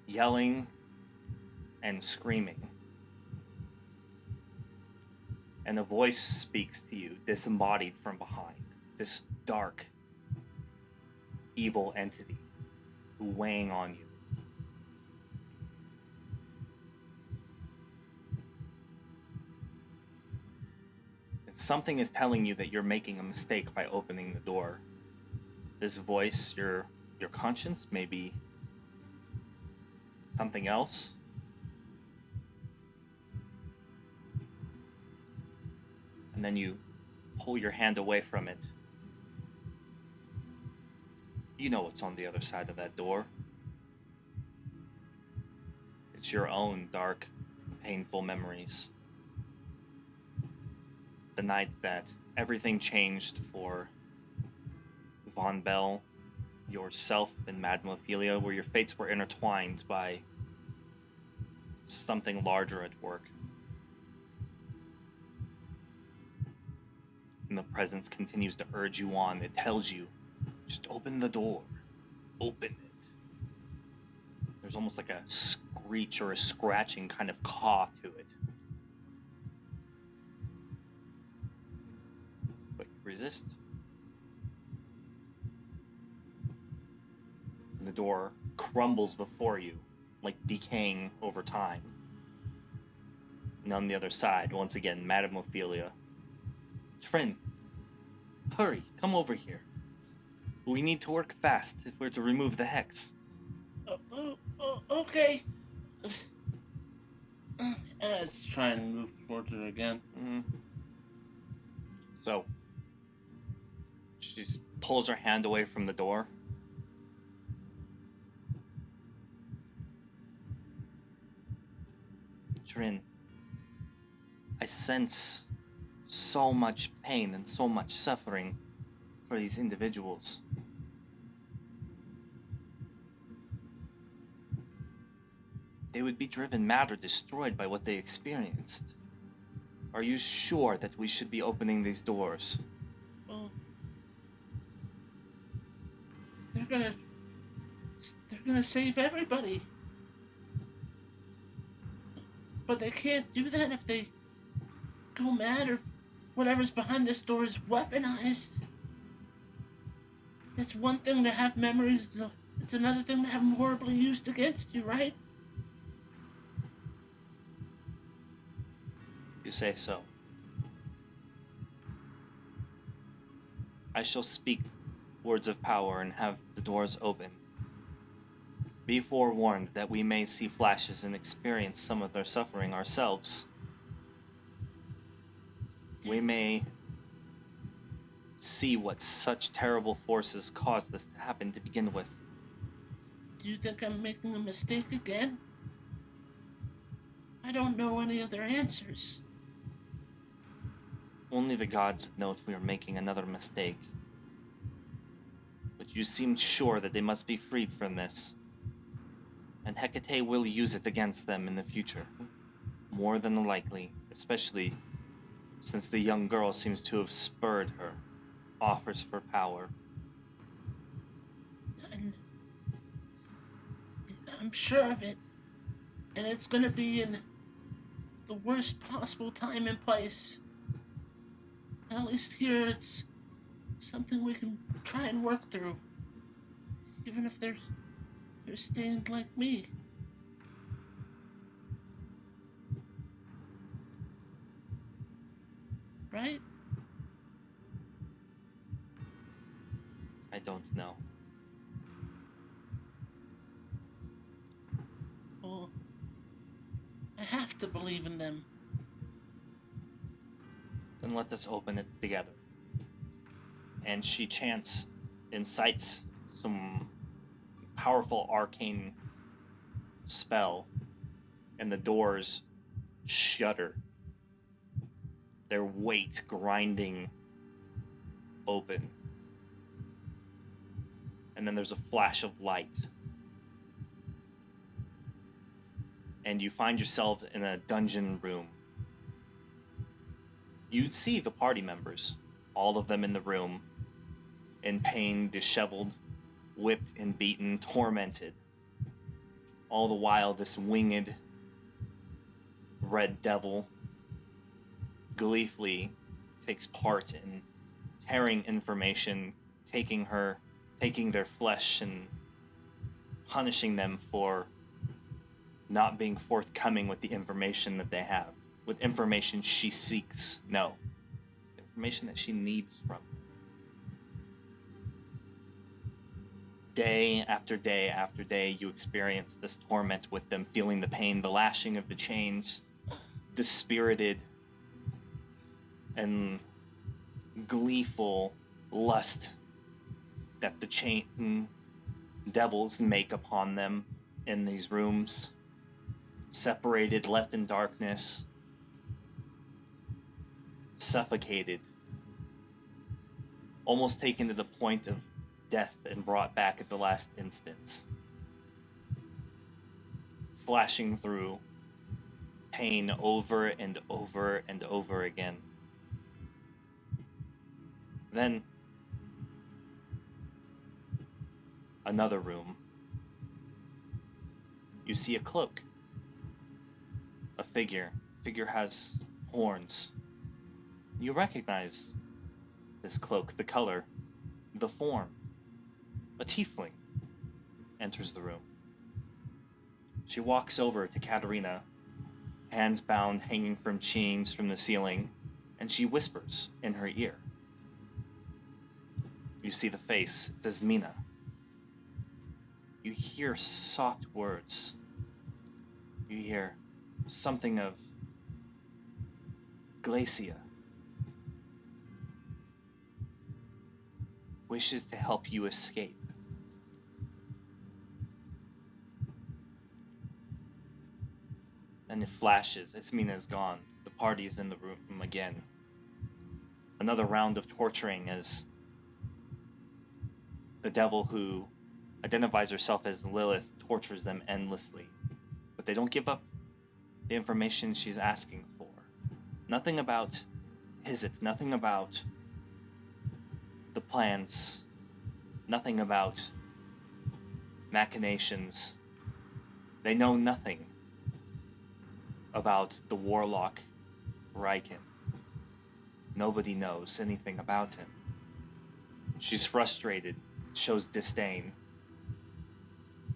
yelling and screaming. And a voice speaks to you, disembodied from behind. This dark, evil entity weighing on you. And something is telling you that you're making a mistake by opening the door. This voice, your conscience, maybe something else. And then you pull your hand away from it. You know what's on the other side of that door. It's your own dark, painful memories. The night that everything changed for Von Bell, yourself, and Madame Ophelia, where your fates were intertwined by something larger at work. And the presence continues to urge you on. It tells you, just open the door. Open it. There's almost like a screech or a scratching kind of caw to it. But you resist. And the door crumbles before you, like decaying over time. And on the other side, once again, Madame Ophelia. Trin, hurry, come over here. We need to work fast if we're to remove the hex. Okay. Let's try and move towards her again. Mm-hmm. So, she just pulls her hand away from the door. Trin, I sense so much pain and so much suffering for these individuals. They would be driven mad or destroyed by what they experienced. Are you sure that we should be opening these doors? Well, they're gonna save everybody. But they can't do that if they go mad or whatever's behind this door is weaponized. It's one thing to have memories, it's another thing to have them horribly used against you, right? You say so. I shall speak words of power and have the doors open. Be forewarned that we may see flashes and experience some of their suffering ourselves. We may see what such terrible forces caused this to happen to begin with. Do you think I'm making a mistake again? I don't know any other answers. Only the gods know if we are making another mistake. But you seem sure that they must be freed from this. And Hecate will use it against them in the future. More than likely, especially since the young girl seems to have spurred her offers for power. And I'm sure of it. And it's gonna be in the worst possible time and place. At least here it's something we can try and work through. Even if they're stained like me. Right? I don't know. Well, I have to believe in them. Then let us open it together. And she incites some powerful arcane spell, and the doors shudder, their weight grinding open. And then there's a flash of light. And you find yourself in a dungeon room. You see the party members, all of them in the room, in pain, disheveled, whipped and beaten, tormented. All the while, this winged red devil gleefully takes part in tearing information, taking their flesh and punishing them for not being forthcoming with the information that they have, with information she seeks. No, information that she needs from. Day after day after day, you experience this torment with them, feeling the pain, the lashing of the chains, dispirited and gleeful lust that the chain devils make upon them in these rooms, separated, left in darkness, suffocated, almost taken to the point of death and brought back at the last instance, flashing through pain over and over and over again. Then another room. You see a cloak, a figure. Figure has horns. You recognize this cloak, the color, the form. A tiefling enters the room. She walks over to Katerina, hands bound, hanging from chains from the ceiling, and she whispers in her ear. You see the face. It says Mina. You hear soft words. You hear, something of Glacia wishes to help you escape. And it flashes. Esmina's gone. The party's in the room again. Another round of torturing as the devil who identifies herself as Lilith tortures them endlessly. But they don't give up the information she's asking for. Nothing about Hizit, nothing about the plans, nothing about machinations. They know nothing about the warlock Riken. Nobody knows anything about him. She's frustrated, shows disdain.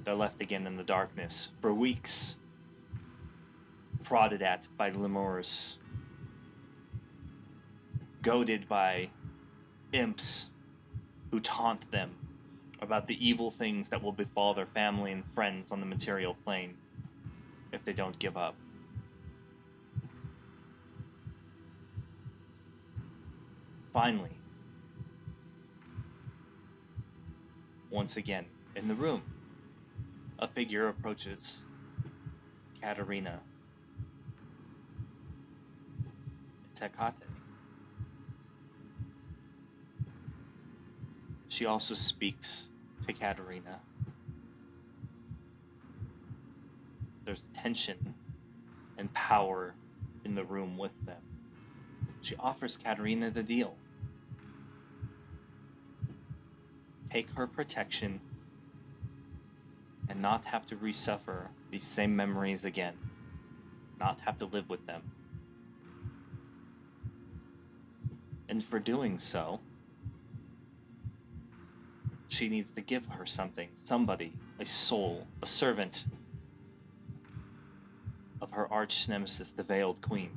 They're left again in the darkness for weeks, prodded at by lemurs, goaded by imps who taunt them about the evil things that will befall their family and friends on the material plane if they don't give up. Finally, once again, in the room, a figure approaches Katerina. It's Hecate. She also speaks to Katerina. There's tension and power in the room with them. She offers Katerina the deal. Take her protection and not have to resuffer these same memories again. Not have to live with them. And for doing so, she needs to give her something, somebody, a soul, a servant of her arch nemesis, the Veiled Queen.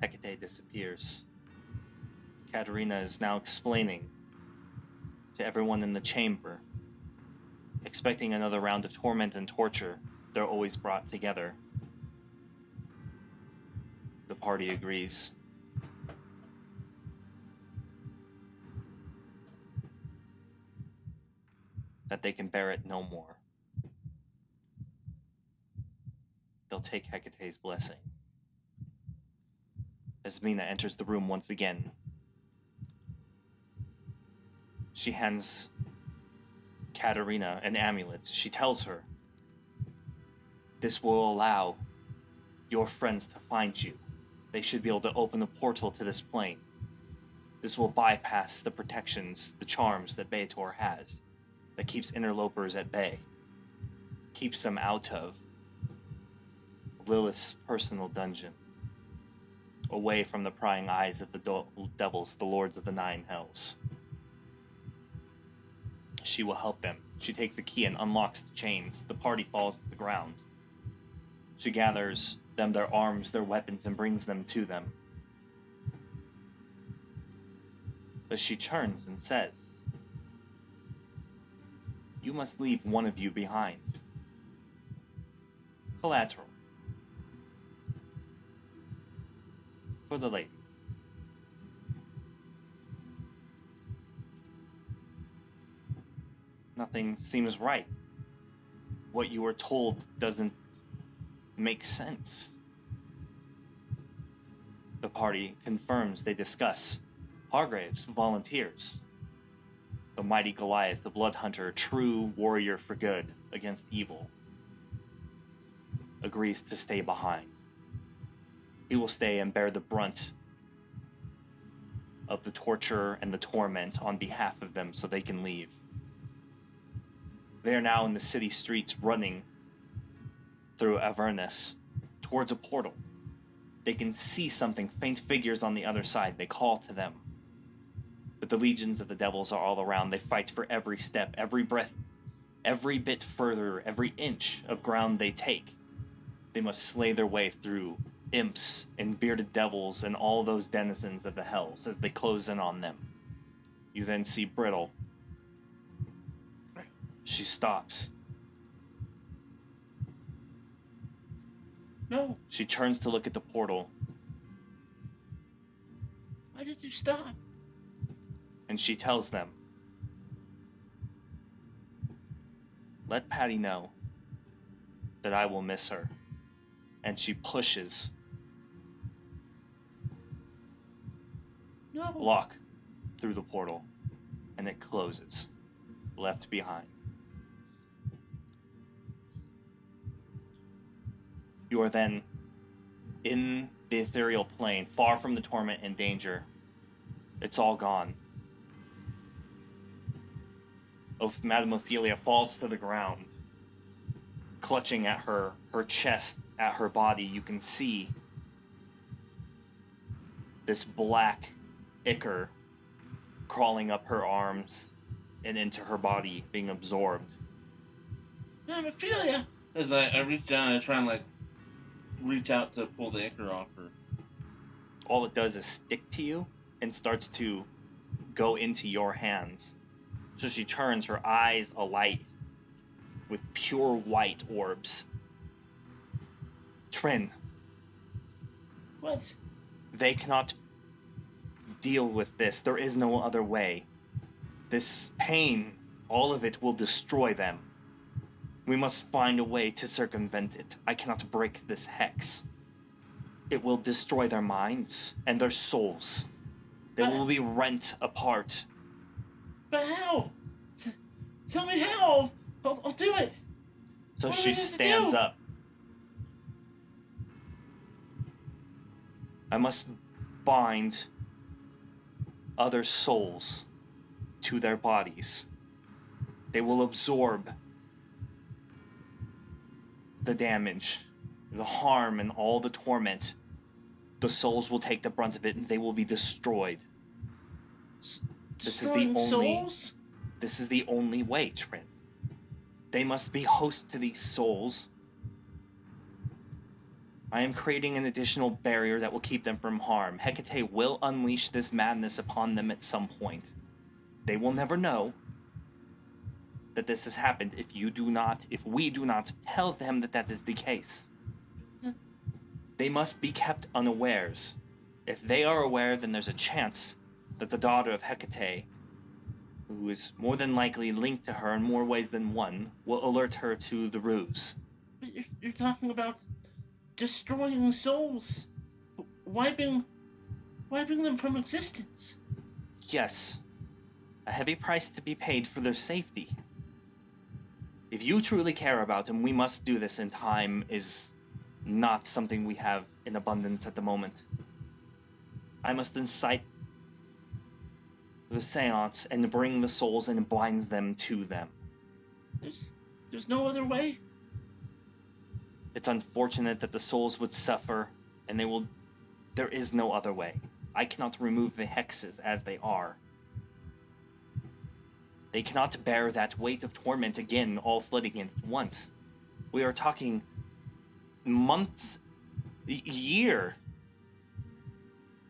Hecate disappears. Katerina is now explaining to everyone in the chamber, expecting another round of torment and torture. They're always brought together. The party agrees. That they can bear it no more. They'll take Hecate's blessing. As Mina enters the room once again, she hands Katerina an amulet. She tells her, this will allow your friends to find you. They should be able to open a portal to this plane. This will bypass the protections, the charms that Beator has, that keeps interlopers at bay, keeps them out of Lilith's personal dungeon, away from the prying eyes of the devils, the lords of the Nine Hells. She will help them. She takes a key and unlocks the chains. The party falls to the ground. She gathers them their arms, their weapons, and brings them to them. But she turns and says, you must leave one of you behind. Collateral. For the lady. Nothing seems right. What you were told doesn't make sense. The party confirms, they discuss. Hargraves volunteers. The mighty Goliath, the blood hunter, true warrior for good against evil, agrees to stay behind. He will stay and bear the brunt of the torture and the torment on behalf of them so they can leave. They are now in the city streets running through Avernus towards a portal. They can see something, faint figures on the other side. They call to them. But the legions of the devils are all around. They fight for every step, every breath, every bit further, every inch of ground they take. They must slay their way through imps and bearded devils and all those denizens of the hells as they close in on them. You then see Brittle. She stops. No. She turns to look at the portal, Why did you stop? and she tells them, "Let Patty know that I will miss her." And she pushes No. lock through the portal, and it closes, left behind. You are then in the ethereal plane, far from the torment and danger. It's all gone. Madame Ophelia falls to the ground, clutching at her chest, at her body. You can see this black ichor crawling up her arms and into her body, being absorbed. Ophelia! As I reach down, I try and reach out to pull the ichor off her. All it does is stick to you and starts to go into your hands. So she turns, her eyes alight with pure white orbs. Trin, What? they cannot deal with this. There is no other way. This pain, all of it will destroy them. We must find a way to circumvent it. I cannot break this hex. It will destroy their minds and their souls. They will be rent apart. But how? Tell me how. I'll do it. So What do she we need to stands do? up. I must bind other souls to their bodies. They will absorb the damage, the harm, and all the torment. The souls will take the brunt of it, and they will be destroyed. This is the Destroying only- souls? This is the only way, Trin. They must be host to these souls. I am creating an additional barrier that will keep them from harm. Hecate will unleash this madness upon them at some point. They will never know that this has happened if we do not tell them that that is the case. They must be kept unawares. If they are aware, then there's a chance that the daughter of Hecate, who is more than likely linked to her in more ways than one, will alert her to the ruse. But you're talking about destroying souls. Wiping them from existence. Yes, a heavy price to be paid for their safety. If you truly care about them, we must do this, and time is not something we have in abundance at the moment. I must incite the seance and bring the souls and bind them to them. There's no other way. It's unfortunate that the souls would suffer, and there is no other way. I cannot remove the hexes as they are. They cannot bear that weight of torment again, all flooding in at once. We are talking months, year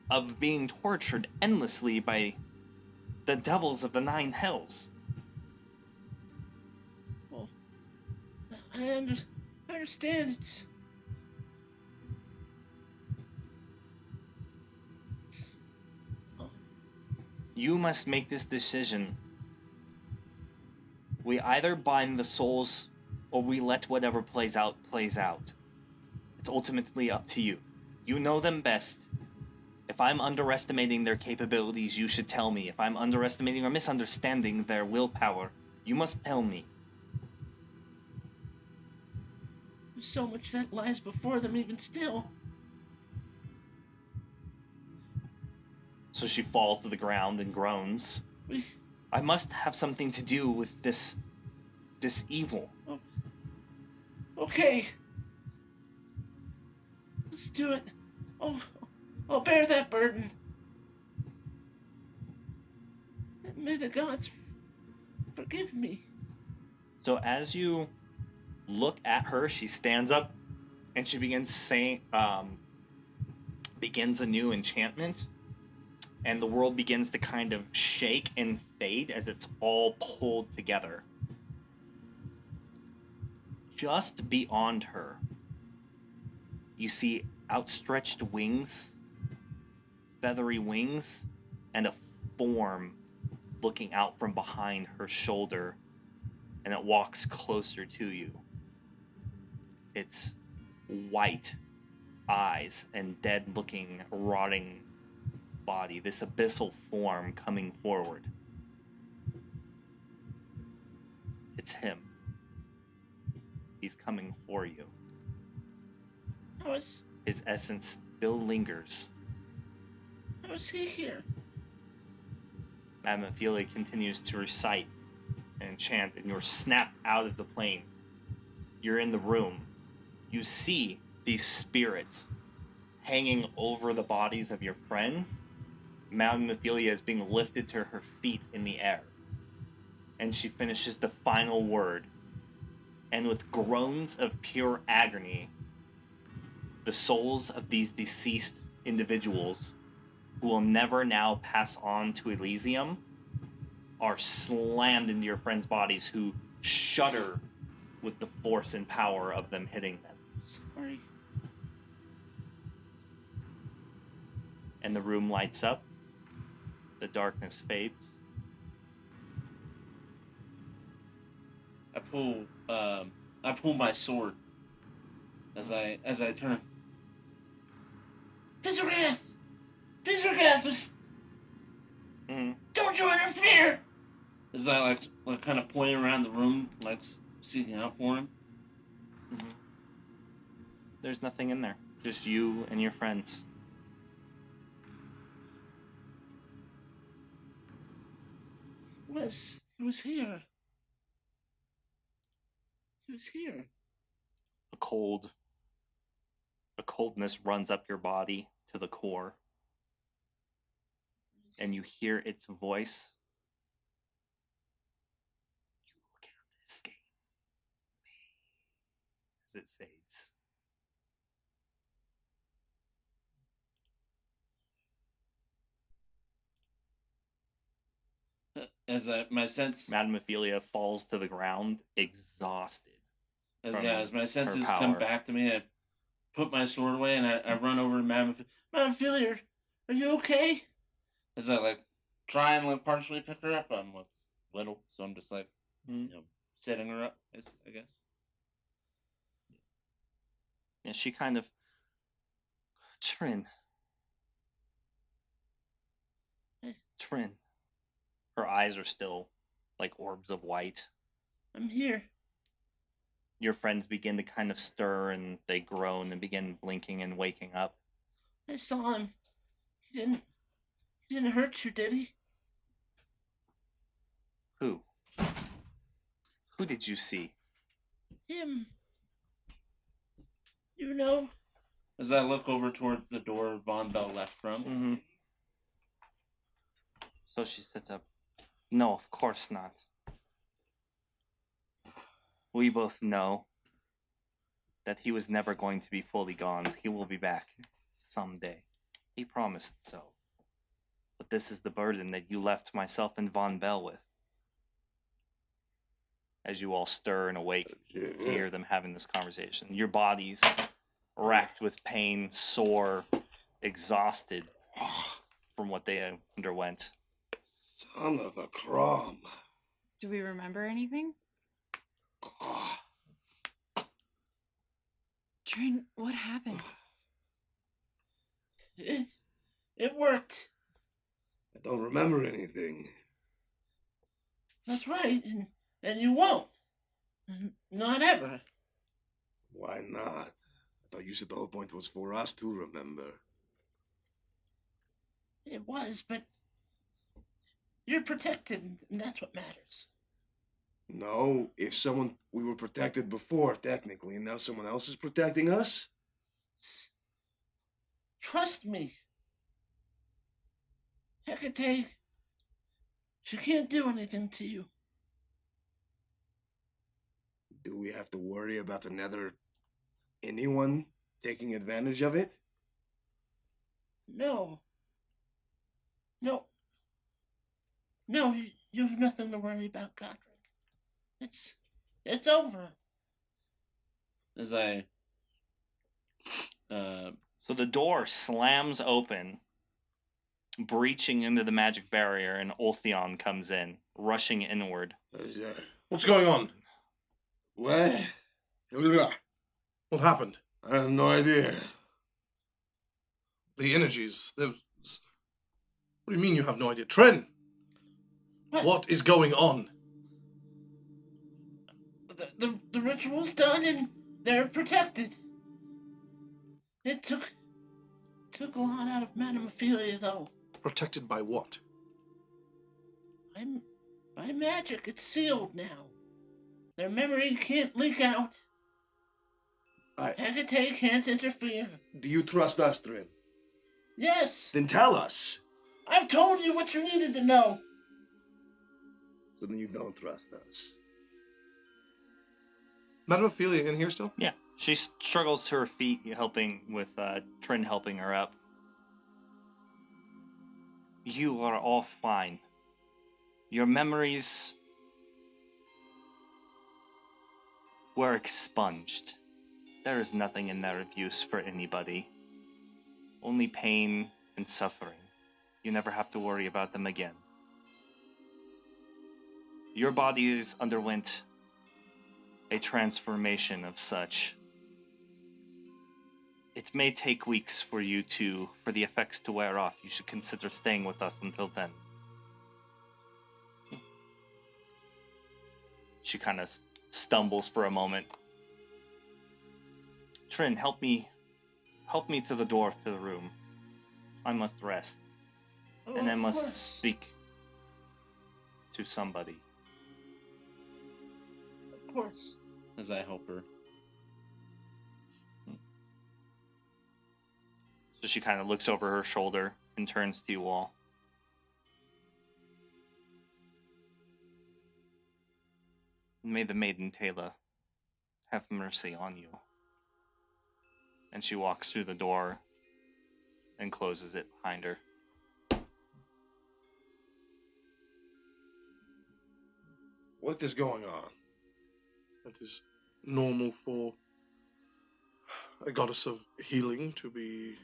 of being tortured endlessly by the devils of the 9 hells. Well, I understand. You must make this decision. We either bind the souls, or we let whatever plays out. It's ultimately up to you. You know them best. If I'm underestimating their capabilities, you should tell me. If I'm underestimating or misunderstanding their willpower, you must tell me. There's so much that lies before them even still. So she falls to the ground and groans. I must have something to do with this evil. Okay. Let's do it. I'll bear that burden. And may the gods forgive me. So as you look at her, she stands up and she begins begins a new enchantment, and the world begins to kind of shake and fade as it's all pulled together. Just beyond her, you see outstretched wings, feathery wings, and a form looking out from behind her shoulder, and it walks closer to you. It's white eyes and dead-looking, rotting body, this abyssal form coming forward. It's him. He's coming for you. His essence still lingers. How is he here? Madame Ophelia continues to recite and chant, and you're snapped out of the plane. You're in the room. You see these spirits hanging over the bodies of your friends. Madame Ophelia is being lifted to her feet in the air. And she finishes the final word. And with groans of pure agony, the souls of these deceased individuals, who will never now pass on to Elysium, are slammed into your friends' bodies, who shudder with the force and power of them hitting them. Sorry. And the room lights up. The darkness fades. I pull my sword as I turn. Visceral! Visceral! Don't you interfere! As I like kind of pointing around the room, like seeking out for him. Mm-hmm. There's nothing in there. Just you and your friends. He was here. He was here. A coldness runs up your body to the core. And you hear its voice. You can't escape me. As it fades. My sense, Madame Ophelia falls to the ground, exhausted. as my senses power. come back to me, I put my sword away and I run over to Madame Ophelia. Are you okay? As I try and partially pick her up. I'm little, so I'm just setting her up, I guess. And she kind of, Trin. Her eyes are still like orbs of white. I'm here. Your friends begin to kind of stir, and they groan and begin blinking and waking up. I saw him. He didn't hurt you, did he? Who? Who did you see? Him. You know. As I look over towards the door Von Bell left from. Mm-hmm. So she sits up. No, of course not. We both know that he was never going to be fully gone. He will be back someday. He promised so. But this is the burden that you left myself and Von Bell with. As you all stir and awake to hear them having this conversation. Your bodies racked with pain, sore, exhausted from what they underwent. Son of a crom. Do we remember anything? Trin, what happened? It worked. I don't remember anything. That's right, and you won't. Not ever. Why not? I thought you said the whole point was for us to remember. It was, but you're protected, and that's what matters. No, we were protected before, technically, and now someone else is protecting us? Trust me. Hecate, she can't do anything to you. Do we have to worry about anyone taking advantage of it? No. No, you have nothing to worry about, Godric. It's over. As I So the door slams open, breaching into the magic barrier, and Ulthion comes in, rushing inward. What's going on? What? What happened? I have no idea. The energies. What do you mean you have no idea? Tren! What is going on? The ritual's done and they're protected. It took a lot out of Madame Ophelia, though. Protected by what? By magic, it's sealed now. Their memory can't leak out. Hecate can't interfere. Do you trust us, Trin? Yes! Then tell us. I've told you what you needed to know. So then you don't trust us. Madame Ophelia in here still? Yeah. She struggles to her feet, helping with Trin helping her up. You are all fine. Your memories were expunged. There is nothing in there of use for anybody. Only pain and suffering. You never have to worry about them again. Your bodies underwent a transformation of such. It may take weeks for the effects to wear off. You should consider staying with us until then. She kind of stumbles for a moment. Trin, help me to the door to the room. I must rest. And I must speak to somebody. Of course. As I help her. So she kind of looks over her shoulder and turns to you all. May the maiden Taylor have mercy on you. And she walks through the door and closes it behind her. What is going on? That is normal for a goddess of healing to be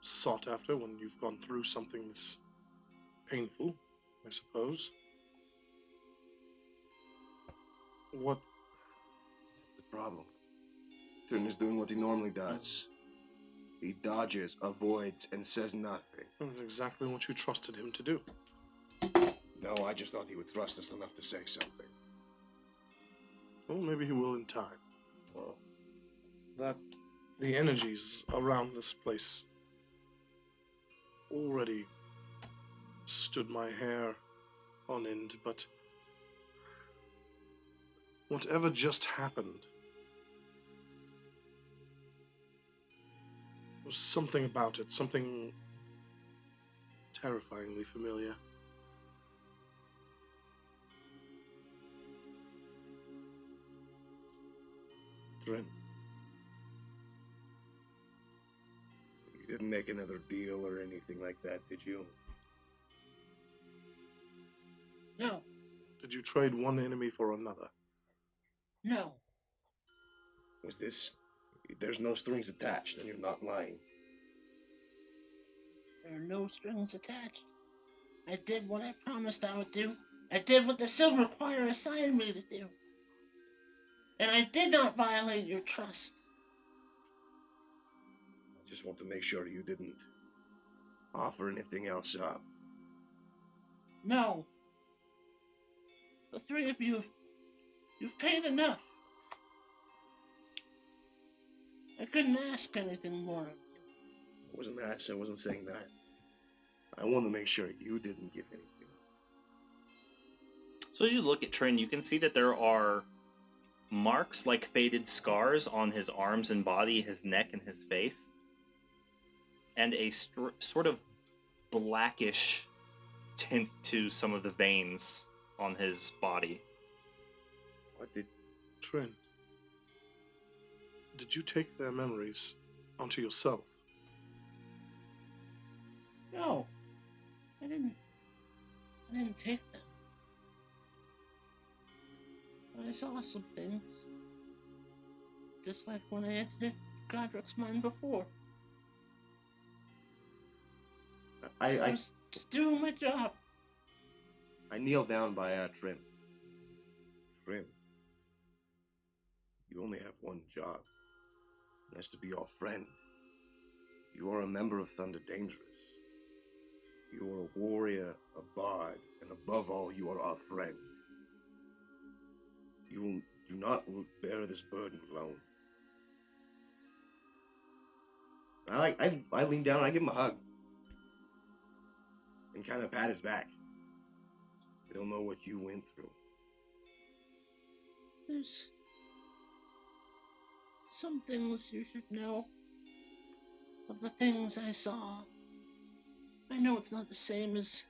sought after when you've gone through something this painful, I suppose. What? That's the problem. Trin is doing what he normally does. He dodges, avoids, and says nothing. That's exactly what you trusted him to do. No, I just thought he would trust us enough to say something. Well, maybe he will in time. Well, That the energies around this place already stood my hair on end, but whatever just happened was something about it, something terrifyingly familiar. Trin. You didn't make another deal or anything like that, did you? No. Did you trade one enemy for another? No. Was this... There's no strings attached, and you're not lying. There are no strings attached. I did what I promised I would do. I did what the Silver Choir assigned me to do. And I did not violate your trust. I just want to make sure you didn't offer anything else up. No. The three of you, you've paid enough. I couldn't ask anything more of you. I wasn't saying that. I want to make sure you didn't give anything. So as you look at Trin, you can see that there are marks like faded scars on his arms and body, his neck and his face, and a sort of blackish tint to some of the veins on his body. What did... Trin, did you take their memories onto yourself? No. I didn't take them. I saw some things. just like when I entered Godric's mine before. I I was just doing my job. kneel down by Trim. Trim, you only have one job. And that's to be our friend. You are a member of Thunder Dangerous. You are a warrior, a bard, and above all, you are our friend. You do not bear this burden alone. I lean down and I give him a hug. And kind of pat his back. They don't know what you went through. There's some things you should know. Of the things I saw. I know it's not the same as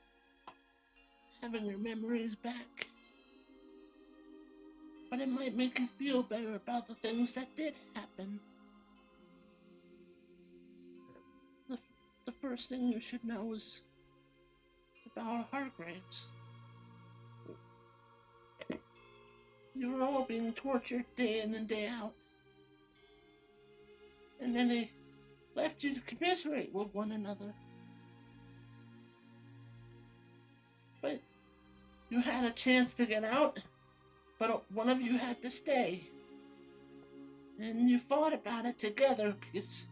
having your memories back. But it might make you feel better about the things that did happen. The first thing you should know is about Hargraves. You were all being tortured day in and day out. And then they left you to commiserate with one another. But you had a chance to get out, but one of you had to stay. And you fought about it together because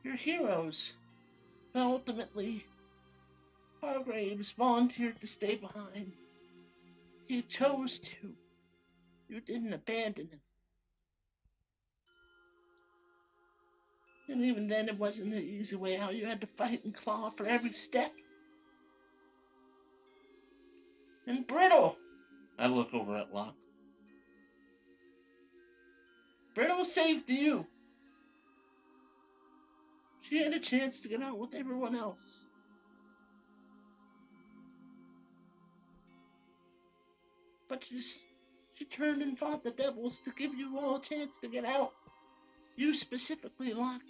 you're heroes. But ultimately, Hargraves volunteered to stay behind. He chose to. You didn't abandon him. And even then, it wasn't an easy way out. You had to fight and claw for every step. And Brittle! I look over at Locke. Brittle saved you. She had a chance to get out with everyone else. But she turned and fought the devils to give you all a chance to get out. You specifically, Locke.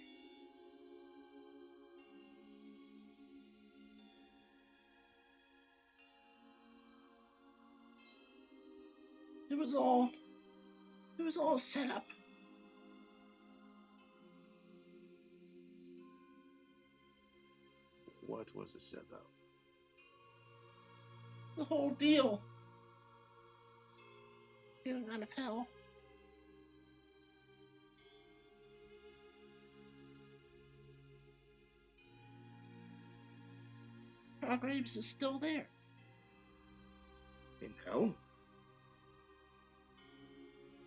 It was all set up. What was it set up? The whole deal. Getting out of hell. Hargraves is still there. In hell?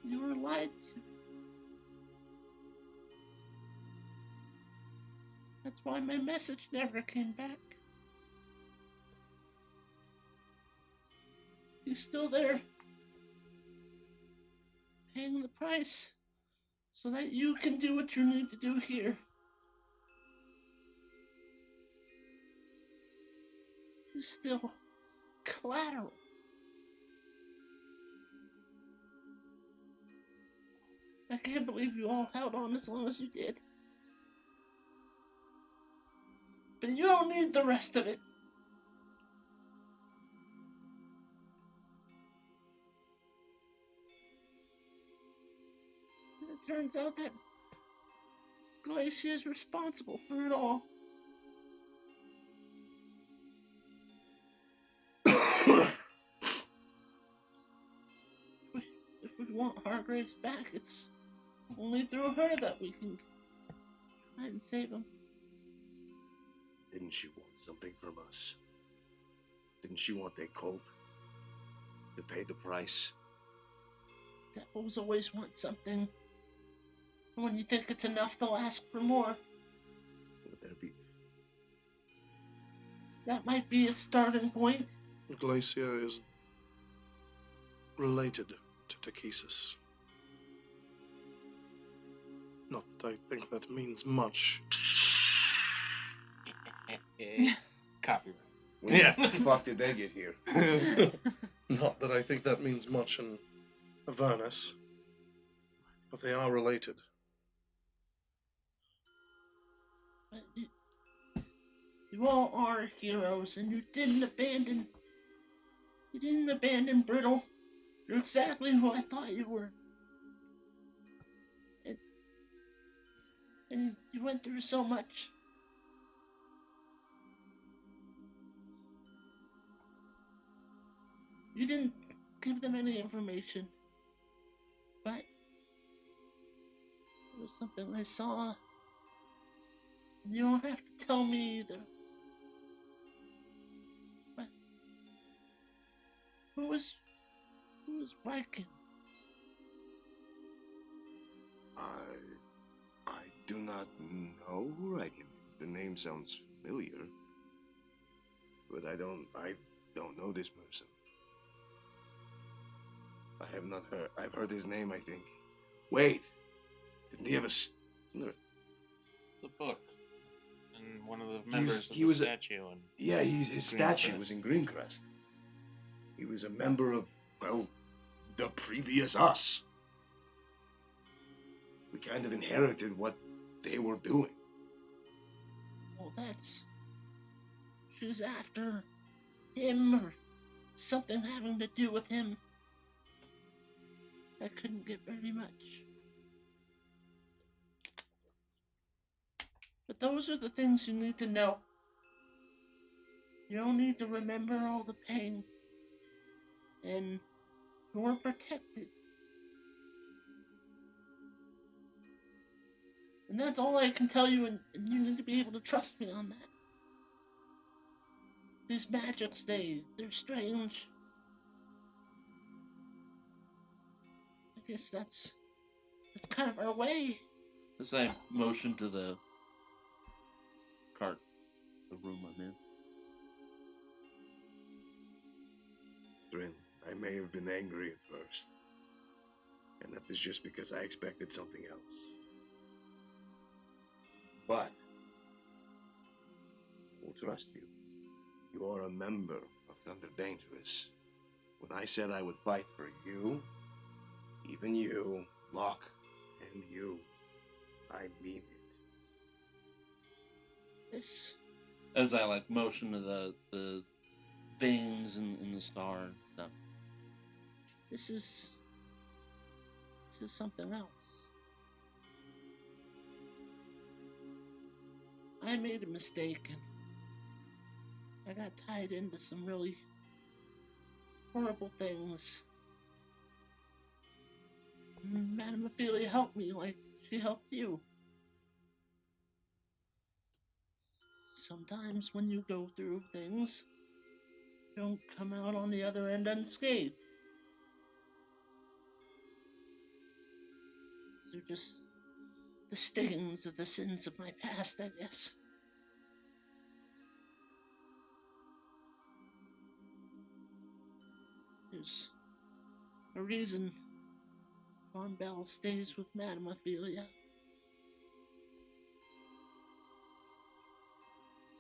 You were lied to. That's why my message never came back. He's still there. Paying the price. So that you can do what you need to do here. He's still collateral. I can't believe you all held on as long as you did. But you don't need the rest of it. And it turns out that Glacia is responsible for it all. If we want Hargraves back, it's only through her that we can try and save him. Didn't she want something from us? Didn't she want their cult to pay the price? Devils always want something. And when you think it's enough, they'll ask for more. Would there be? That might be a starting point. Glacia is related to Takesis. Not that I think that means much. Copyright. When the fuck did they get here? Not that I think that means much in Avernus, but they are related. But you all are heroes, and you didn't abandon Brittle. You're exactly who I thought you were. And you went through so much. You didn't give them any information. But it was something I saw. You don't have to tell me either. But who was Riken? I do not know who Riken is. The name sounds familiar, but I don't know this person. I have not heard. I've heard his name, I think. Wait, didn't he have a The book. And one of the members he of was the a- statue. And Yeah, his statue Greencrest. was in Greencrest. He was a member of, well, the previous us. We kind of inherited what they were doing. Well, she's after him or something having to do with him. I couldn't get very much. But those are the things you need to know. You don't need to remember all the pain. And you're protected. And that's all I can tell you, and you need to be able to trust me on that. These magics, they're strange. I guess that's kind of our way. As I motion to the cart, the room I'm in. Thrin, I may have been angry at first. And that is just because I expected something else. But I will trust you. You are a member of Thunder Dangerous. When I said I would fight for you, even you, Locke, and you, I mean it. This As I like motion to the veins in the star and stuff. This is something else. I made a mistake and I got tied into some really horrible things. Madame Ophelia helped me like she helped you. Sometimes when you go through things, you don't come out on the other end unscathed. They're just the stains of the sins of my past, I guess. There's a reason Von Bell stays with Madame Ophelia.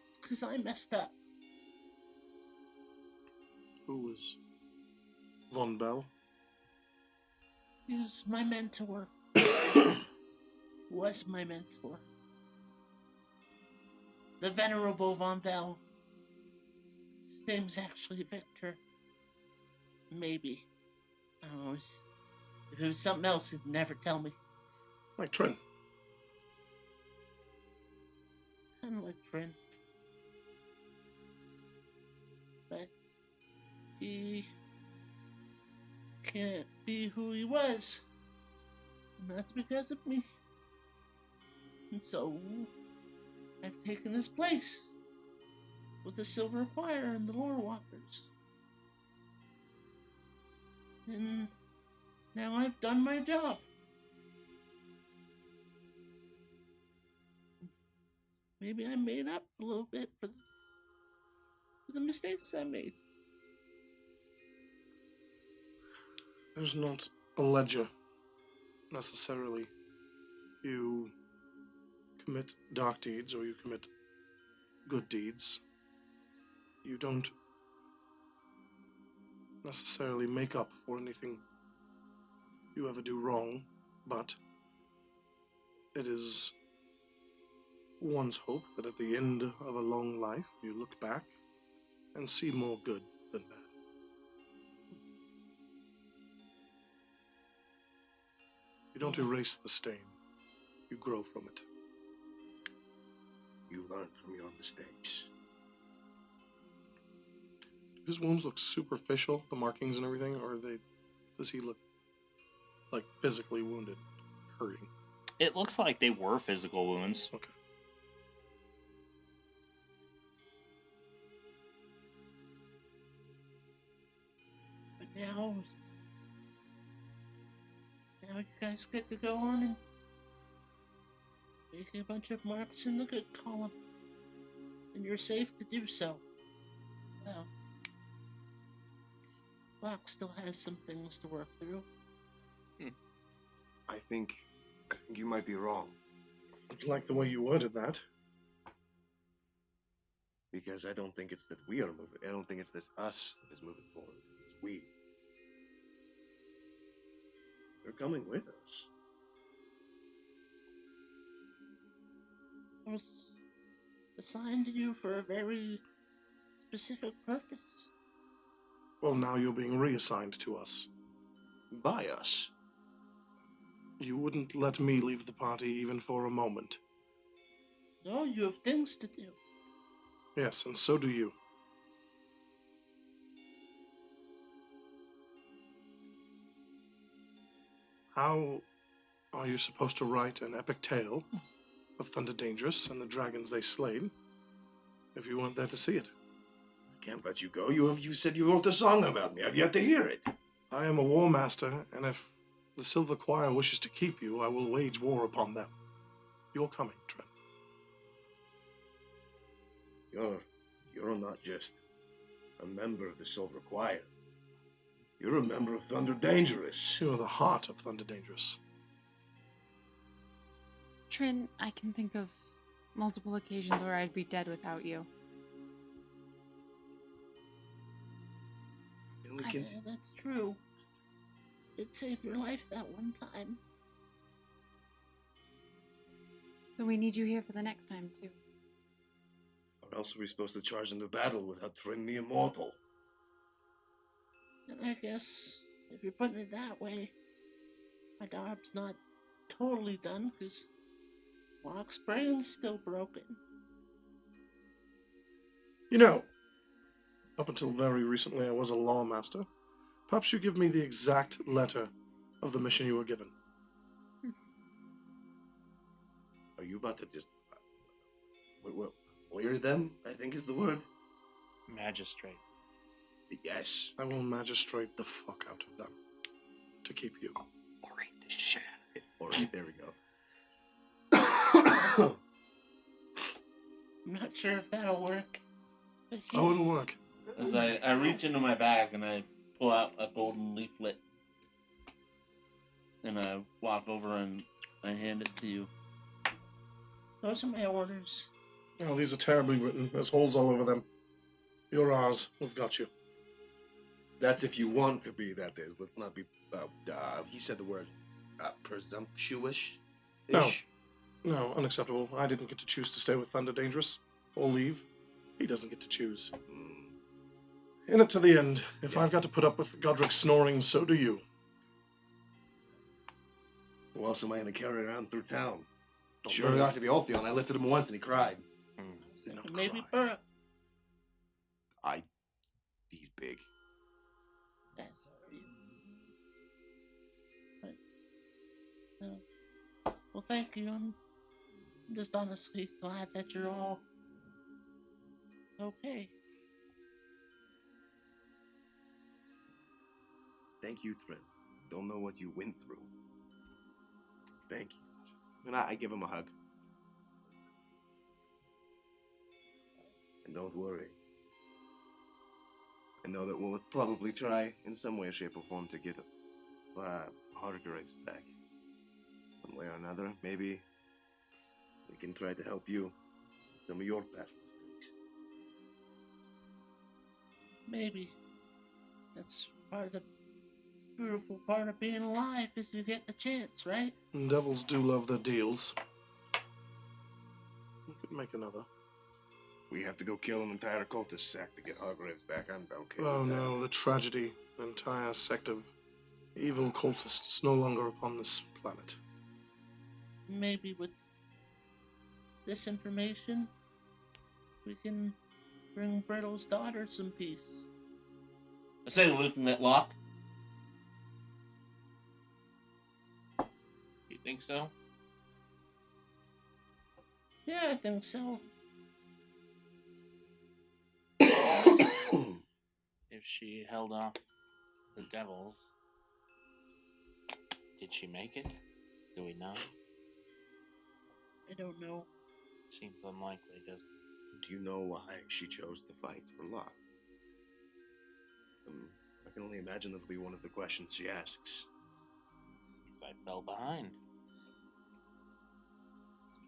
It's because I messed up. Who was Von Bell? He was my mentor. Was my mentor. The Venerable Von Bell. His name's actually Victor. Maybe. I don't know. If it was something else, he'd never tell me. Like Trin. Kind of like Trin. But he can't be who he was. And that's because of me. And so, I've taken his place with the Silver Choir and the Lore Walkers. And now I've done my job. Maybe I made up a little bit for the mistakes I made. There's not a ledger, necessarily. You commit dark deeds or you commit good deeds. You don't necessarily make up for anything you ever do wrong, but it is one's hope that at the end of a long life you look back and see more good than bad. You don't erase the stain, you grow from it. you learn from your mistakes. Do his wounds look superficial, the markings and everything, or does he look like physically wounded, hurting? It looks like they were physical wounds. Okay. But now you guys get to go on and make a bunch of marks in the good column. And you're safe to do so. Well, Locke still has some things to work through. I think you might be wrong. I like the way you worded that. Because I don't think it's that we are moving. I don't think it's this us that is moving forward. It's we. They're coming with us. I was assigned to you for a very specific purpose. Well, now you're being reassigned to us. By us. You wouldn't let me leave the party even for a moment. No, you have things to do. Yes, and so do you. How are you supposed to write an epic tale of Thunder Dangerous and the dragons they slayed if you weren't there to see it? I can't let you go. You said you wrote a song about me. I've yet to hear it. I am a war master, and if the Silver Choir wishes to keep you, I will wage war upon them. You're coming, Trent. You're not just a member of the Silver Choir. You're a member of Thunder Dangerous. You're the heart of Thunder Dangerous. Trin, I can think of multiple occasions where I'd be dead without you. And we can... That's true. It saved your life that one time. So we need you here for the next time, too. Or else are we supposed to charge into battle without Trin the Immortal? And I guess, if you're putting it that way, my job's not totally done, because Locke's brain's still broken. You know, up until very recently I was a law master. Perhaps you give me the exact letter of the mission you were given. Are you about to just... Lawyer them, I think is the word. Magistrate. Yes. I will magistrate the fuck out of them to keep you. Orate the shit out of it. Alright, there we go. I'm not sure if that'll work. But Oh, it'll work. As I reach into my bag and I pull out a golden leaflet. And I walk over and I hand it to you. those are my orders. Oh, these are terribly written. There's holes all over them. You're ours. We've got you. That's if you want to be, that is. Let's not be... he said the word presumptuous? No, unacceptable. I didn't get to choose to stay with Thunder Dangerous or leave. He doesn't get to choose. In it to the end. If I've got to put up with Godric snoring, so do you. Who else am I going to carry around through town? Don't Sure, worry. it ought to be Alfie, and I lifted him once and he cried. Don't Maybe cry. Burra. He's big. That's alright. But, no. Well, thank you. I'm just honestly glad that you're all okay. Thank you, Trin. Don't know what you went through. Thank you. And I give him a hug. And don't worry. I know that we'll probably try in some way, shape, or form to get Hargraves back. One way or another, maybe we can try to help you with some of your past mistakes. Maybe. That's part of the beautiful part of being alive is you get the chance, right? And devils do love their deals. We could make another. If we have to go kill an entire cultist sect to get Hargraves back, I'm okay Oh with that. no, the tragedy. The entire sect of evil cultists no longer upon this planet. Maybe with this information, we can bring Brittle's daughter some peace. I say, looking at Locke. You think so? Yeah, I think so. If she held off the devils, did she make it? Do we know? I don't know. It seems unlikely, doesn't it? Do you know why she chose to fight for Locke? I can only imagine that'll be one of the questions she asks. Because I fell behind.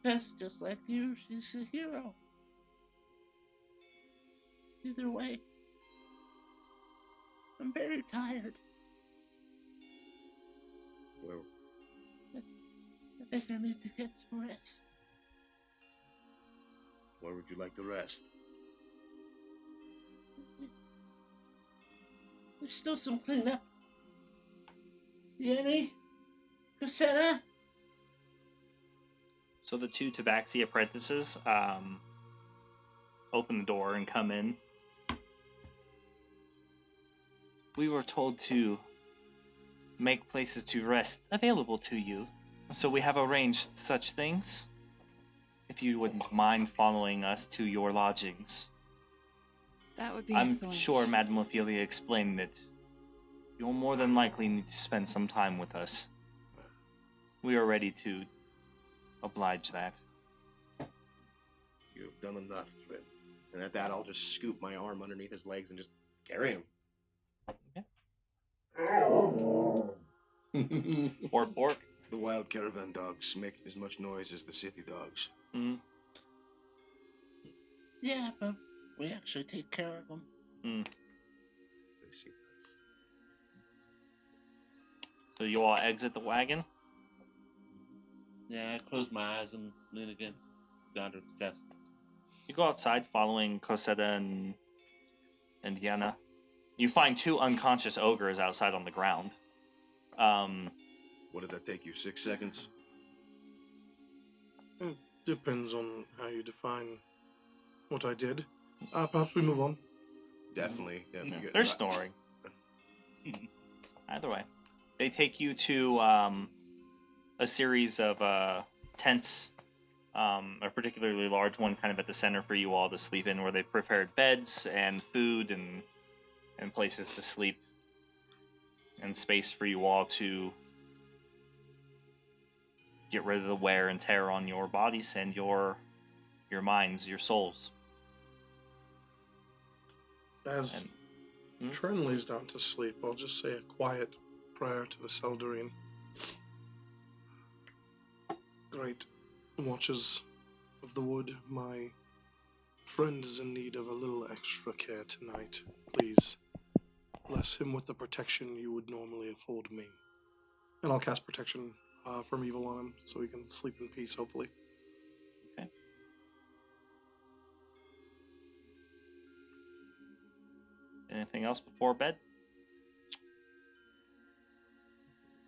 Because just like you, she's a hero. Either way, I'm very tired. Well, I think I need to get some rest. where would you like to rest? There's still some cleanup. Yenny? Cosetta? So the two Tabaxi apprentices open the door and come in. We were told to make places to rest available to you, so we have arranged such things. If you wouldn't mind following us to your lodgings. That would be I'm excellent. sure Madame Ophelia explained that you'll more than likely need to spend some time with us. We are ready to oblige that. You've done enough, Trin. And at that, I'll just scoop my arm underneath his legs and just carry him. Bork, bork. The wild caravan dogs make as much noise as the city dogs. Mm. Yeah, but we actually take care of them. Mm. They seem nice. So you all exit the wagon? Yeah, I close my eyes and lean against Gondor's chest. You go outside following Cosetta and Diana. You find two unconscious ogres outside on the ground. What did that take you, 6 seconds? It depends on how you define what I did. Perhaps we move on. Definitely. Yeah, Yeah, you get- they're snoring. Either way. They take you to a series of tents, a particularly large one kind of at the center for you all to sleep in, where they prepared beds and food and places to sleep and space for you all to get rid of the wear and tear on your bodies and your minds, your souls. As And Trin lays down to sleep, I'll just say a quiet prayer to the Seldarine. Great watchers of the wood, my friend is in need of a little extra care tonight. Please bless him with the protection you would normally afford me. And I'll cast protection from evil on him so he can sleep in peace, hopefully. Okay. Anything else before bed?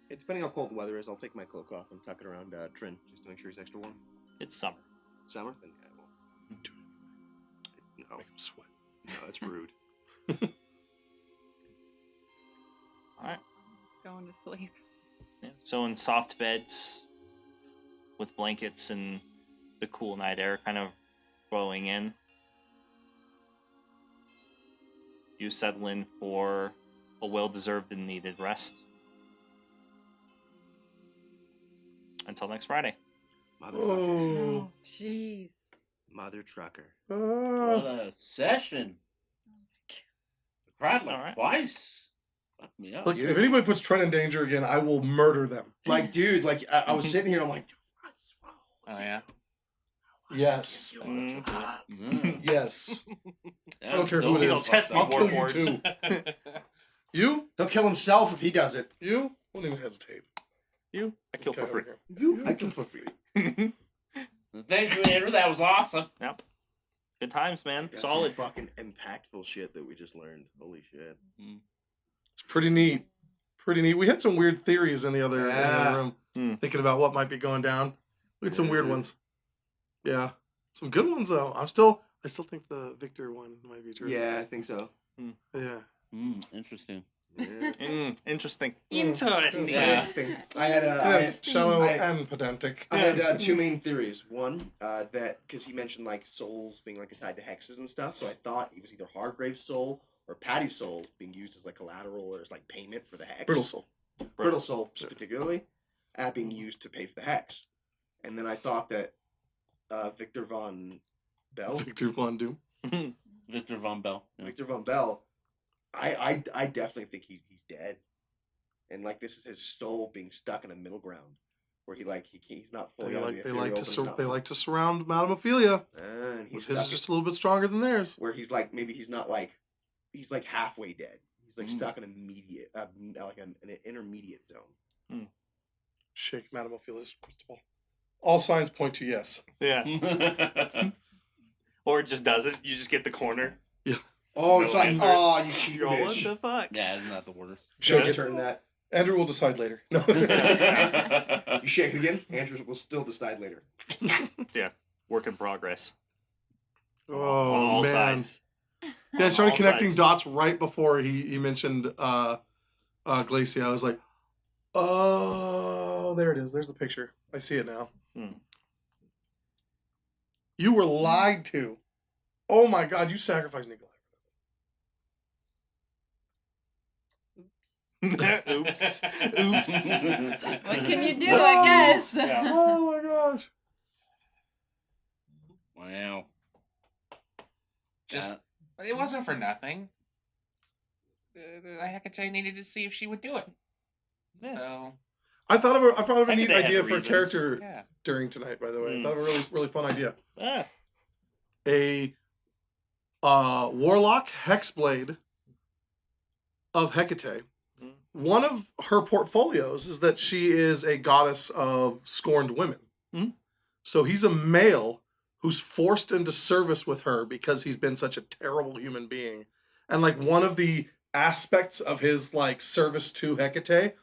Hey, depending how cold the weather is, I'll take my cloak off and tuck it around Trin, just to make sure he's extra warm. It's summer. Summer? Then yeah, I won't do it anyway. No, Make him sweat. no, that's rude. Alright. Going to sleep. Yeah. So in soft beds with blankets and the cool night air kind of blowing in, you settle in for a well-deserved and needed rest. Until next Friday. Motherfucker. Oh, jeez. Mother trucker. What a session. I cried like Alright. twice. Fuck me up. Look, if anybody puts Trin in danger again, I will murder them. Like, dude, like, I was sitting here and I'm like, Oh, yeah? Yes. Mm. Yes. Yeah, I don't care still who it He'll is. test me, I'll kill you warlords. too. You? he'll kill himself if he does it. You? Won't even hesitate. You? I kill This for guy free. over here. You, I kill for free. Thank you, Andrew. That was awesome. Yep. Good times, man. That's Solid. some fucking impactful shit that we just learned. Holy shit. It's pretty neat. Pretty neat. We had some weird theories in the other room, thinking about what might be going down. We had some weird ones. Yeah, some good ones though. I still think the Victor one might be true. Yeah, I think so. Yeah. Interesting. Yeah. Interesting. Interesting. Interesting. I had Yes, shallow I- and pedantic. I had two main theories. One, that because he mentioned like souls being like tied to hexes and stuff, so I thought it was either Hargrave's soul or Patty's soul being used as like collateral or as like payment for the hex. Brittle soul. Brittle soul particularly, being used to pay for the hex. And then I thought that Victor Von Bell, Victor Von Doom. Victor Von Bell. Yeah. Victor Von Bell, I definitely think he's dead, and like this is his soul being stuck in a middle ground where he's not fully. They like to surround Madame Ophelia. And His is just a little bit stronger than theirs. where he's like maybe he's not like he's like halfway dead. He's like stuck in a mediate like an intermediate zone. Shake Madame Ophelia's crystal ball. All signs point to yes. Yeah. Or it just doesn't. You just get the corner. Oh, No it's like answers. oh, you cheating You're all, what bitch. the fuck? Yeah, isn't that the worst? Shake it, turn that. Andrew will decide later. No. You shake it again. Andrew will still decide later. Yeah. Work in progress. Oh, All man. sides. Yeah, I started All connecting sides. dots right before he mentioned Glacia. I was like, oh, there it is. There's the picture. I see it now. You were lied to. Oh my God, you sacrificed Nikolai. Oops. Oops. What can you do, I guess? Oh my gosh. Wow. Just, it wasn't for nothing. The Hecate needed to see if she would do it. Yeah. So, I thought of a Hecate neat had idea the for a reasons. character yeah. during tonight, by the way. I thought of a really, really fun idea. Ah. A warlock hexblade of Hecate. One of her portfolios is that she is a goddess of scorned women. So he's a male who's forced into service with her because he's been such a terrible human being. And like one of the aspects of his like service to Hecate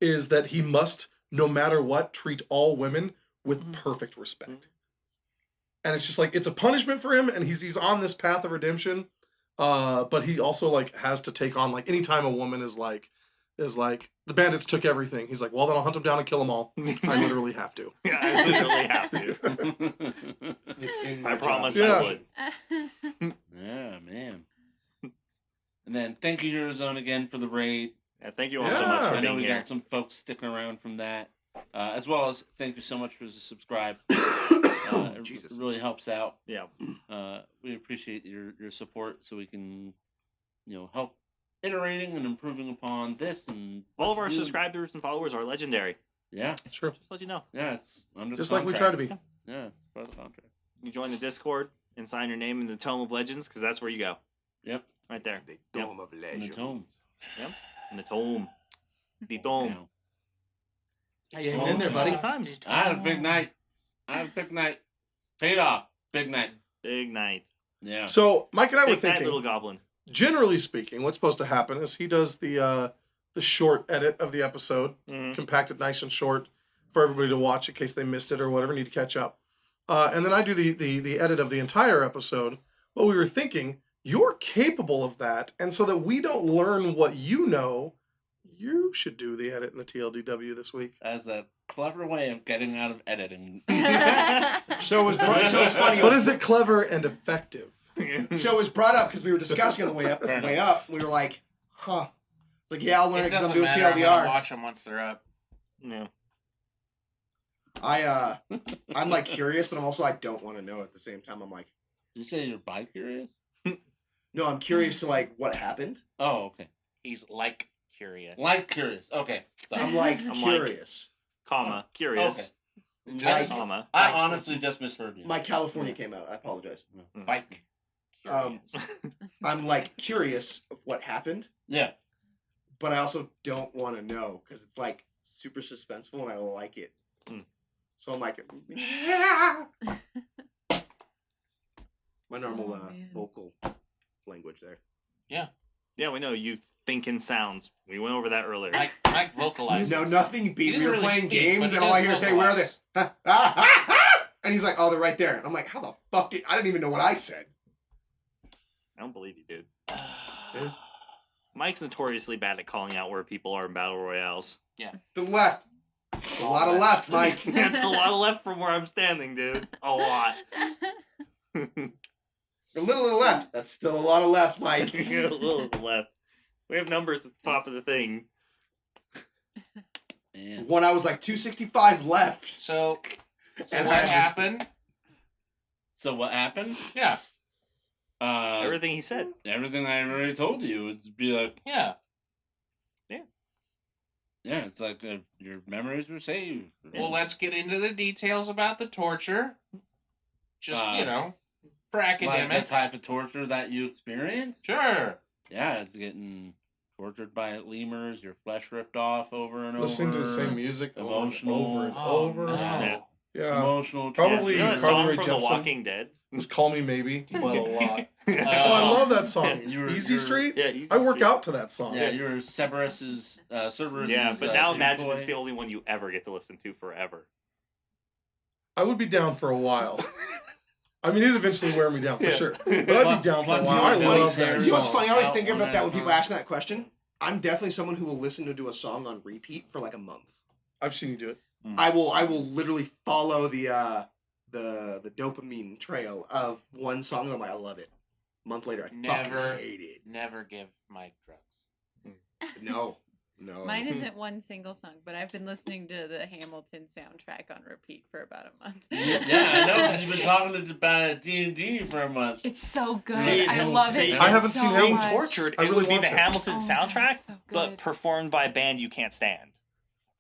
is that he must, no matter what, treat all women with perfect respect. And it's just like it's a punishment for him, and he's on this path of redemption. But he also like has to take on like anytime a woman is like the bandits took everything. He's like, well then I'll hunt them down and kill them all. I literally have to. Yeah, I literally have to. It's in I my promise job. Yeah. I would. Yeah, man. And then thank you, Eurozone, again for the raid. Yeah, thank you all so much Yeah. for I know being we here. got some folks sticking around from that. As well as thank you so much for the subscribe. It Jesus. really helps out. Yeah. We appreciate your support so we can, help iterating and improving upon this and All of our you- subscribers and followers are legendary. Yeah, Sure. Just to let you know. yeah, it's under Just the like we try to contract. be. Yeah, it's part of the contract. You join the Discord and sign your name in the Tome of Legends, because that's where you go. Yep. Right there. The Yep. Dome of In the Legends. tome. In the Tome. The Tome. Now. How you hanging in there, buddy? Good times. I had a big night. Paid off. Big night. Big night. Yeah. So Mike and I were Big night, thinking, little goblin. generally speaking, what's supposed to happen is he does the short edit of the episode, compacted nice and short for everybody to watch in case they missed it or whatever, need to catch up. And then I do the edit of the entire episode. But we were thinking, you're capable of that, and so that we don't learn what you know, you should do the edit in the TLDW this week. As a clever way of getting out of editing. So it was funny. But is it clever and effective? So it was brought up because we were discussing on the way up. Fair We were like, huh. It's like, yeah, I'll learn It it because I'm doesn't doing matter. I'm gonna TLDR. watch them once they're up. Yeah. I'm like curious, but I don't want to know at the same time. I'm like, Did you say you're bi-curious? no, I'm curious to like what happened. Oh, okay. He's like curious. Like curious. Okay. Sorry. I'm like I'm curious. Comma. Curious. Like, Comma. I honestly just misheard you. my California came out. I apologize. Bike. Curious. I'm like curious of what happened, Yeah. but I also don't want to know because it's like super suspenseful and I like it. So I'm like, my normal man. vocal language there. Yeah, we know you think in sounds. We went over that earlier. Mike vocalizes. No, nothing He beat. doesn't We were really playing speak, games but he and all I does hear is, hey, where are they? vocalize. And he's like, oh, they're right there. And I'm like, how the fuck did I didn't even know what I said. don't believe you, dude. Mike's notoriously bad at calling out where people are in battle royales. The left. A lot of left, Mike. That's a lot of left from where I'm standing, dude. A lot. A little to the left. That's still a lot of left, Mike. A little to the left. We have numbers at the top of the thing. Man. When I was like 265 left. So And what I just- happened? So what happened? Yeah. Everything he said. Everything I already told you. It'd be like, Yeah. yeah, it's like your memories were saved. Well, let's get into the details about the torture. Just, for like academics. the type of torture that you experienced. Sure. Yeah, it's getting tortured by lemurs, your flesh ripped off over and Listening over. to the same music Emotional. over and Oh, over. no. Yeah. Yeah. Emotional. Probably- You know that Carly song Rae from Jepsen? The Walking Dead? It was Call Me Maybe. Well, a lot. Uh, Oh, I love that song. You're- Easy you're- Street? Yeah, Easy I work Street. out to that song. Yeah, you're Cerberus's. Yeah, but now street imagine boy. it's the only one you ever get to listen to forever. I would be down for a while. I mean, it'd eventually wear me down for Yeah. sure. But I'd be down for a But while. you know I what's funny? love that You know what's song. funny? I always Out think on about that that when people song. ask me that question. I'm definitely someone who will listen to a song on repeat for like a month. I've seen you do it. I will literally follow the dopamine trail of one song and I'm like, I love it. A month later, I Never. fucking hate it. Never give Mike drugs. No. Mine isn't one single song, but I've been listening to the Hamilton soundtrack on repeat for about a month. Yeah, I know, because you've been talking about D&D for a month. It's so good. See, I love it. I haven't so seen Being Hamilton. much. tortured, I it really would be want the to. Hamilton Oh, soundtrack, it's so but good. performed by a band you can't stand.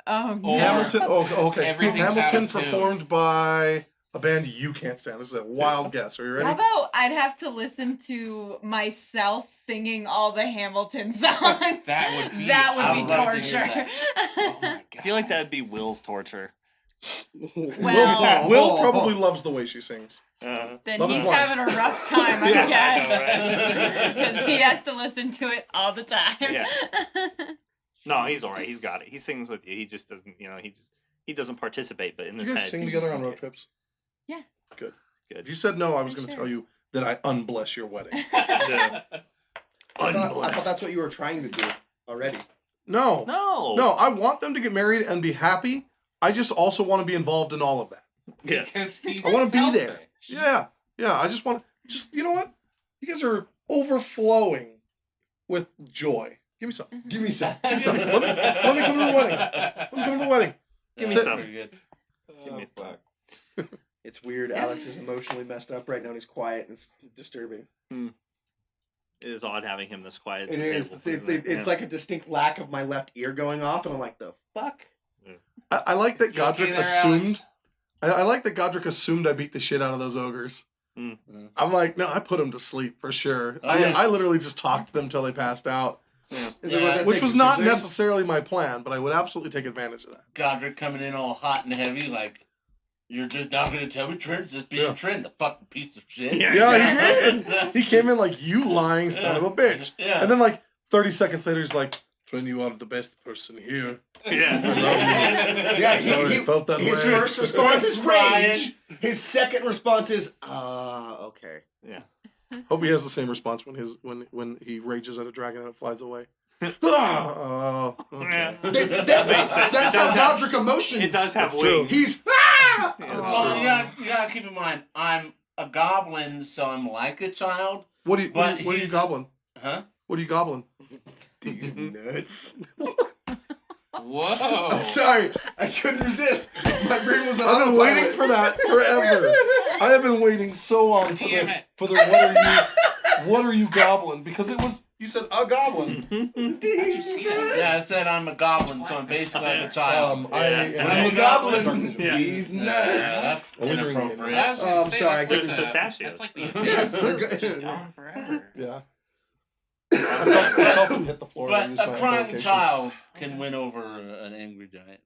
Oh, no. Or- Hamilton. Oh, okay. Everything's Hamilton out of tune. performed by a band you can't stand. This is a wild guess. Are you ready? How about I'd have to listen to myself singing all the Hamilton songs? That would be- That I would would be like to hear torture. Oh my god. I feel like that'd be Will's torture. Well- Will probably loves the way she sings. Uh, Then Love is he's blind. having a rough time, I Yeah, I guess. know, Because he has to listen to it all the time. Yeah. no, he's all right. He's got it. He sings with you. He just doesn't. He doesn't participate. But in Did this you guys head, sing he's together just on road like, trips? Yeah. Good. Good. If you said no, I was For going to sure. tell you that I unbless your wedding. Yeah. I thought Unblessed. that's what you were trying to do already. No. No. No, I want them to get married and be happy. I just also want to be involved in all of that. Yes. Because he's I wanna be there. selfish. Yeah. Yeah. I just want to, you know what? You guys are overflowing with joy. Give me some. Give me some. Give me some. Let me come to the wedding. Let me come to the wedding. Give me That's it. some. Pretty good. Give me some. It's weird. Alex is emotionally messed up right now and he's quiet and it's disturbing. It is odd having him this quiet. It at the is. table, It's isn't it? it's like a distinct lack of my left ear going off and I'm like, the fuck? I like that You okay Godric there, assumed. Alex? I like that Godric assumed I beat the shit out of those ogres. Mm. I'm like, no, I put them to sleep for sure. Oh, yeah. I literally just talked to them till they passed out, Is Yeah. it what that which thing was is, not is it? necessarily my plan, but I would absolutely take advantage of that. Godric coming in all hot and heavy, like, you're just not going to tell me Trent's just being Yeah. Trent, the fucking piece of shit. Yeah, Yeah, he did. He came in like, you lying son of a bitch. Yeah. And then like 30 seconds later, he's like, Trent, you are the best person here. Yeah. Yeah, Sorry, I felt that his way. first response is Brian. rage. His second response is, okay. Yeah. Hope he has the same response when he rages at a dragon and it flies away. Oh, okay. Yeah. That makes sense. That's It does how have- Godric emotions. It does have That's true. wings. He's Yeah, that's Well, true. you gotta keep in mind, I'm a goblin, so I'm like a child. What are you But what are you he's- gobbling? Huh? What are you gobbling? These nuts. Whoa. I'm sorry, I couldn't resist. My brain was on I've been autopilot. waiting for that forever. I have been waiting so long for Damn it. what are you goblin? Because it was you said a goblin. How'd you see that? Yeah, I said I'm a goblin, so I'm basically like a child. I Yeah. I'm a goblin. Yeah. These Yeah, nuts. that's Only during the inappropriate. I was gonna Oh, I'm say, sorry, that's I like couldn't- Pistachios. That's like the Yes, they're good. It's just gone forever. Yeah. I felt him hit the floor. and I But used a my crying invocation. child can win over an angry giant.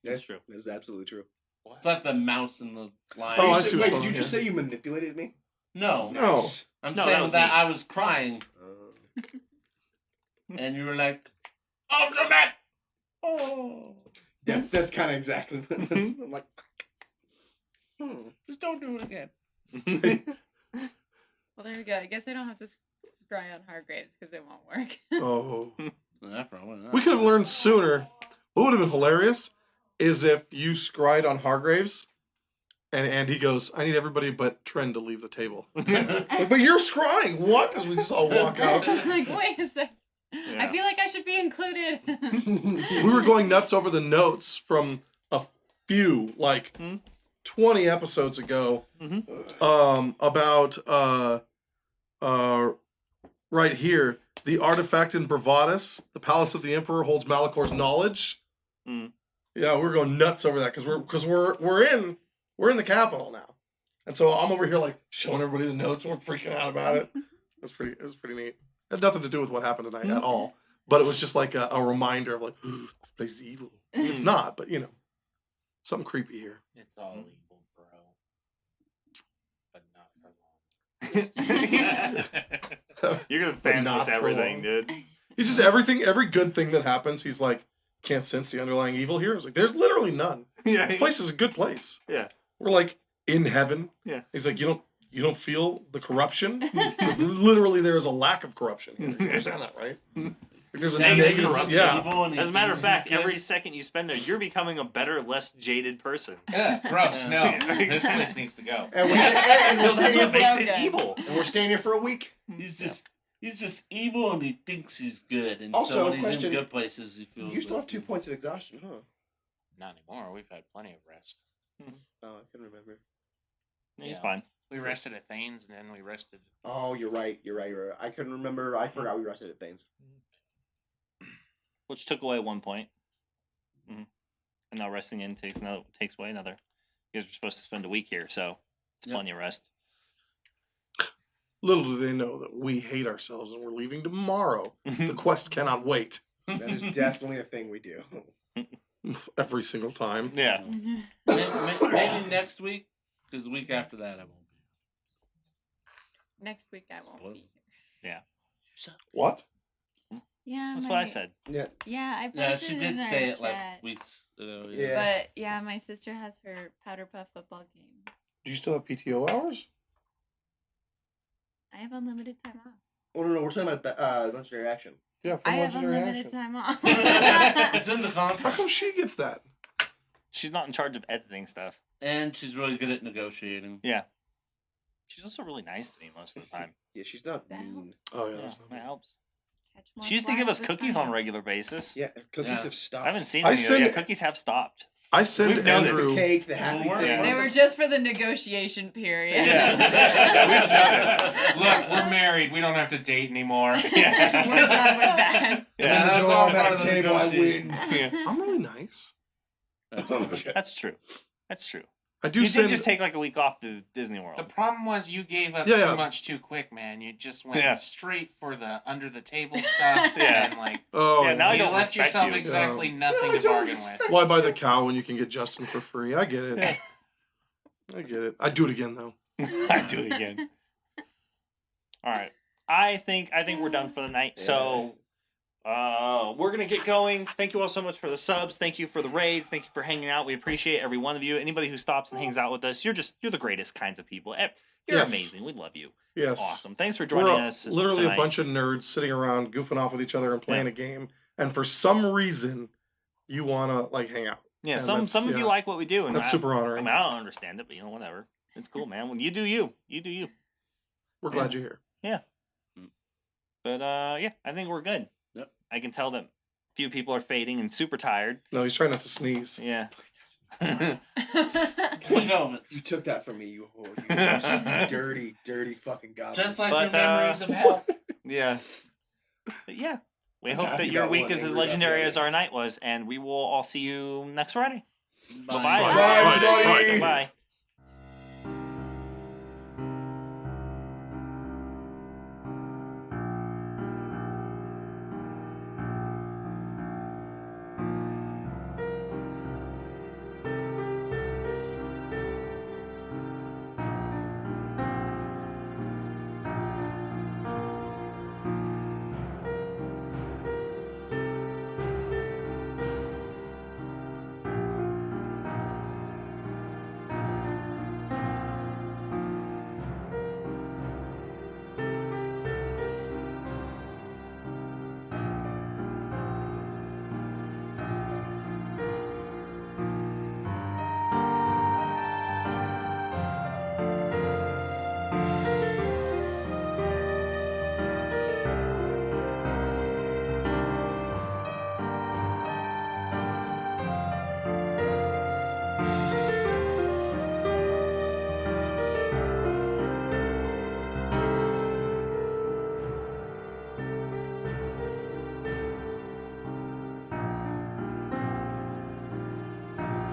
That's true. That is absolutely true. It's like the mouse and the lion. Oh, I You see said- what's wait, going did you on just here. say you manipulated me? No, No. I'm No, that saying was that me. I was crying, and you were like, "Ultimate!" Oh, That's kind of exactly. I'm like, just don't do it again. Well, there we go. I guess I don't have to scry on Hargraves because it won't work. Oh. Probably not. We could have learned sooner. What would have been hilarious is if you scried on Hargraves and Andy goes, I need everybody but Tren to leave the table. Like, but you're scrying. What? As we just all walk out. Like, wait a sec. Yeah. I feel like I should be included. We were going nuts over the notes from a few, like 20 episodes ago, about right here, the artifact in Bravadus, the Palace of the Emperor holds Malicor's knowledge. Yeah, we're going nuts over that because we're in the capital now, and so I'm over here like showing everybody the notes and we're freaking out about it. It was pretty neat. It had nothing to do with what happened tonight at all, but it was just like a reminder of like, this place is evil. It's not, but something creepy here. It's all evil, bro. But not for long. You're gonna But fan not this for everything, long. dude. He's just every good thing that happens. He's like, can't sense the underlying evil here. It's like there's literally none. Yeah. This place is a good place. Yeah. We're like in heaven. Yeah. He's like, you don't feel the corruption? Literally, there is a lack of corruption. You understand that, right? There's a negative corruption. yeah. As a matter of fact, every second you spend there, you're becoming a better, less jaded person. Gross. No, this place needs to go. And we're, That's staying what makes it Okay. evil. and we're staying here for a week. He's just evil and he thinks he's good. And Also, so when he's question, in good places, he feels You still have like 2 points of exhaustion, huh? Not anymore. We've had plenty of rest. Oh, I can remember. He's Yeah. fine. We rested at Thanes, and then we rested. Oh, you're right. I couldn't remember. I forgot we rested at things. Which took away 1 point. And now resting in takes away another. You guys were supposed to spend a week here, so it's plenty of rest. Little do they know that we hate ourselves and we're leaving tomorrow. The quest cannot wait. That is definitely a thing we do. Every single time. Yeah. maybe next week, because the week after that I won't be. Next week I won't be here. What? Yeah, That's what I said. Yeah. Yeah, I posted Yeah, she it did in our say it chat. like weeks ago. Yeah. But yeah, my sister has her powder puff football game. Do you still have PTO hours? I have unlimited time off. Oh no, we're talking about legendary action. Yeah, I from have Legendary unlimited Action. time off. It's in the How contract. come she gets that? She's not in charge of editing stuff. And she's really good at negotiating. Yeah. She's also really nice to me most of the time. Yeah, she's not That mean. Oh yeah, Yeah, that's not that bad. helps. Catch more She used to give us flies with cookies on a honey. regular basis. Yeah, cookies Yeah. have stopped. I haven't seen I any. send- Yeah, cookies have stopped. I send We've noticed. Andrew. The cake, the happy Well, thing. They were just for the negotiation period. Look, we're married. We don't have to date anymore. We're done with that. I'm in that's the door, all I'm part at of the the table, I win. negotiation. I'm really nice. That's That's true. That's true. I do You send. did just take like a week off to Disney World. The problem was you gave up Yeah, yeah. too much too quick, man. You just went Yeah. straight for the under the table stuff. Yeah. And like Oh, Yeah, now I you don't left respect yourself you. exactly Yeah. nothing Yeah, I to don't bargain respect with. Why buy the cow when you can get Justin for free? I get it. Yeah. I get it. I'd do it again though. I do it again. All right. I think we're done for the night. So we're gonna get going. Thank you all so much for the subs. Thank you for the raids. Thank you for hanging out. We appreciate every one of you. Anybody who stops and hangs out with us, you're the greatest kinds of people. You're Yes. amazing. We love you. Yes. It's awesome. Thanks for We're joining us. literally tonight. a bunch of nerds sitting around goofing off with each other and playing a game. And for some reason, you wanna like hang out. Yeah, And some that's- of you yeah. like what we do, and That's super I honoring. mean, I don't understand it, but whatever. It's cool, man. When you do you, you do you. We're glad you're here. But yeah, I think we're good. Yep. I can tell that few people are fading and super tired. No, he's trying not to sneeze. Yeah. You took that from me, you whore. You dirty, dirty fucking goblin. Just like But, your memories of hell. Yeah. But yeah. We I'm hope happy that your about week one, is as angry about the legendary other. as our night was, and we will all see you next Friday. Bye. Bye-bye. Bye, Friday. everybody. Bye.